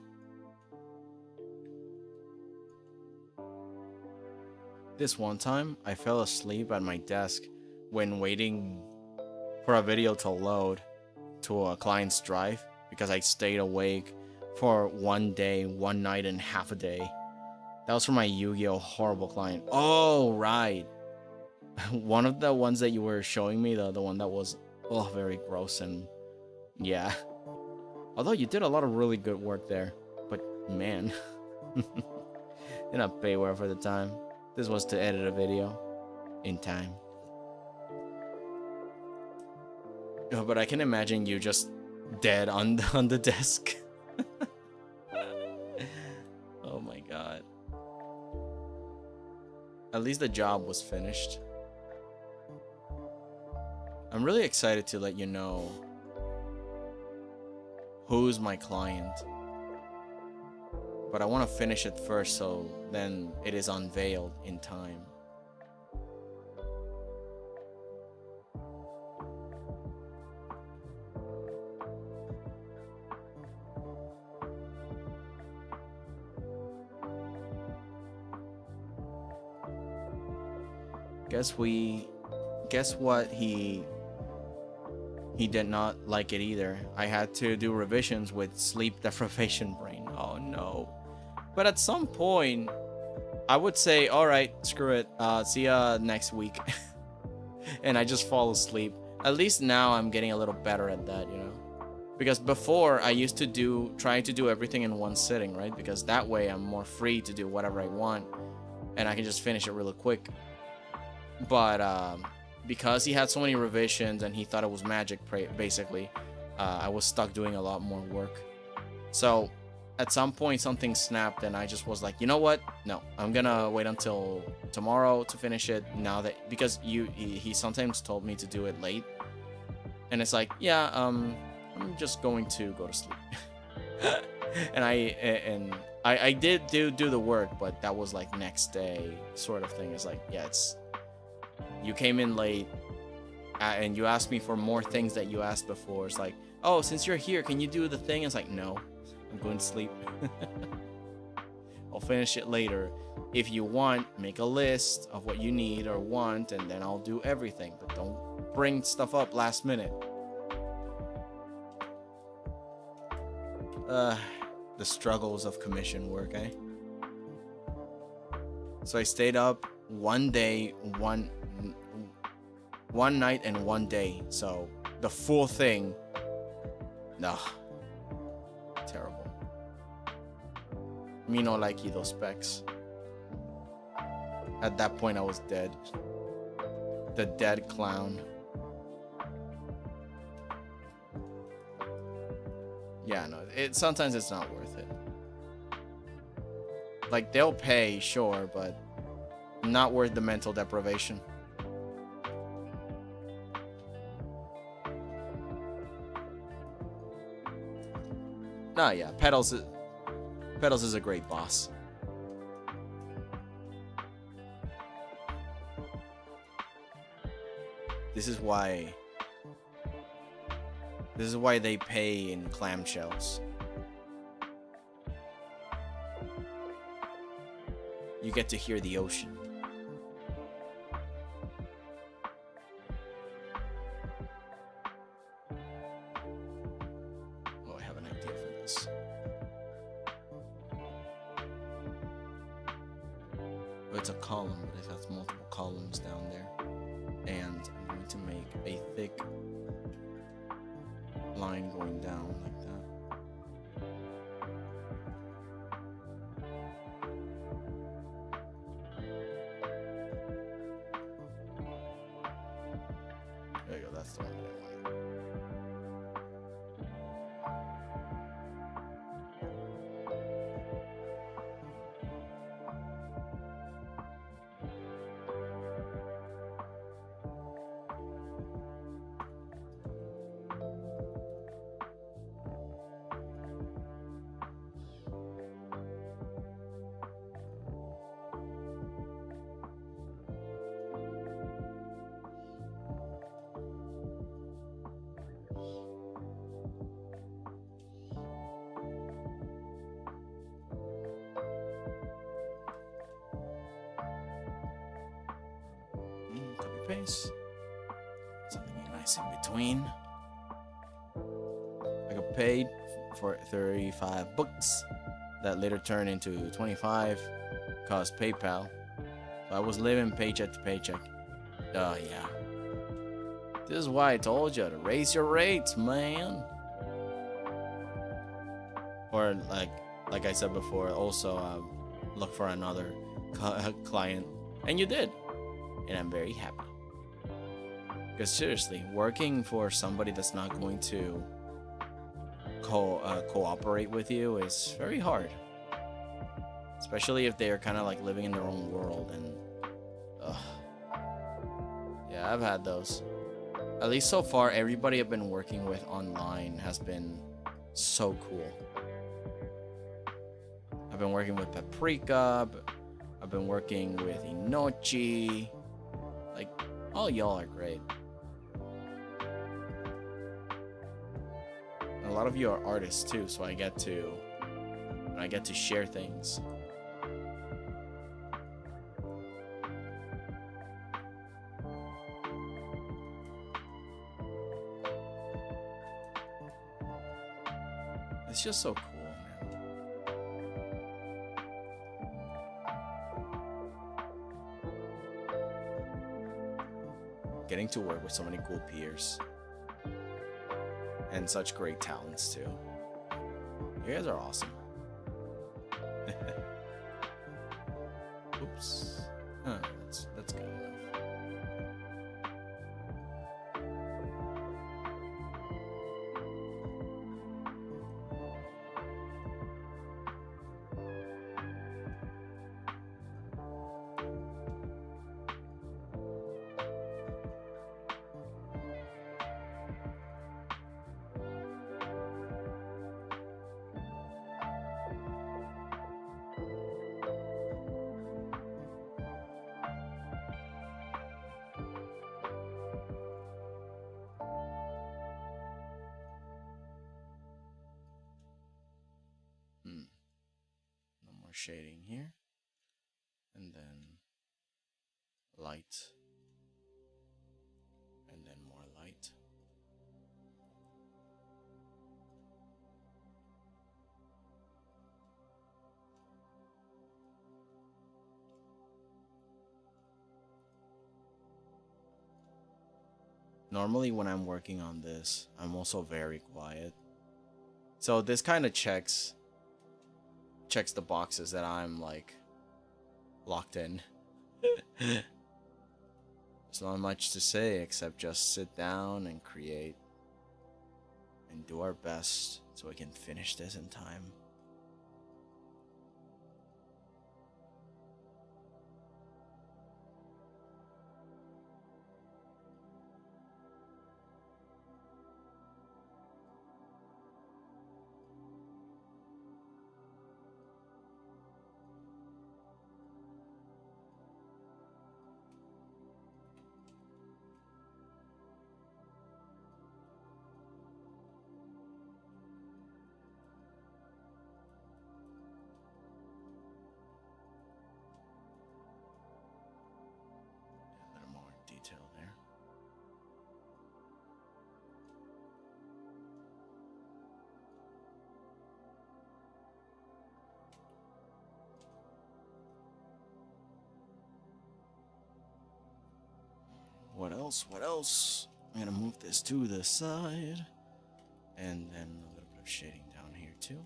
This one time, I fell asleep at my desk when waiting for a video to load to a client's drive because I stayed awake for one day, one night, and half a day. That was for my Yu-Gi-Oh! Horrible client. Oh, right. One of the ones that you were showing me, the one that was very gross and yeah. Although you did a lot of really good work there. But man, did not pay well for the time. This was to edit a video in time. Oh, but I can imagine you just dead on the desk. Oh my god. At least the job was finished. I'm really excited to let you know who's my client. But I want to finish it first so then it is unveiled in time. Guess what, he did not like it either. I had to do revisions with sleep deprivation brain. Oh no. But at some point I would say, all right, screw it, see ya next week. And I just fall asleep. At least now I'm getting a little better at that, you know, because before I used to try to do everything in one sitting, right? Because that way I'm more free to do whatever I want and I can just finish it really quick. But because he had so many revisions and he thought it was magic, basically, I was stuck doing a lot more work. So at some point something snapped and I just was like, you know what, no, I'm gonna wait until tomorrow to finish it. Now that, because he sometimes told me to do it late, and it's like, yeah, I'm just going to go to sleep. and I did do the work, but that was like next day sort of thing. It's like, yeah, you came in late and you asked me for more things that you asked before. It's like, oh, since you're here, can you do the thing? It's like, no, I'm going to sleep. I'll finish it later. If you want, make a list of what you need or want, and then I'll do everything. But don't bring stuff up last minute. The struggles of commission work, eh? So I stayed up one day, one night and one day. So the full thing. Nah. Terrible. Me no like those specs. At that point I was dead. The dead clown. Yeah, no, sometimes it's not worth it. Like, they'll pay, sure, but not worth the mental deprivation. Nah, yeah, Pedals is a great boss. This is why they pay in clamshells. You get to hear the ocean. Oh, I have an idea for this. Oh, it's a column, but it has multiple columns down there. And I'm going to make a thick line going down like that. There you go, that's the one that I wanted. Paste. Something nice in between. I got paid for 35 bucks. That later turned into 25. Cost PayPal. So I was living paycheck to paycheck. Oh yeah. This is why I told you to raise your rates, man. Or like I said before, also look for another client, and you did, and I'm very happy. Because seriously, working for somebody that's not going to cooperate with you is very hard. Especially if they're kind of like living in their own world. And yeah, I've had those. At least so far, everybody I've been working with online has been so cool. I've been working with Paprika. I've been working with Inochi. Like, all y'all are great. And a lot of you are artists too, so I get to share things. It's just so cool, man. Getting to work with so many cool peers. And such great talents, too. You guys are awesome. Oops. Huh, that's good enough. No more shading here. And then light. And then more light. Normally when I'm working on this, I'm also very quiet. So this kind of checks the boxes that I'm like locked in. There's not much to say except just sit down and create and do our best so we can finish this in time. There. What else? What else? I'm gonna move this to the side. And then a little bit of shading down here too.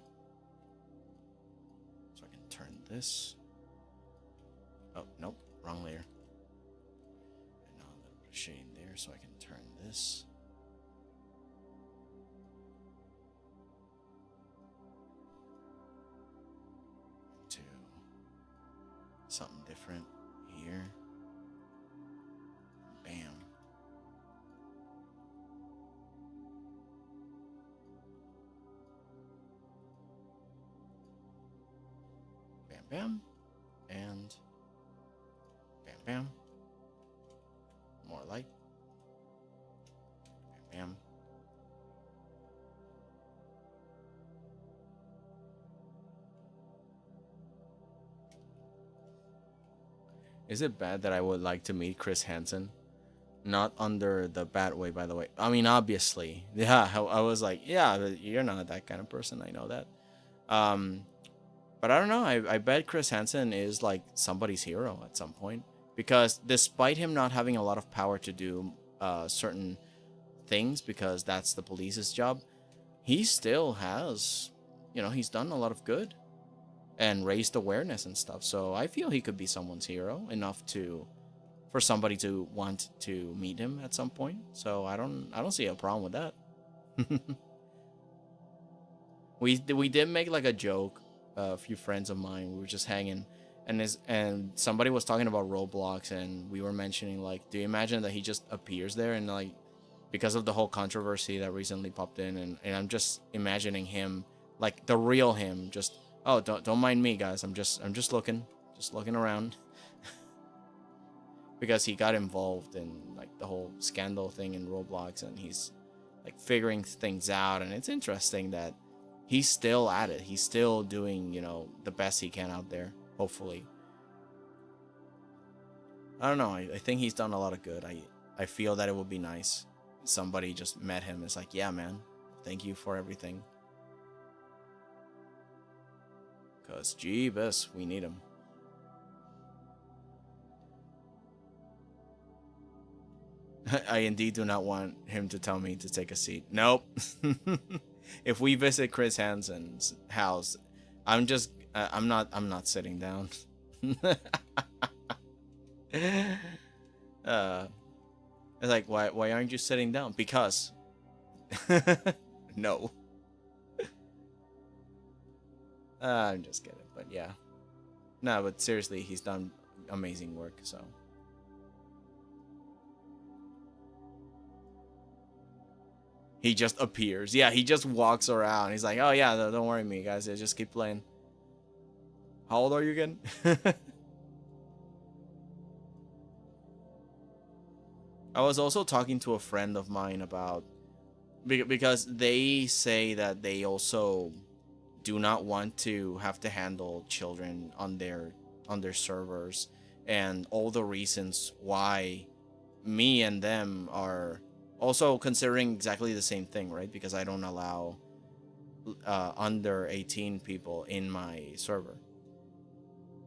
So I can turn this. Oh, nope, wrong layer. And now a little bit of shading there so I can turn this. To something different here. Bam. Bam, bam. And bam, bam. More light. Bam, bam. Is it bad that I would like to meet Chris Hansen? Not under the bad way, by the way. I mean, obviously. Yeah, I was like, yeah, you're not that kind of person. I know that. But I don't know. I bet Chris Hansen is like somebody's hero at some point. Because despite him not having a lot of power to do certain things, because that's the police's job, he still has, you know, he's done a lot of good and raised awareness and stuff. So I feel he could be someone's hero enough for somebody to want to meet him at some point. So I don't see a problem with that. we did make like a joke. A few friends of mine, we were just hanging, and somebody was talking about Roblox, and we were mentioning like, do you imagine that he just appears there and like because of the whole controversy that recently popped in, and I'm just imagining him, like the real him, just, oh, don't mind me, guys, I'm just looking around. Because he got involved in like the whole scandal thing in Roblox, and he's like figuring things out, and it's interesting that he's still at it. He's still doing, you know, the best he can out there, hopefully. I don't know, I think he's done a lot of good. I feel that it would be nice if somebody just met him. It's like, yeah, man, thank you for everything. Because, jeebus, we need him. I indeed do not want him to tell me to take a seat. Nope. If we visit Chris Hansen's house, I'm not sitting down. It's like, why aren't you sitting down? Because no. I'm just kidding, but yeah. No, but seriously, he's done amazing work, so. He just appears. Yeah, he just walks around. He's like, oh yeah, don't worry me, guys. Just keep playing. How old are you again? I was also talking to a friend of mine about, because they say that they also do not want to have to handle children on their servers, and all the reasons why me and them are also considering exactly the same thing, right? Because I don't allow under 18 people in my server.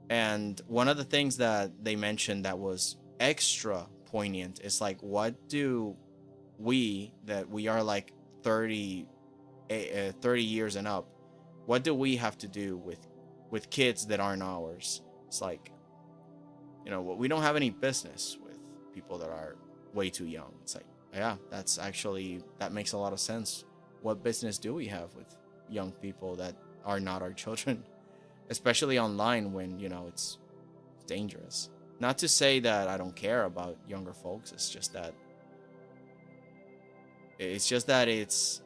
And one of the things that they mentioned that was extra poignant is like, what do we, that we are like 30 years and up, what do we have to do with kids that aren't ours? It's like, you know, we don't have any business with people that are way too young. It's like, yeah, that's actually, that makes a lot of sense. What business do we have with young people that are not our children? Especially online when, you know, it's dangerous. Not to say that I don't care about younger folks. It's just that it's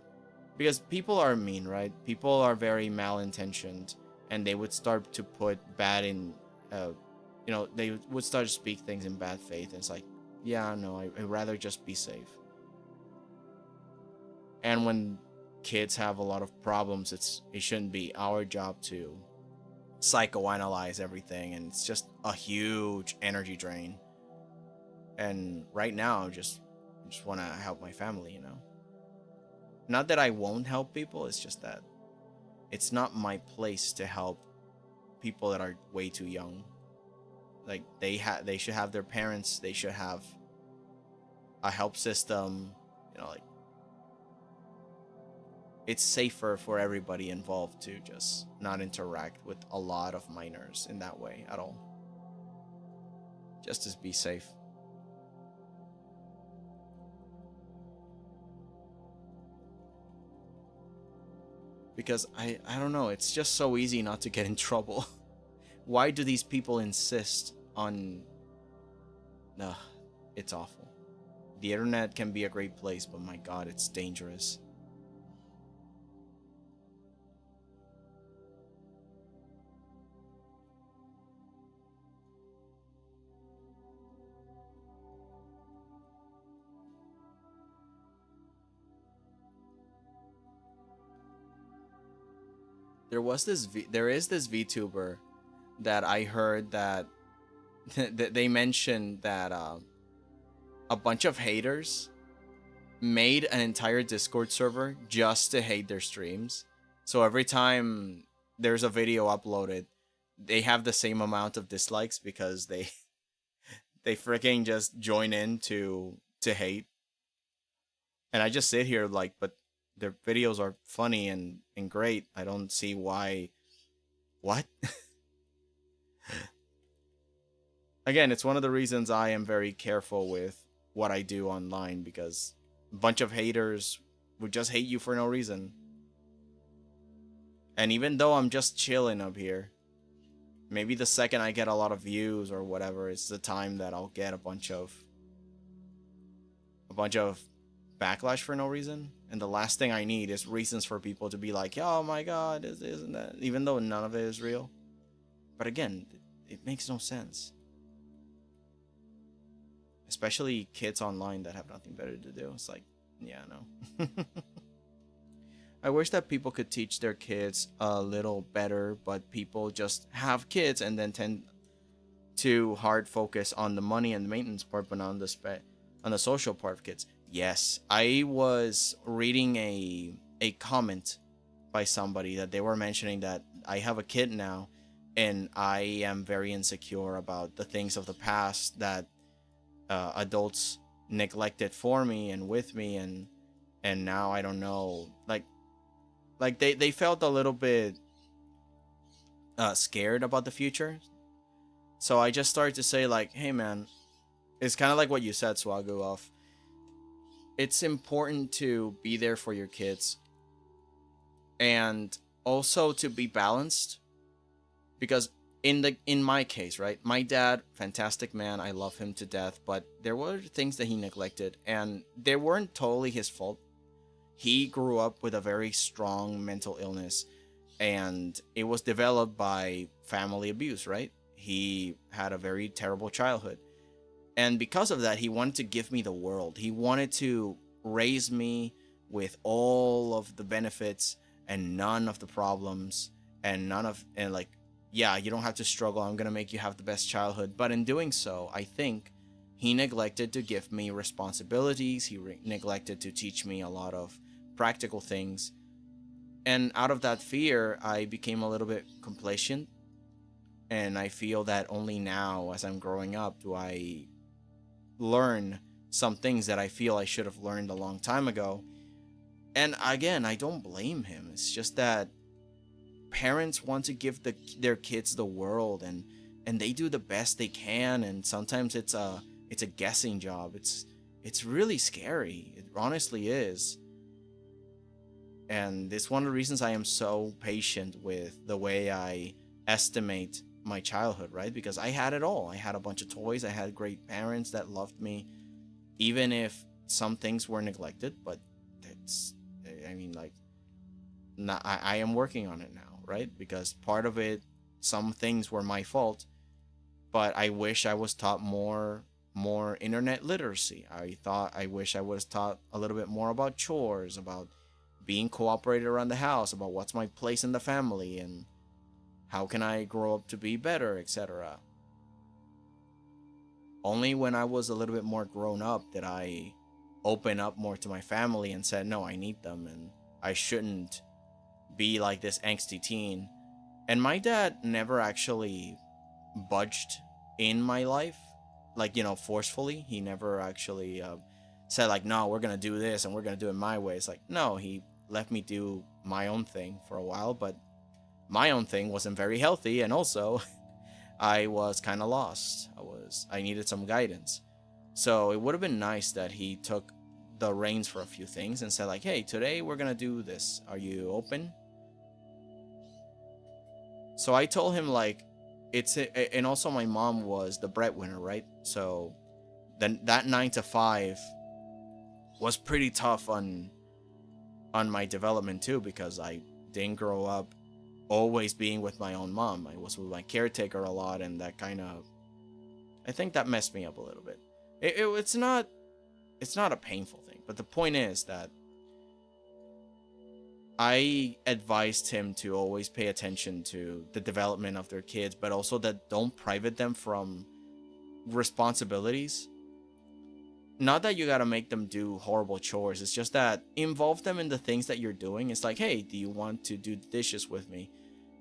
because people are mean, right? People are very malintentioned, and they would start to put bad in, you know, they would start to speak things in bad faith. And it's like, yeah, no, I'd rather just be safe. And when kids have a lot of problems, it shouldn't be our job to psychoanalyze everything, and it's just a huge energy drain. And right now, I just want to help my family, you know. Not that I won't help people, it's just that it's not my place to help people that are way too young. Like, they should have their parents, they should have a help system, you know, like, it's safer for everybody involved to just not interact with a lot of minors in that way at all. Just to be safe. Because I don't know, it's just so easy not to get in trouble. Why do these people insist on... it's awful. The internet can be a great place, but my god, it's dangerous. There is this VTuber that I heard that they mentioned that a bunch of haters made an entire Discord server just to hate their streams. So every time there's a video uploaded, they have the same amount of dislikes because they freaking just join in to hate. And I just sit here like, but their videos are funny and great. I don't see why. What? Again, it's one of the reasons I am very careful with what I do online, because a bunch of haters would just hate you for no reason. And even though I'm just chilling up here, maybe the second I get a lot of views or whatever, it's the time that I'll get a bunch of backlash for no reason. And the last thing I need is reasons for people to be like, oh my god, this isn't that, even though none of it is real. But again, it makes no sense. Especially kids online that have nothing better to do. It's like, yeah, no. I wish that people could teach their kids a little better, but people just have kids and then tend to hard focus on the money and the maintenance part, but not on the social part of kids. Yes, I was reading a comment by somebody that they were mentioning that I have a kid now, and I am very insecure about the things of the past that adults neglected for me and with me, and now I don't know, like they felt a little bit scared about the future. So I just started to say like, hey man, it's kind of like what you said, Swagu, of it's important to be there for your kids and also to be balanced, because in my case, right, my dad, fantastic man, I love him to death, but there were things that he neglected and they weren't totally his fault. He grew up with a very strong mental illness, and it was developed by family abuse, right? He had a very terrible childhood. And because of that, he wanted to give me the world. He wanted to raise me with all of the benefits and none of the problems and like, yeah, you don't have to struggle. I'm going to make you have the best childhood. But in doing so, I think he neglected to give me responsibilities. He neglected to teach me a lot of practical things. And out of that fear, I became a little bit complacent. And I feel that only now, as I'm growing up, do I learn some things that I feel I should have learned a long time ago. And again, I don't blame him. It's just that parents want to give their kids the world, and they do the best they can, and sometimes it's a guessing job. It's really scary. It honestly is. And it's one of the reasons I am so patient with the way I estimate my childhood, right? Because I had it all. I had a bunch of toys. I had great parents that loved me, even if some things were neglected. But I am working on it now, right? Because part of it, some things were my fault, but I wish I was taught more internet literacy. I wish I was taught a little bit more about chores, about being cooperated around the house, about what's my place in the family and how can I grow up to be better, etc. Only when I was a little bit more grown up did I open up more to my family and said, no, I need them and I shouldn't be like this angsty teen. And my dad never actually budged in my life, like, forcefully. He never actually said like, no, we're gonna do this and we're gonna do it my way. It's like, no, he let me do my own thing for a while, but my own thing wasn't very healthy, and also I was kind of lost. I needed some guidance. So it would have been nice that he took the reins for a few things and said like, hey, today we're gonna do this. Are you open? So I told him like, and also my mom was the breadwinner, right? So then that 9 to 5 was pretty tough on my development too, because I didn't grow up always being with my own mom. I was with my caretaker a lot, and that kind of, I think that messed me up a little bit. It's not a painful thing, but the point is that I advised him to always pay attention to the development of their kids, but also that don't private them from responsibilities. Not that you gotta make them do horrible chores, it's just that involve them in the things that you're doing. It's like, hey, do you want to do the dishes with me?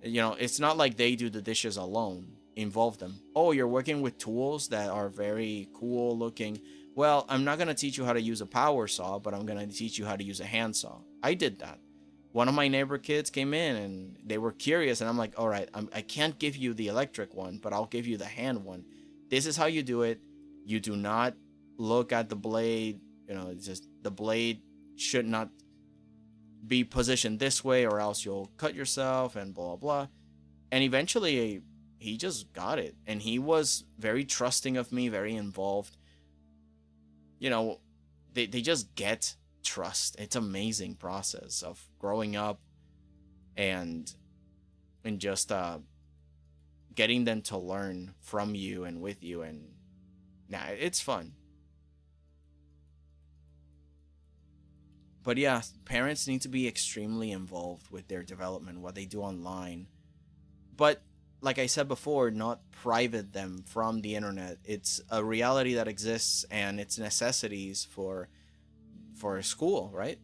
It's not like they do the dishes alone. Involve them. Oh, you're working with tools that are very cool looking. Well, I'm not gonna teach you how to use a power saw, but I'm gonna teach you how to use a handsaw. I did that. One of my neighbor kids came in and they were curious, and I'm like, all right, I can't give you the electric one, but I'll give you the hand one. This is how you do it. You do not look at the blade. It's just the blade should not be positioned this way or else you'll cut yourself and blah blah. And eventually he just got it, and he was very trusting of me, very involved. They just get trust. It's amazing process of growing up and just getting them to learn from you and with you, and it's fun. But yeah, parents need to be extremely involved with their development, what they do online. But like I said before, not private them from the internet. It's a reality that exists, and it's necessities for school, right?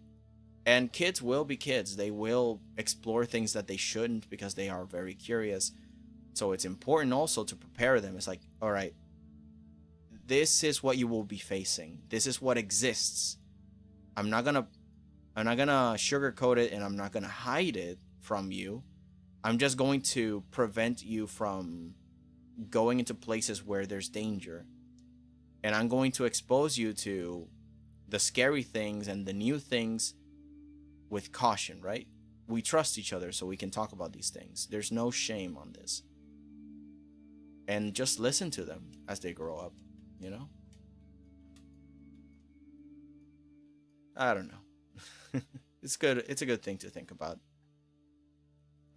And kids will be kids. They will explore things that they shouldn't because they are very curious. So it's important also to prepare them. It's like, all right, this is what you will be facing. This is what exists. I'm not gonna sugarcoat it, and I'm not gonna hide it from you. I'm just going to prevent you from going into places where there's danger. And I'm going to expose you to the scary things and the new things with caution, right? We trust each other, so we can talk about these things. There's no shame on this. And just listen to them as they grow up, you know? I don't know. It's good. It's a good thing to think about.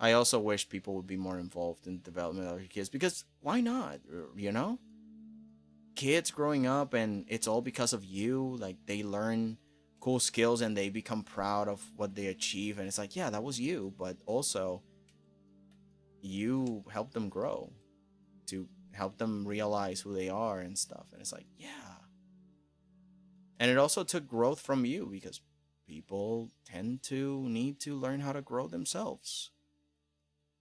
I also wish people would be more involved in the development of their kids, because why not? You know? Kids growing up, and it's all because of you. Like, they learn cool skills and they become proud of what they achieve, and it's like, yeah, that was you, but also you helped them grow, to help them realize who they are and stuff. And it's like, yeah. And it also took growth from you, because people tend to need to learn how to grow themselves.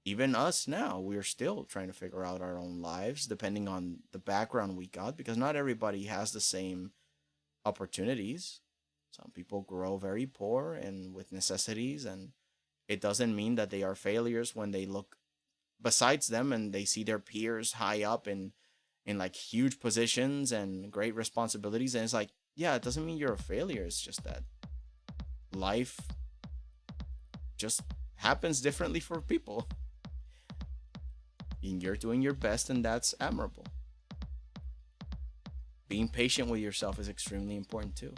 Even us now, we're still trying to figure out our own lives depending on the background we got, because not everybody has the same opportunities. Some people grow very poor and with necessities, and it doesn't mean that they are failures when they look besides them and they see their peers high up in like huge positions and great responsibilities, and it's like, yeah, it doesn't mean you're a failure. It's just that life just happens differently for people. And you're doing your best, and that's admirable. Being patient with yourself is extremely important too.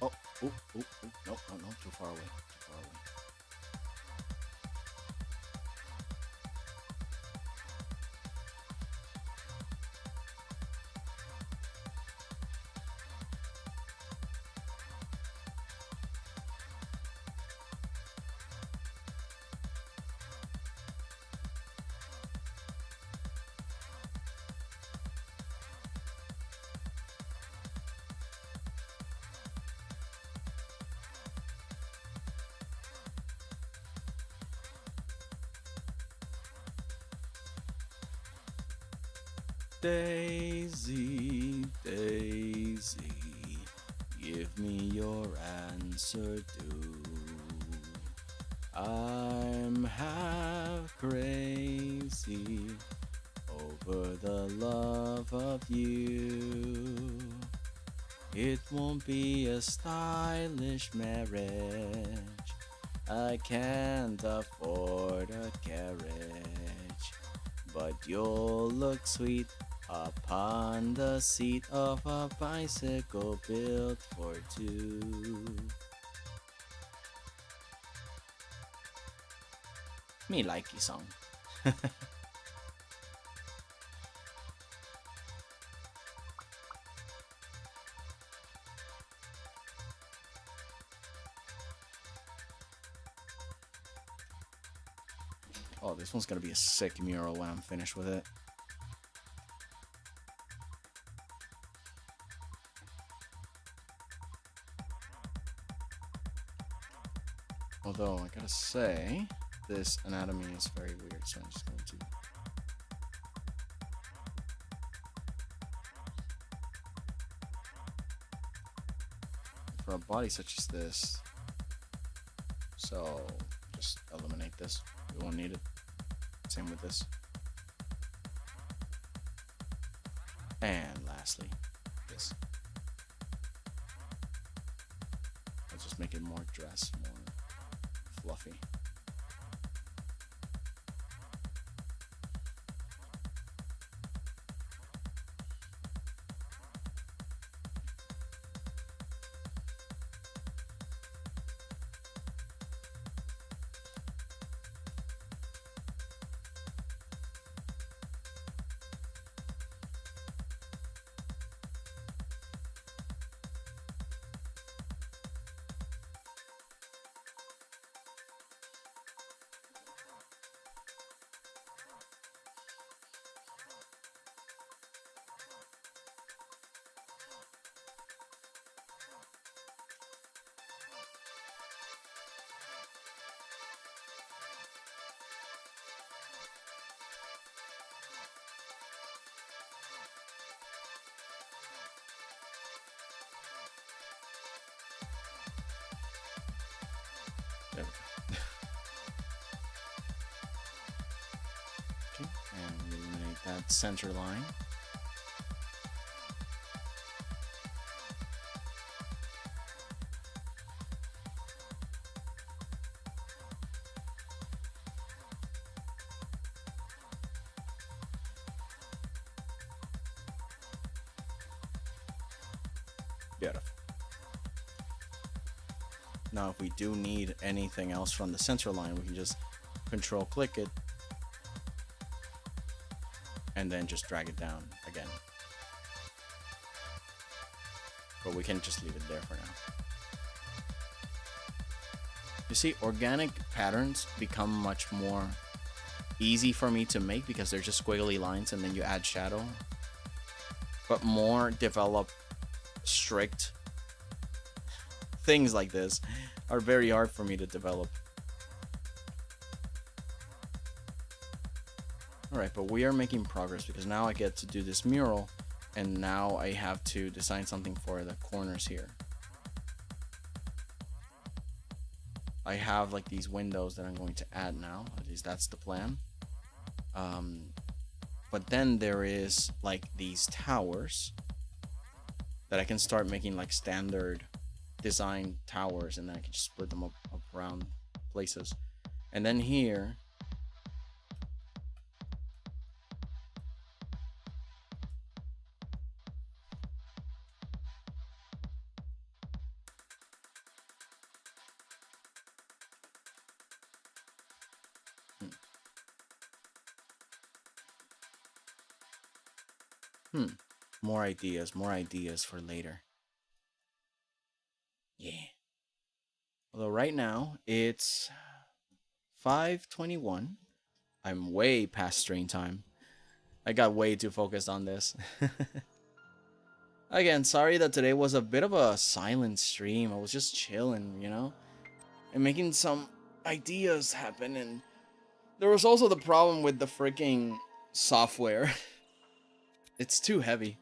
Oh, no, too far away, too far away. Daisy, Daisy, give me your answer too. I'm half crazy over the love of you. It won't be a stylish marriage. I can't afford a carriage, but you'll look sweet upon the seat of a bicycle built for two. Me likey song. Oh, this one's gonna be a sick mural when I'm finished with it. Although, I gotta say, this anatomy is very weird, so I'm just going to... For a body such as this, so just eliminate this. We won't need it. Same with this. And lastly, this. I'll just make it more dress, more fluffy. There we go. Okay, and eliminate that center line. Beautiful. Now, if we do need anything else from the center line, we can just control click it and then just drag it down again. But we can just leave it there for now. You see, organic patterns become much more easy for me to make because they're just squiggly lines and then you add shadow. But more developed, strict things like this are very hard for me to develop. Alright, but we are making progress because now I get to do this mural and now I have to design something for the corners here. I have like these windows that I'm going to add now, at least that's the plan. But then there is like these towers that I can start making like standard design towers, and then I can just split them up around places. And then here more ideas for later. Yeah. Although right now it's 5:21. I'm way past stream time. I got way too focused on this. Again, sorry that today was a bit of a silent stream. I was just chilling, you know, and making some ideas happen. And there was also the problem with the freaking software. It's too heavy.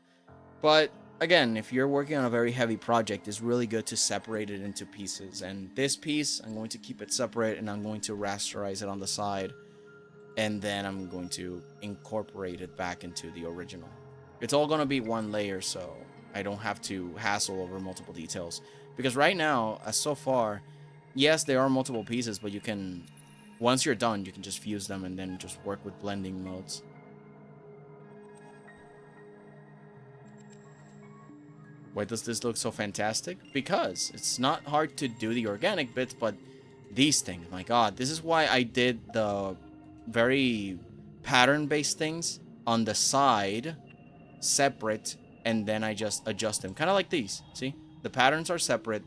But again, if you're working on a very heavy project, it's really good to separate it into pieces. And this piece, I'm going to keep it separate, and I'm going to rasterize it on the side. And then I'm going to incorporate it back into the original. It's all going to be one layer, so I don't have to hassle over multiple details. Because right now, as so far, yes, there are multiple pieces, but you can, once you're done, you can just fuse them and then just work with blending modes. Why does this look so fantastic? Because it's not hard to do the organic bits, but these things, my god, this is why I did the very pattern-based things on the side, separate, and then I just adjust them. Kind of like these, see? The patterns are separate,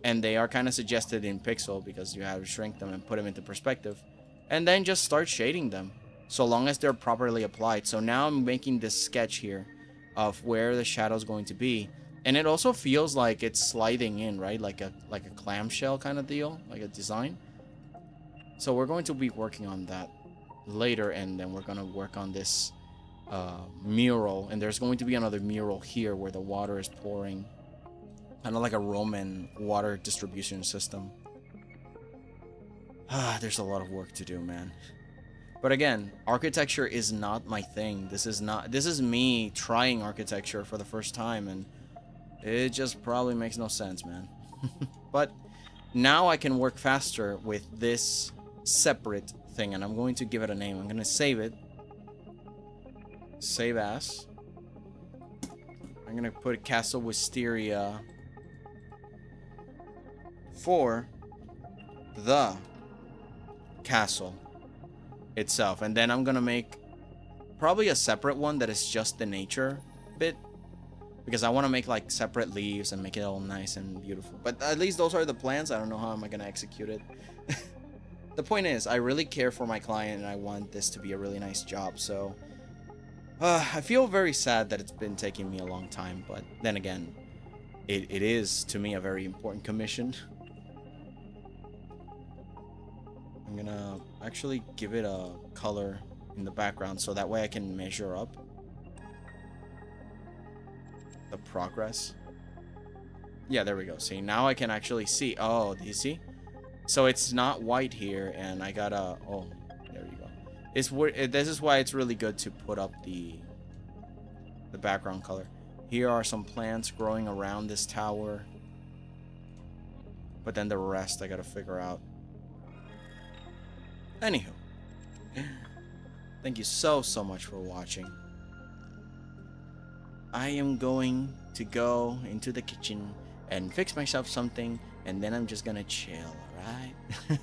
and they are kind of suggested in pixel because you have to shrink them and put them into perspective. And then just start shading them, so long as they're properly applied. So now I'm making this sketch here of where the shadow is going to be. And it also feels like it's sliding in, right? Like a clamshell kind of deal, like a design. So we're going to be working on that later, and then we're going to work on this mural. And there's going to be another mural here where the water is pouring. Kind of like a Roman water distribution system. There's a lot of work to do, man. But again, architecture is not my thing. This is me trying architecture for the first time, and it just probably makes no sense, man. But now I can work faster with this separate thing, and I'm going to give it a name. I'm going to save it. Save as. I'm going to put Castle Wisteria for the castle itself. And then I'm going to make probably a separate one that is just the nature bit, because I want to make like separate leaves and make it all nice and beautiful. But at least those are the plans. I don't know how am I going to execute it. The point is, I really care for my client, and I want this to be a really nice job. So I feel very sad that it's been taking me a long time. But then again, it is to me a very important commission. I'm going to actually give it a color in the background so that way I can measure up the progress. Yeah, there we go. See, now I can actually see. Oh, do you see? So it's not white here, and I gotta. Oh, there you go. This is why it's really good to put up the background color. Here are some plants growing around this tower, but then the rest I gotta figure out. Anywho, thank you so much for watching. I am going to go into the kitchen and fix myself something, and then I'm just gonna chill, alright?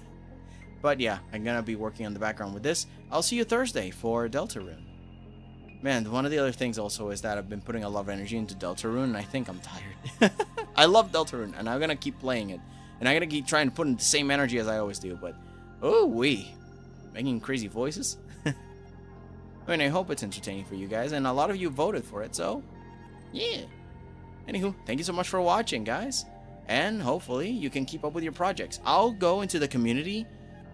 But yeah, I'm gonna be working on the background with this. I'll see you Thursday for Deltarune. Man, one of the other things also is that I've been putting a lot of energy into Deltarune, and I think I'm tired. I love Deltarune, and I'm gonna keep playing it. And I'm gonna keep trying to put in the same energy as I always do, but oh wee, making crazy voices. I mean, I hope it's entertaining for you guys, and a lot of you voted for it, so yeah. Anywho, thank you so much for watching, guys. And hopefully you can keep up with your projects. I'll go into the community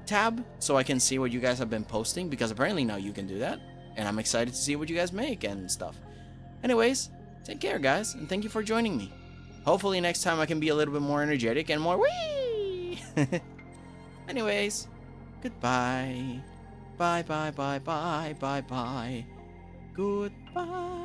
tab so I can see what you guys have been posting, because apparently now you can do that. And I'm excited to see what you guys make and stuff. Anyways, take care, guys, and thank you for joining me. Hopefully next time I can be a little bit more energetic and more wee. Anyways, goodbye. Bye, bye, bye, bye, bye, bye. Goodbye.